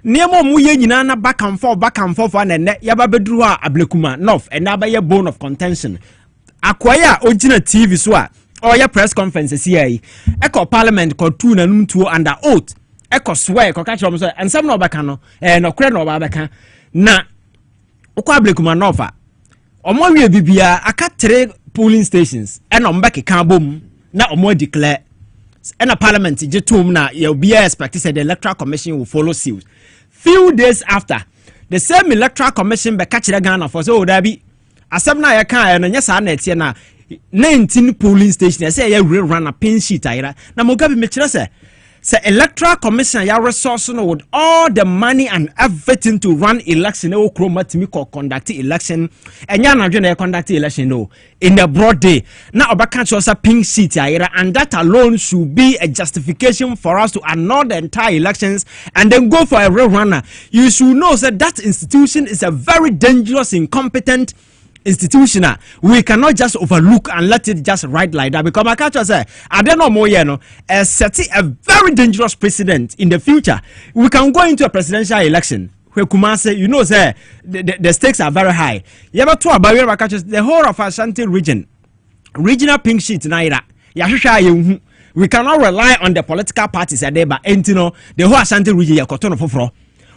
Nemo muye nyina back and forth and yaba bedru Ablekuma North and naba bone of contention. Akwaya original TV so or your press conference here. Echo parliament ko 2 na num 2 under oath. Echo swear ko catch them and some no baka no no kre no baka na ukwa Ablekuma North omo wie bibia aka 3 polling stations and ombeke kan bom na omo declare. And a parliament na you'll be expected that the electoral commission will follow suit. Few days after, the same electoral commission be catch the Ghana for so there be a 7 na and yes, na 19 polling stations. Say you run a pin sheet. Na Mugabe Michele say electoral commission ya resource no with all the money and everything to run election. No chroma to conduct election and ya na conduct election no in the broad day. Now Obaka chose a pink sheet and that alone should be a justification for us to annul the entire elections and then go for a real runner. You should know that institution is a very dangerous, incompetent institutional. We cannot just overlook and let it just ride like that because my culture say I don't know more setting a very dangerous precedent in the future. We can go into a presidential election where Kumase, you know, say the stakes are very high. You ever talk about the whole of Ashanti regional pink sheet naira. We cannot rely on the political parties at but the whole Ashanti region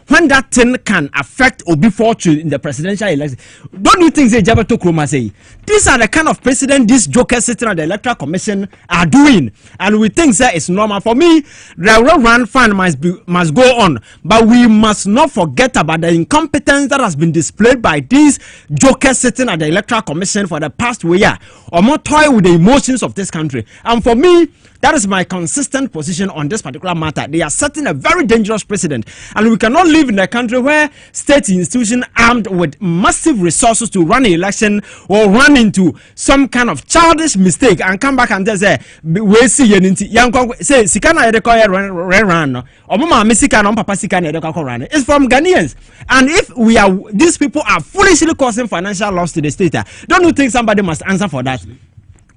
when that thing can affect Obi fortune in the presidential election. Don't you think they Jabato Kroma say these are the kind of president these jokers sitting at the electoral commission are doing, and we think that it's normal. For me, the run fund must go on, but we must not forget about the incompetence that has been displayed by these jokers sitting at the electoral commission for the past year, or more toy with the emotions of this country. And for me, that is my consistent position on this particular matter. They are setting a very dangerous precedent, and we cannot live in a country where state institutions armed with massive resources to run an election or run into some kind of childish mistake and come back and say, we see say sikana run or mama misika papa sikana run. It's from Ghanaians, and if these people are foolishly causing financial loss to the state, don't you think somebody must answer for that?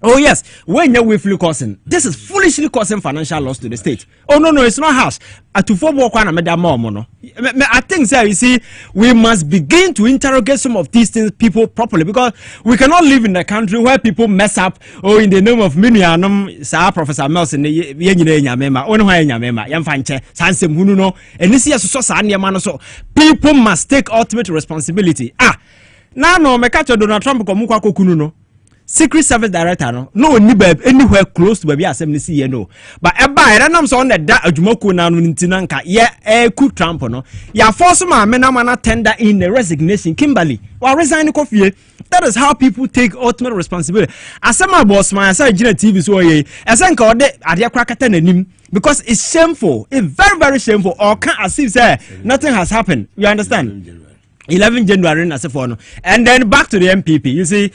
Oh yes, when you're willfully causing, this is foolishly causing financial loss to the state. Oh no, it's not harsh. I think, sir, you see, we must begin to interrogate some of these things, people properly, because we cannot live in a country where people mess up. Oh, in the name of Minianum, Sir Professor Melson, people must take ultimate responsibility. Now no, me catch Donald Trump komukwa kokununo. Secret Service Director no anywhere close to baby assembly see no, but I don't so on the Jumoko na ntinanka ku Trump no ya force ma mana tender in the resignation Kimberly or resign coffee. That is how people take ultimate responsibility. As my boss my say TV so ye esenka ode ade krakata nanim, because it's shameful. It's very, very shameful. Or can't as if say nothing has happened. You understand? 11 January and then back to the MPP. You see,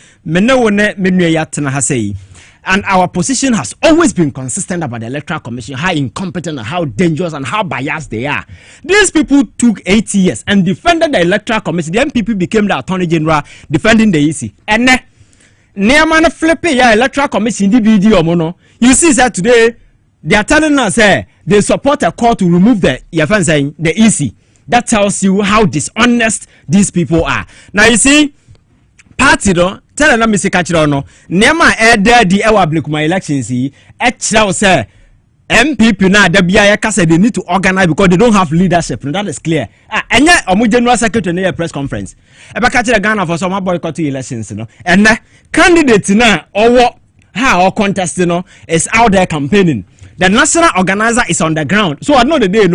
and our position has always been consistent about the Electoral Commission, how incompetent and how dangerous and how biased they are. These people took 8 years and defended the Electoral Commission. The MPP became the Attorney General defending the EC. And Neaman flipping your Electoral Commission DVD. You see that today they are telling us they support a court to remove the EC. That tells you how dishonest these people are. Now you see, party no tell them Mr. Kachiro no nema there the Blekuma elections say MPP na the BIA they need to organize because they don't have leadership. That is clear. And yet general secretary near press conference. Eba Kachiro Ghana for some boycotting elections, and candidates na or contest is out there campaigning. The national organizer is on the ground. So I know the day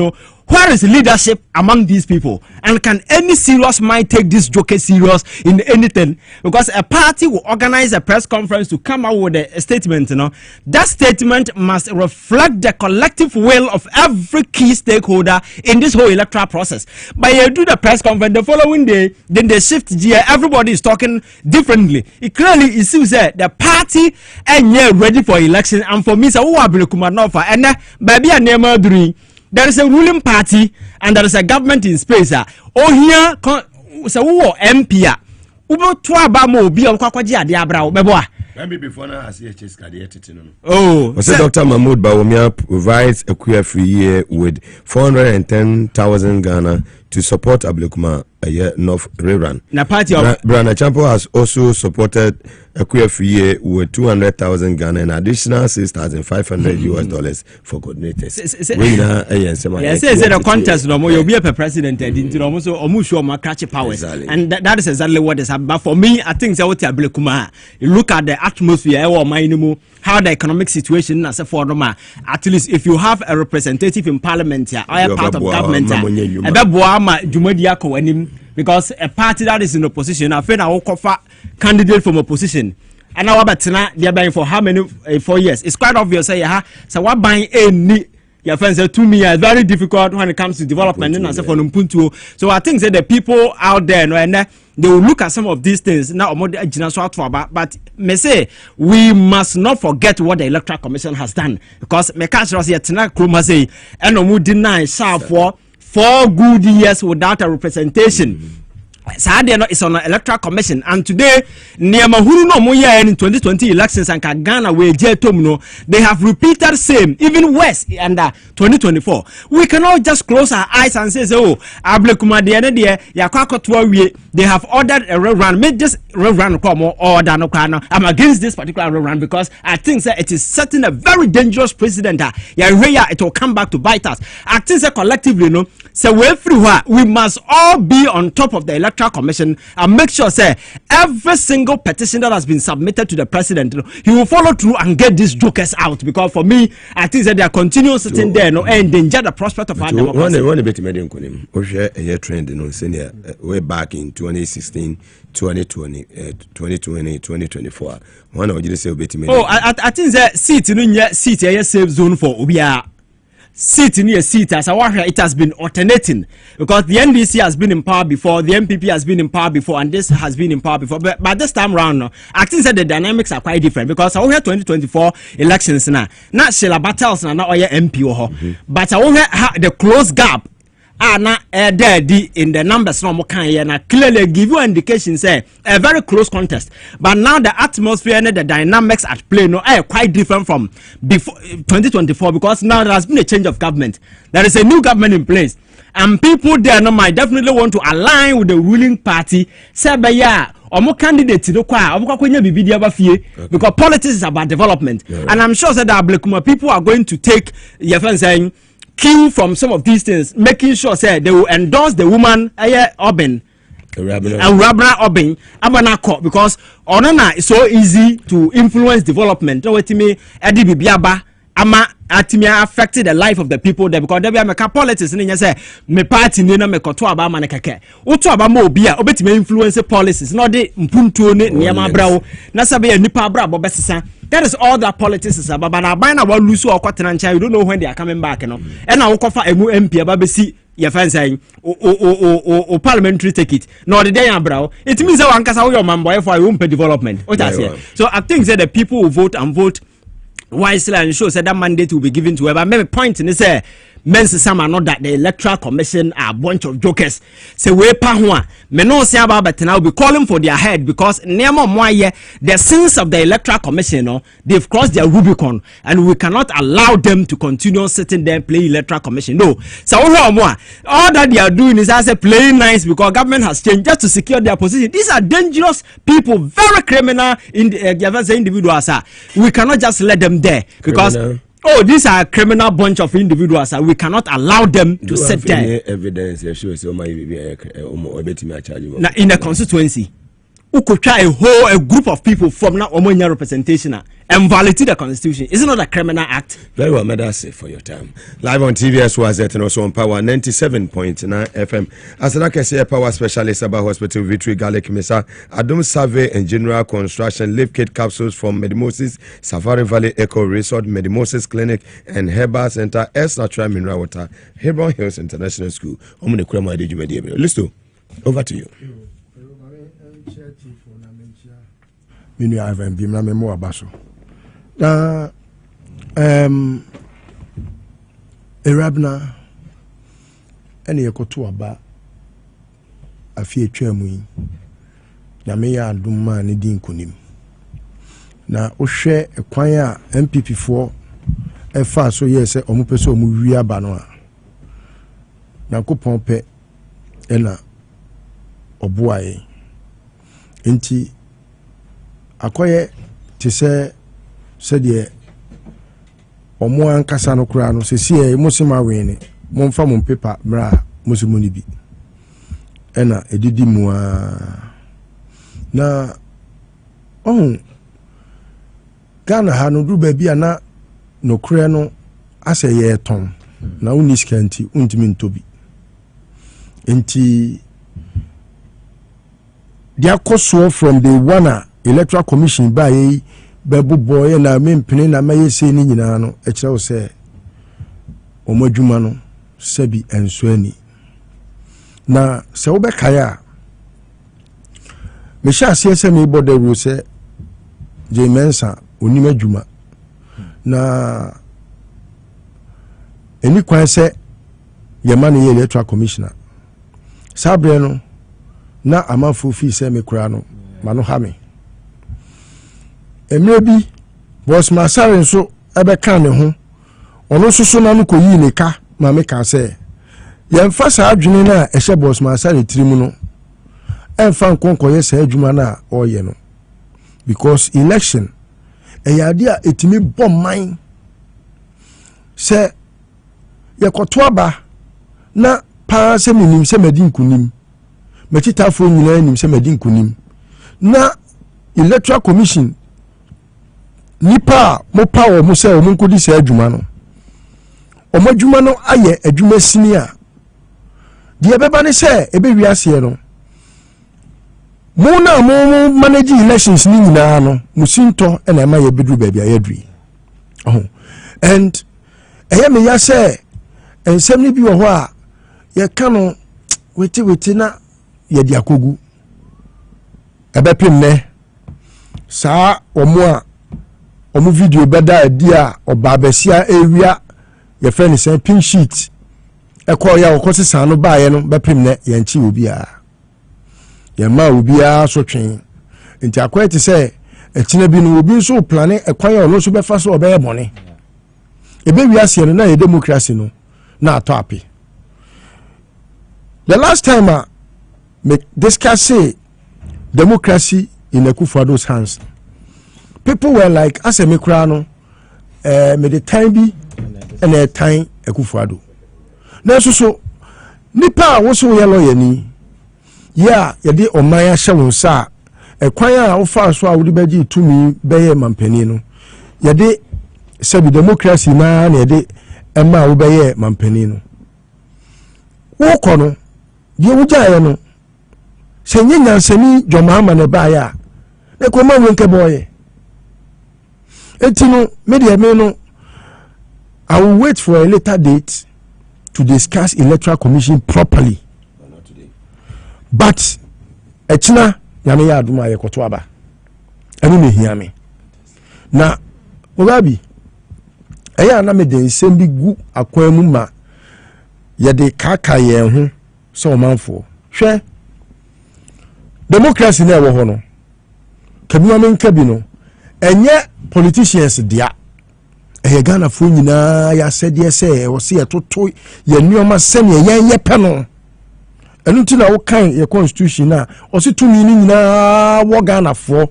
where is leadership among these people, and can any serious mind take this joke serious in anything? Because a party will organize a press conference to come out with a statement. That statement must reflect the collective will of every key stakeholder in this whole electoral process. But you do the press conference the following day, then they shift gear. Everybody is talking differently. It clearly is that the party ain't ready for election. And for me, so who are Blekumanova and baby and name doing. There is a ruling party and there is a government in space. Oh here, so who MP? Ubo twa ba mo bi on kwakwaji ade abra bebo a. Maybe before now as HS card. Oh, so Dr. Mahmoud Bawumia provides a queer free year with 410,000 Ghana to support Ablekuma North Rerun. Na party of Brana Champo has also supported a queer free year with 200,000 Ghana and additional $6,500 US for coordinators. Yes, the contest no more. You'll be a president into almost catch powers, and that is exactly what is happening. But for me, I think that what Ablekuma, you look at the atmosphere or how the economic situation as a former. At least if you have a representative in parliament here, or a part of government, because a party that is in opposition, I feel I will offer candidate from opposition. And now about they are buying for how many 4 years? It's quite obvious. So what buying any your friends say to me is very difficult when it comes to development. So I think that the people out there, and they will look at some of these things now. But me say we must not forget what the Electoral Commission has done, because me catch us here tonight. Kruma say and no deny for 4 good years without a representation. Sadia is on an electoral commission, and today Niamahuru no Moya in 2020 elections and Ghana where Jetomno they have repeated same even worse under 2024. We cannot just close our eyes and say, oh, Ablekuma de Yakakotwa, they have ordered a rerun, made this rerun come or no. I'm against this particular rerun because I think that it is setting a very dangerous precedent. It will come back to bite us. I think that collectively, no, so everywhere we must all be on top of the electoral commission and make sure say every single petition that has been submitted to the president, he will follow through and get these jokers out, because for me I think that they are continuing sitting there and endanger the prospect of our democracy. One bit a trend way back in 2016 2020 2024 one of you say I think that seat a safe zone for Ubia. Seat in a seat as a warrior, it has been alternating because the NDC has been in power before, the MPP has been in power before, and this has been in power before. But this time round, no, I think that the dynamics are quite different because over here 2024 elections now, not Sheila battles now, or your MP but over the close gap. Now there in the numbers no more can clearly give you indication say a very close contest, but now the atmosphere and the dynamics at play no are quite different from before 2024 because now there has been a change of government. There is a new government in place and people there no might definitely want to align with the ruling party. Say omo candidate no kwa omo kwanya bibidi abafie because politics is about development. And I'm sure that the Ablekuma people are going to take your friend saying cue from some of these things, making sure say they will endorse the woman Obin and Rabna Obin Abanako, because Onana is so easy to influence development. No me Edi Bibiaba ama atimia affected the life of the people there because there be a politics and say me party ni na me koto aba ma ne keke uto aba ma obi a obetime influence policies not the mpuntuo ne niam abrawo na sabe ya nipa abra bo besesa. That is all that politics is about. But now, by now, you don't know when they are coming back. And now, MP ababesi your friend saying, "Oh, parliamentary ticket." No, the day bro. It means that one kasa your man boy for development. So I think that the people will vote and vote wisely and show that mandate will be given to whoever. Maybe point in say. Men say some are not that the electoral commission are a bunch of jokers. Say we pa me no say about but now be calling for their head because the sins of the electoral commission they've crossed their Rubicon and we cannot allow them to continue sitting there playing electoral commission. No. So all that they are doing is as a playing nice because government has changed just to secure their position. These are dangerous people, very criminal individuals. We cannot just let them there because these are a criminal bunch of individuals. We cannot allow them to sit there. Evidence shows now in the constituency, who could try a group of people from now Omonia representation and validate the constitution. Is it not a criminal act? Very well, madam. For your time. Live on TV as well as and also on Power 97.9 FM. As like I say, Power specialist about hospital Victory Garlic Mesa, Adam Survey and General Construction, Live Kit Capsules from Medimosis, Safari Valley Eco Resort, Medimosis Clinic, and Herbal Center, S Natural Mineral Water, Hebron Hills International School. Listo, over to you. Minu Ivan Bimna Memo Abaso. Erabna any ekoto aba afie twemu yi na me ya aduma ne din konim na ohwe ekwan a MPP for efa so yese omupese omu wi aba no a na kopon pe ena obuaye enti akoye te se de omo ankasa no kura no se sie musima wene momfa mom paper bra musimu ni bi ena edidi mu na Ghana ha no du ba bia na no kura no ase ye ton na uniskanti untimi ntobi enti dia koso from the one electoral commission by bebu boy na mempene na maye se ni nyina no e kire wo se omadwuma no sabi enso ani na se wo be kaya me sha se se me boda ru se je mensa onima dwuma na eni kwan se ye man ye electoral commissioner sabre no na amanfo fi sɛ me kura no ma no ha me emre bi boss masare nso ɛbɛka ne ho ɔno nso so na no koyi ne ka ma me ka sɛ yɛmfa saa adwene na ɛhyɛ boss masare tirim no ɛmfa nkonkoyɛ saa adwuma na ɔyɛ no because election ɛyade a etimi bɔ man sɛ yɛkɔto aba na paa sɛ menim sɛ madi nkunim machitafo nyinaa nim sɛ madi nkunim na electoral commission nipa mo power mo sɛ mo nkodi sɛ adwuma no ɔmo adwuma no ayɛ adwuma sini a deɛ bɛba ne sɛ ɛbɛwi aseɛ no mo na mo manage elections ni nyinaa no mo sinto ɛna ɛma yɛ bedru baabi a yɛdui and ɛyɛ me ya sɛ ensɛm ni bi wɔ hɔ a yɛka no wete na yɛde akogu ɛbɛpem nɛ saa ɔmo video bɛda adi a ɔba bɛsia ewia yɛfɛ ne sɛ pin sheet ɛkɔ ya ɔkɔ sesa no baayɛ no bɛpem nɛ yɛnkyi obi a yɛma obi a so twen nti akɔɛ te sɛ ɛkyina bi no obi nso plane ɛkwan a ɔno nso bɛfa so ɔbɛyɛ bɔne ɛbɛwi aseɛ no na yɛ democracy no na atɔ ape the last time me discuss democracy in Akufo-Addo's hands people were like asɛ me kura no me the time bi ɛna ɛtan Akufo-Addo na nso so nipa a woso yɛ lawyer ni ya yɛde ɔman ahyɛ wo nsa a ɛkwan a wofa so a wode bɛgye tumi bɛyɛ mampani no yɛde sɛbi democracy na yɛde ɛma wo bɛyɛ mampani no wokɔ no deɛ wogyaeɛ no sɛ nyɛ nyansani dwɔmaama ne baeɛ a na kɔma wo nkɛ bɔɔyɛ enti no medeɛ me no I will wait for a later date to discuss electoral commission properly but ɛkyina nyame yɛ adom a yɛkɔto aba ɛno ne hia me na Mugabe ɛyɛ ana mede nsɛm bi gu akwan mu ma yɛde kaka yɛn ho sɛ ɔmanfoɔ hwɛ democracy na ɛwɔ hɔ no kabima menka bi no ɛnyɛ politicians dia ɛyɛ Ghanafoɔ nyinaa yɛasɛdeɛ sɛ ɛwɔ sɛ yɛtoto yɛ nneɔma sɛneɛ yɛn yɛpɛ no ɛno nti na wokan yɛ constitution a ɔse tumi no nyinaa wɔ Ghanafoɔ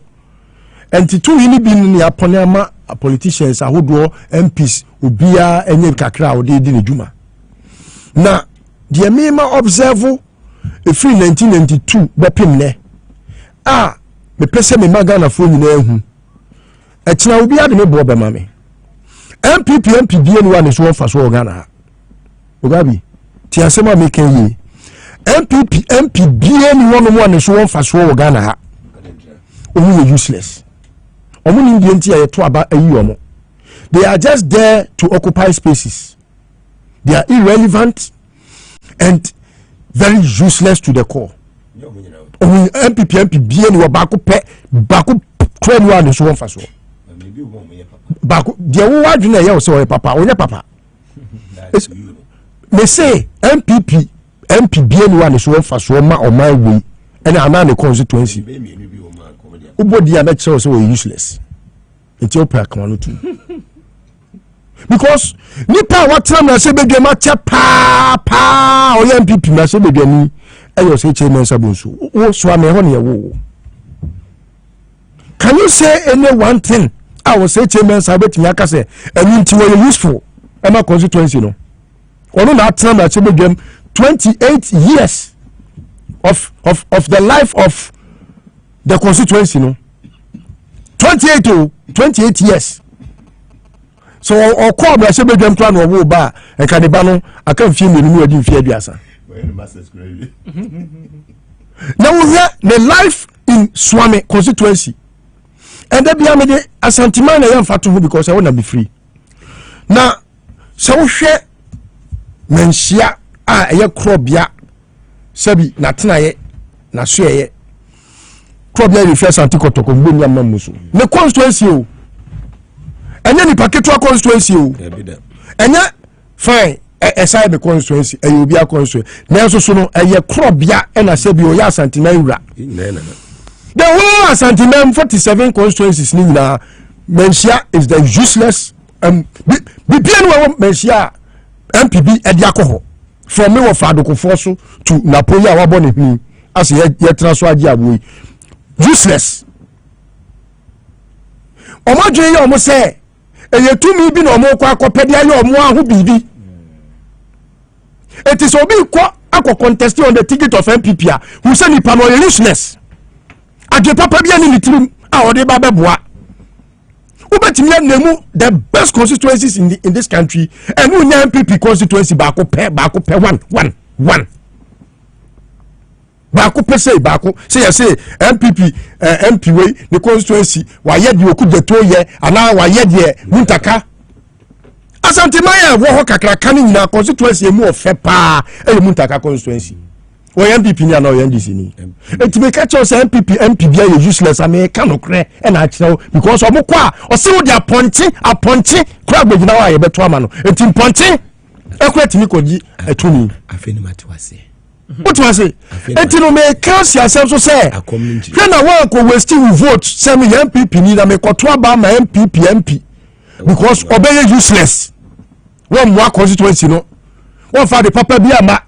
ɛnti tumi no bi no yɛapɔne ama politicians ahodoɔ MPs obiara enye kakra a ɔde di ne dwuma na deɛ mema observe efiri 1992 bɛpem nɛ a mepɛ sɛ me Ghanafoɔ nyinaa hu ɛkyina obiara de me bɔ bɛma me MP die no wane so wɔfa so wɔ Ghana ha Mugabe ti asɛm a meka yi MP die no wɔn wane so wɔfa so wɔ Ghana ha ɔmo yɛ useless ɔmo ni ndie nti a yɛto aba ayi ɔmo they are just there to occupy spaces they are irrelevant and very useless to the core ɔmo MP die no baako kura no wane so wɔfa so baako deɛ wo wadwene ɛyɛ wo sɛ ɔyɛ papa ɔnyɛ papa me say MP bie no wane so wɔfa so ma ɔman wei ɛna ana ne constituency ubodi ya make sure so useless nti opera kan no too because nipa what time na se bedwe ma che pa o MPP na se bedwe ni ayo se chairman sabunso wo so am ho ne wo can you say any one thing I was say chairman sabetimi aka say enu nti wo useful e ma constituency no ono na time na se bedwe 28 years of the life of the constituency no 28 years so or call me say bedwam to an wo ba e ka de ba no aka mfie menu adi mfie aduasa now we have the life in Swami constituency and there be amede asantima na yam fato ho because I want to be free na so wo hwe menhia a eye krobia sabi na tenaye na soeye problem refers antikotoko mboni amamuso ne constituency o enya ni paketo constituency o enya fine ɛsɛ me constituency ɛyɛ obi a constituency nanso so no ɛyɛ krɔbea ɛna sɛ bi ɔyɛ Asantema wura the whole Asantema 47 constituencies ni nyinaa Mensia is the useless bibia no wɔ Mensia MPB ɛde akɔ hɔ from me wɔ Fadokofo so to Napoli a wabɔ ne hwini as yɛtena so agye aboyi useless ɔmadwe yɛ ɔmo sɛ ɛyɛ tumi bi na ɔmo kɔ akɔpɛde ayɛ ɔmo aho biribi it is obi kɔ akɔ contest on the ticket of MPP a who say nipa no ɔyɛ useless adwe papa bi ani ne tirim a ɔde ba bɛboa wobɛtumi anemu the best constituencies in this country and wo nya MPP constituency baako pɛ one baako pɛ sɛ baako sɛ yɛ sɛ MPP MP wei ne constituency wayɛ deɛ okudeto yɛ anaa wayɛ deɛ muntaka Asantema yɛ wɔ hɔ kakraka ne nyinaa constituency emu ɔfɛ paa ɛyɛ muntaka constituency wɔyɛ MPP ni anaa ɔyɛ NDC ni eti me ka kyerɛ sɛ MP bia yɛ useless America no korɛ ɛna akyerɛw because ɔmo kɔ a ɔsɛ wo de apɔnkye kora agbegyina hɔ a yɛbɛto ama no eti mpɔnkye ɛkora timi kɔgye atumi afei ne mate wase wotu ase eti no me ka si asɛm so sɛ hwɛ na wɔn akɔ waste wo vote sɛ me yɛ MPP ni na me kɔto aba ma MP because ɔbɛyɛ useless wɔn mmoa constituency no wɔn fa de papa bi ama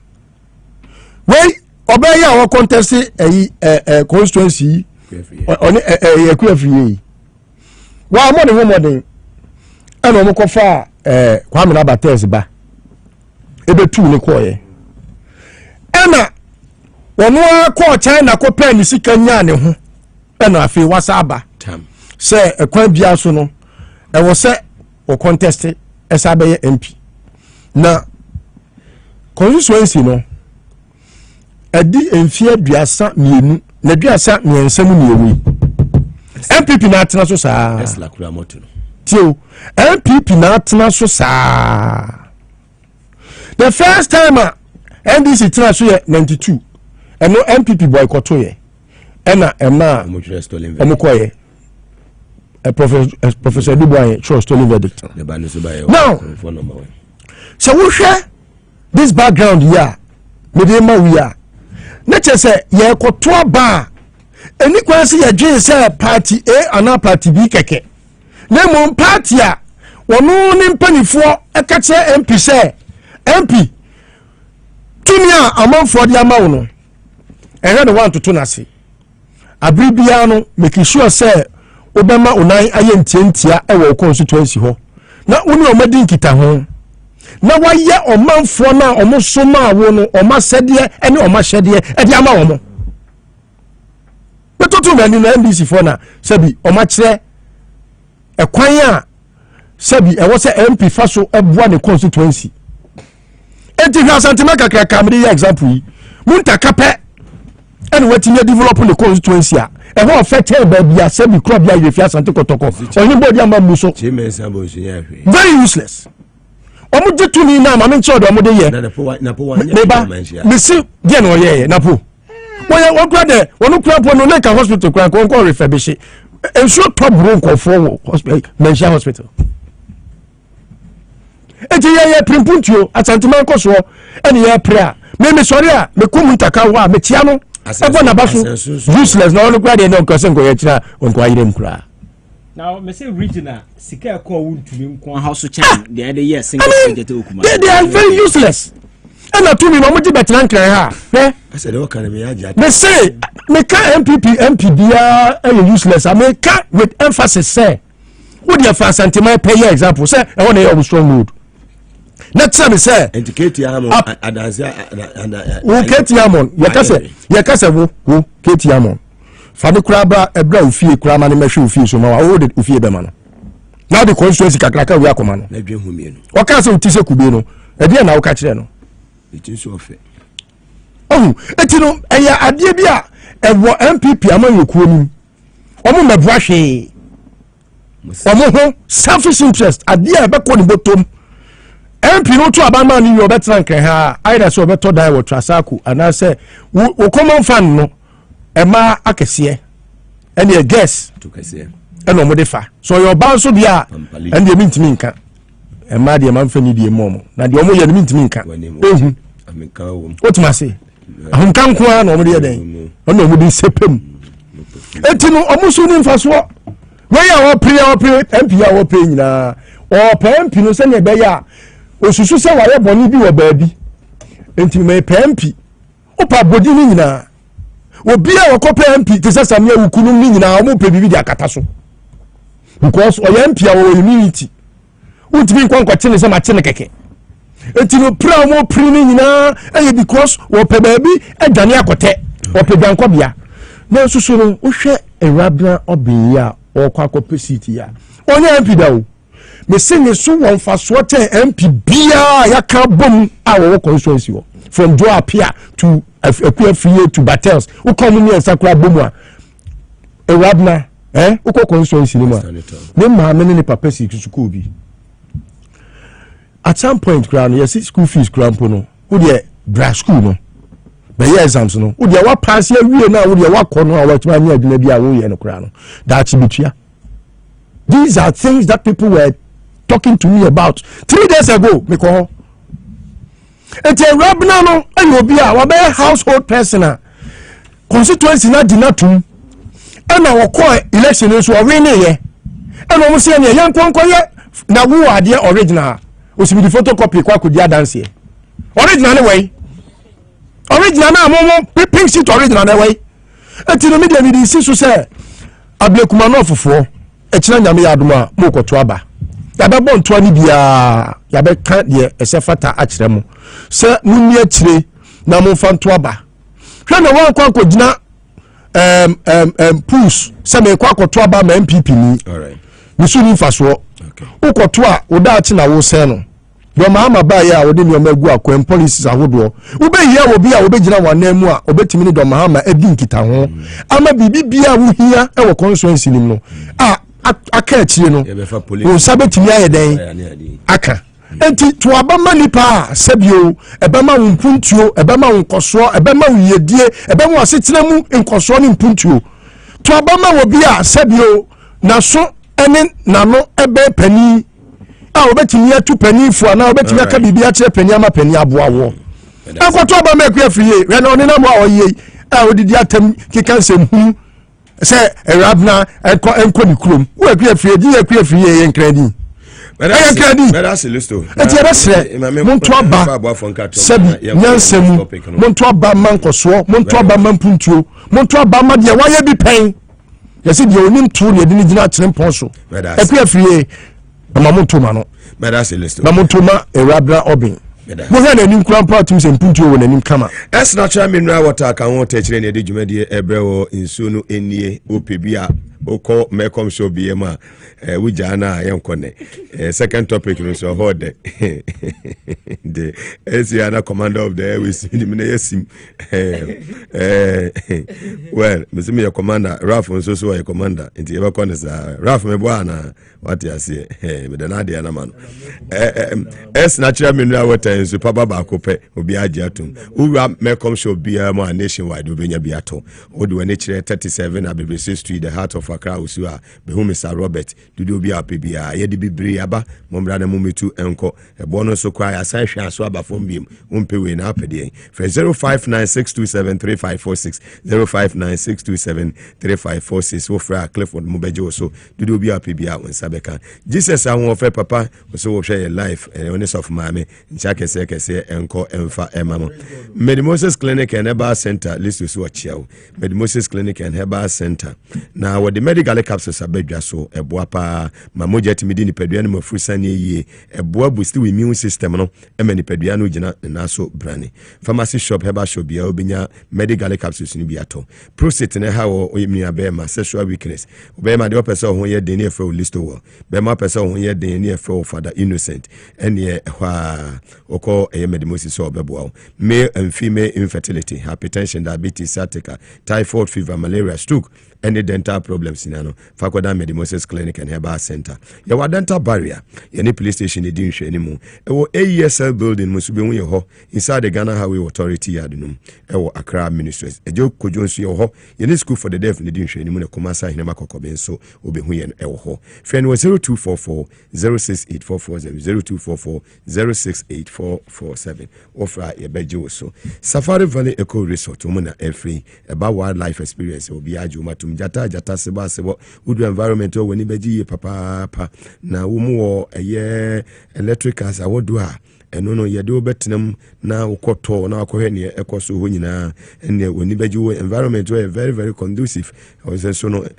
wei ɔbɛyɛ a wɔ contest ɛyi constituency ɔne ɛkura fie yi wɔn amɔ ne ho mɔden ɛna wɔn kɔfa Kwame Nabates ba ebetu ne kɔɔyɛ ɛna wɔn akɔ China kɔpɛ ne sika nyaa ne ho ɛna afei wasa aba sɛ ɛkwan bia so no ɛwɔ sɛ wɔ contest ɛsa bɛyɛ MP na constituency no ɛdi mfie aduasa mienu na aduasa miɛnsa mu miɛwu MPP na atena so saa tio MPP na atena so saa the first time NDC tena so yɛ 92 ɛno MPP boycott yɛ ɛna ɛma ɔmokɔyɛ Professor Dubois chose stolen verdict now so wohwɛ this background here medema we are na kyɛ sɛ yɛkɔto aba ɛni kwan sɛ yɛdwen sɛ party A ana party B kɛkɛ na mmom party a wɔno ne mpanifoɔ ɛka kyerɛ MP sɛ MP tumi a amanfoɔ de ama wo no ɛhwɛ ne wantoto no ase abere biara no make sure sɛ wobɛma onan ayɛ ntiantia ɛwɔ constituency hɔ na wo ne ɔmadi nkita ho na wayɛ ɔmanfoɔ no a ɔmo so ma wo no ɔma sɛdeɛ ɛne ɔma hyɛdeɛ ɛde ama wɔ mo bɛtoto mani no NDC foɔ na sɛbi ɔma kyerɛ ɛkwan a sɛbi ɛwɔ sɛ MP fa so ɛboa ne constituency enti hwɛ Asantema kakraka mede yɛ example yi muntaka pɛ ɛne watumi develop ne constituency a ɛhɔ ɔfɛ kyɛ baabi a sɛbi korɔ bia yɛfi Asante kɔtɔkɔ ɔne bɔdi ama mu so very useless ɔmo gye tumi na ma me nkyɛ ɔde ɔmo de yɛ meba mesi deɛ na ɔyɛyɛ napo wɔyɛ wɔkura dɛ wɔno kura po no Leka hospital kura nkɔ refurbish nsuo tɔ buro nkɔfoɔ wɔ hospital Mensia hospital eti yɛyɛ primpuntuo Asantema nkɔ soɔ ɛne yɛ pre a me sɔre a me kum ntaka hɔ a me tia no ɛbɔ naba so useless na ɔno kura deɛ ne ɔnkɔ sɛ nkɔyɛ kyerɛ ɔnkɔ ayerɛ mu kura now me say regional sika ko wuntumi nko ha so chan they dey single budget okuma they are very useless and to me mo ji betena nkran ha eh I said o kan me ya me say me ka MP bia useless I me ka with emphasis say wo dey fa Asantema pay example say e won dey strong mood na tell me say indicate amon adanse and wo keti amon ye ka say wo keti amon fani kuraba ebra ofie kurama ne mehwe ofie so ma wo de ofie be ma no now the constituency kakraka we akoma no na dwen humie no o ka se utise kube no e de na wo ka kire no etin so ofe eti no eya ade bi a ewo MPP amanyokuo nim omo meboa hwe omo ho selfish interest ade a be ko ne botom MP no to abama ni yo betra nkran ha either so beto dai wo trasaku ana se wo common fan no ema akese ene a guess to kese ene omo de fa so your ban so bia ene e mintimi nka ɛma deɛ mamfa ni deɛ mɔmɔ na deɛ ɔmo yɛ no mentimi nka ɛhu wotumi ase ahomka nko a na ɔmo deɛ dɛn ɔna ɔmo de nsɛpam enti no ɔmo so ne mfasoɔ wɔyɛ a wɔpere mp a wɔpere nyinaa ɔpɛ mp no sɛnea ɛbɛyɛ a osusu sɛ wɔayɛ bɔne bi wɔ baabi enti mepɛ mp wopa bodi no nyinaa obi a wɔkɔpɛ mp te sɛ Samia Wukunum no nyinaa ɔmo pɛ biribi de akata so because ɔyɛ mp a wɔwɔ immunity wotumi nkɔnkɔkye ne sɛ makye ne kɛkɛ enti no pra a ɔmo pere no nyinaa ɛyɛ because wɔpɛ baabi adwane akɔtɛ wɔpɛ dwankɔbea na nso so no wohwɛ Awurabena ɔbɛyi a ɔkɔ akɔpɛ seat yi a ɔnyɛ mp da o mese ne so wɔn mfasoɔ kyɛn mp biara yɛaka bom a wɔwɔ constituency hɔ from Joe Apia to Akuafie to Battles wokɔ mu ne nsakora bom a Awurabena wokɔ constituency no mu a ne maame ne papa si sukuu bi at some point kura no yɛsi school fees kura mpo no wodeɛ bra school no bɛyɛ exams no wodeɛ wapaase awie no a wodeɛ wakɔ no a watumi anya adwuma bi a woyɛ no kura no daakye bitua. These are things that people were talking to me about 3 days ago mekɔ hɔ enti Awurabena no ɛyɛ obi a wabɛyɛ household person a constituency na di natum ɛna wɔkɔ election no so ɔwe ne yɛ ɛna ɔmo sɛ ne yɛ nkɔnkɔyɛ na wo adeɛ original osibidi photocopy kwa kodi adanse original ne wei original na mo pink sheet original na wei enti no media di si so sɛ ablekuma no ofofo ɛkyerɛ nyame yɛ adom a mo kɔto aba yɛbɛbɔ ntoa ne biaa yɛbɛka deɛ ɛsɛ fata akyerɛ mo sɛ munni akyire na momfa nto aba hwɛ na wɔnkɔ akɔgyina pools sɛ mekɔ akɔto aba ma MPP ni ne so ni mfasoɔ wokɔto a woda akye na wosɛ no deɛ ɔmaama baeɛ a wode nneɔma agu akwan policies ahodoɔ wobɛhia wɔ bi a wobɛgyina wɔanan mu a wobɛtumi ne dɔmahama adi nkita ho ama biribi bia wohia ɛwɔ constituency nim no a aka akyire no wo nsa bɛtumi ayɛ dɛn aka enti to abama nipa a sɛbio ɛbɛma wo mpuntuo ɛbɛma wo nkɔsoɔ ɛbɛma wo yɛdie ɛbɛma wo asetena mu nkɔsoɔ ne mpuntuo to abama wɔ bi a sɛbio naso ɛne nano ɛbɛ pani a wobɛtumi atu panifo a na wobɛtumi aka biribi akyerɛ pani ama pani aboa wo ɛnkɔto abama akuafie hwɛ na ɔne nam a ɔyɛ a wodidi atam keka nsɛm hu sɛ Awurabena ɛnkɔ ne kurom wo akuafie di akuafie yɛ nkradi ɛyɛ nkradi ɛti ɛbɛsrɛ monto aba sɛbi nyansa mu monto aba ma nkɔsoɔ monto aba ma mpuntuo monto aba ma deɛ wayɛ bi pɛn yɛsɛ deɛ onim to ne yɛde ne gyina akyerɛ mpɔn so akuafie ma monto ma no ma monto ma Awurabena ɔben mohɛ n'anim kura mpa atum sɛ mpuntuo wɔ n'anim kama ɛs natural mineral water ka ho tɛkyerɛ ne yɛde dwumadie ɛbrɛ wɔ nsuo no ɛnie wopɛ bi a wokɔ mɛkɔm show bi mu a wogyaa no a yɛnkɔ nɛ second topic no so hɔ dɛ de ɛsi ana commander of the airways nim na yɛsim well mesi meyɛ commander Ralph nso so wɔyɛ commander nti yɛbɛkɔ ne saa Ralph meboa ana wate aseɛ mede no adeɛ nama no ɛs natural mineral water nso papa baako pɛ obi agye atom wowura mɛkɔm show biara mu a nationwide wobɛnya bi ato wode w'ani kyerɛ 37 Abebese Street the heart of Accra usu a behu Mr. Robert dudu bi apɛ biara yɛde bibiri aba mommra na mometu ɛnkɔ ɛbɔ no so kwa asan hwɛ aso aba fam biem wompɛ wei na apɛdeɛ fɛ 0596273546 0596273546 wofrɛ a Clifford mobɛgye wo so dudu bi apɛ biara wo nsa bɛka Jesus ahoɔfɛ papa wo so wohwɛ yɛ life ɛne sɔfo maame nkyɛ kɛsɛ ɛnkɔ ɛmfa ɛma mo Medimosis Clinic and Herbal Center list so ɔkyea Medimosis Clinic and Herbal Center na wɔde medical capsules abadwa so ɛboa paa ma mogya timi di nipadua no mafuru sane yie ɛboa boost wo immune system no ɛma nipadua no gyina na so brane pharmacy shop herbal shop bia obenya medical capsules no bi ato prostate ne ha wɔ oyemia bɛma sexual weakness obɛma de opese ho yɛ den ne ɛfɛ listo wɔ bɛma opese ho yɛ den ne ɛfɛ father innocent ɛne ɛhɔ okɔ ɛyɛ medimosis so ɔbɛboa wo male and female infertility hypertension diabetes sciatica typhoid fever malaria stroke any dental problems no fakoda Medimosis Clinic and Herbal Center your dental barrier any police station edin hwe animu ewo AESL building musubi hu ye ho inside the Ghana Highway Authority yard num ewo Accra Ministries ejo kojonsu ye ho ye school for the deaf edin hwe animu ne Kumasa Hinema Kokobe so obehu ye ewo ho fren 0244 06844 0244 06844 ofra ye beje so Safari Valley Eco Resort umuna free about wildlife experience obi aju matum jata sebo udu environment o weni beji papa na umu eye electric cars awodu a eno no yede obetenam na ukoto na akohwe ne ekoso ho nyina ene weni beji wo environment we very very conducive so no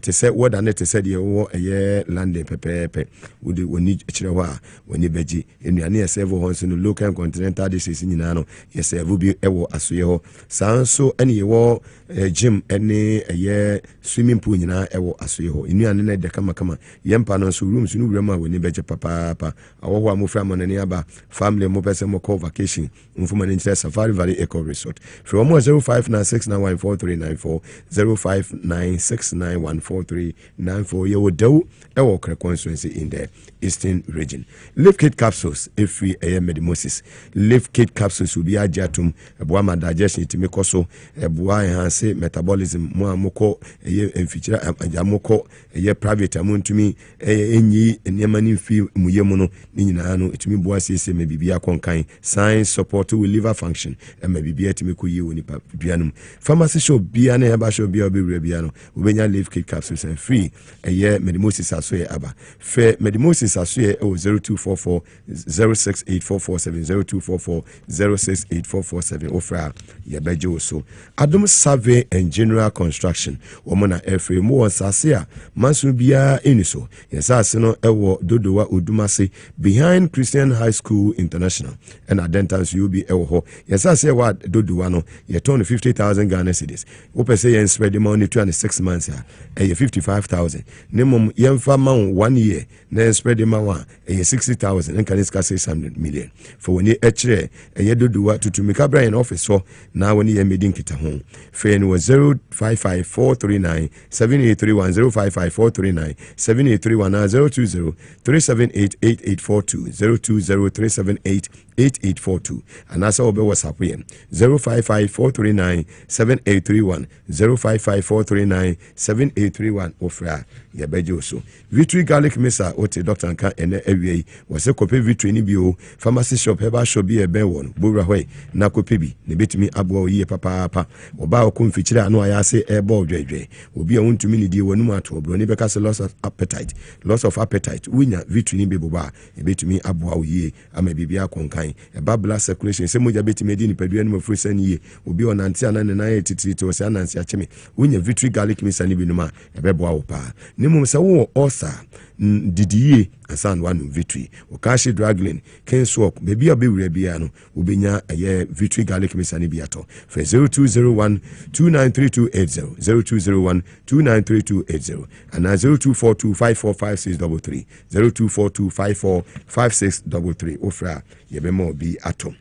te say what and te say de wo eye land pepepe udi woni kire ho a weni beji enuane eserve ho so no local and continental dishes nyina no yeserve bi ewo asoye ho sanso ene yewo gym ene eye swimming pool nyina ewo asoye ho enuane na de kama yempa no so rooms no wura ma weni beji papa awo amofra monani aba family mo pese mo call vacation mfuma ni Safari Valley Eco Resort from 0596914394 0596914394 yewo dew ewo kre constituency in the Eastern region. Live Kit capsules every Medimosis Live Kit capsules will be ajatum eboa ma digestion itime koso eboa enhance metabolism mo amoko feature amoko private amontumi enyi enema ni fi muyemu no ni nyina no itumi boa sese me bibia konkan science support with liver function me bibia itime ko yi oni pa bianum pharmacy shop bia na heba shop bia obi bia no obenya Live Kit capsules and free Medimosis aso aba fe Medimosis aso 0244 06844 0244 06844 ofra yebejo so Adom Survey and General Construction womana every mo sase a manso bia eniso yesase no ewo dodowa odumase behind Christian High School International and Adentans you be ewo ho yesase wa dodowa no ye turn 50,000 Ghana cedis wo pese yen spread the money 26 months a 55,000 nemom yemfa ma 1 year na spread the ma 60,000 and can 600 million for when you echere dodowa tutumika Brian office so now when you made kita home fen was 055439 7831 055439 7831 020 3788842 020 3788842 and that's all be WhatsApp here 055439 7831 055439 7831 ofra yebejo so Victory Garlic Mesa ote Dr. Nka ene ewie wase kope Victory ni bio pharmacy shop heba shop bi ebe won bowra hwe na kope bi ne betumi abo yiye papa oba okum fichire anu ayase ebe odwedwe obi a wontumi ni die wonu ato obro ni beka se loss of appetite winya Victory ni beboba e betumi abo yiye ama bibia konkan eba blood circulation se moja betumi di ni padua ni mafuru sani ye obi onante anane na etitiri to se anansi acheme winya Victory Garlic Mesa ni binuma ebebo awo pa nimu se wo osa didiye asan wanu Victory okashi dragline ken swap bebi abewure bia no obenya Victory Garlic Mesa ni biato for 0201 293280 0201 293280 and 0242545633 0242545633 ofra yebemo bi atom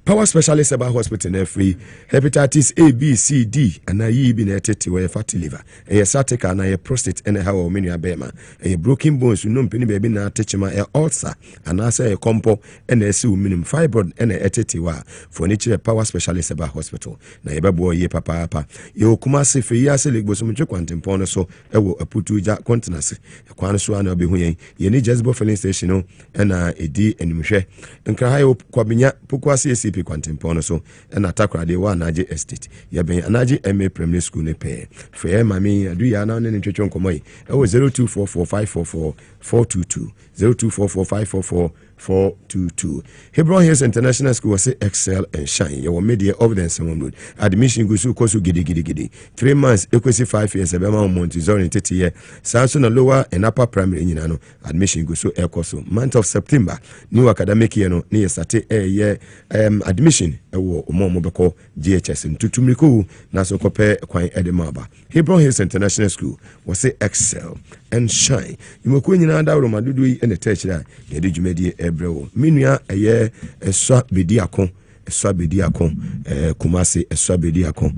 Power Specialist Herbal Hospital na free hepatitis A, B, C, D and yi bi na etete we fatty liver. Sciatica na prostate and how o menu abema. Broken bones no mpeni baby na techima ulcer and asa compo and esi minimum fibroid and etete wa for nature Power Specialist Herbal Hospital. Na yebabo ye papa. Ye Kumasi fe ya se legbo so mtwe kwantempon so ewo aputu ja continence. Kwan so ana obehu yen. Ye ni Kasiebo filling station no na edi animhwe. Nkra ha yo kwabenya pokwase SCP Quantimpono so and attack de wa Anaje Estate. Yaben Anaje MA Primary School ne pay. Fair mami adu ya na ne ntwetwe nkomoy. E wo 0244544422 0244544422. Hebron Hills International School was excel and shine. Your media evidence on road. Admission goes to kosu gidi. 3 months equity 5 years abema Montessori 30 year. Samson lower and upper primary nyina admission goes to ekoso. Month of September new academic year no near start year admission ewo omo beko GHS ntutumiko na so kope kwan edemaba. Hebron Hills International School was excel and shine. Imoko nyina da ro madudu yi ene techira ye de dwumadi ebrewo. Minua eye eswa bedi akon ɛsɔ abɛdi akɔ kumase ɛsɔ abɛdi akɔ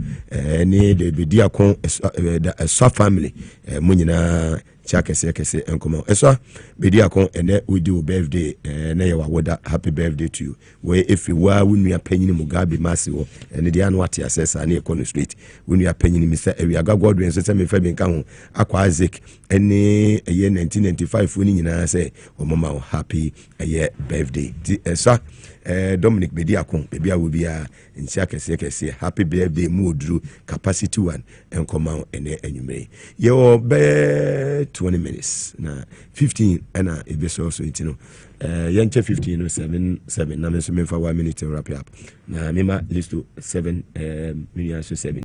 ne de bɛdi akɔ ɛsɔ family mo nyinaa cha kese nkoma ɛsɔ bɛdi akɔ ɛnɛ wodi wo birthday na yɛ wawoda happy birthday to you wɔ efi wa wonua panyin Mugabe masi wɔ ɛne de anu ate asesa na ɛkɔ no street wonua panyin mi sɛ ɛwi agagɔdo nso sɛ me fa bi nka ho akɔ Isaac ɛne ɛyɛ 1995 woni nyinaa sɛ ɔmama wo happy ɛyɛ birthday ti ɛsɔ Dominic Bediakon bebia will be a nsia kese happy birthday mu oduru capacity 1 enkoma ene enyume ye be 20 minutes na 15 ena e be so itino yenche 15 no 7 na me so me fa 1 minute wrap up na me ma list to 7 minutes to 7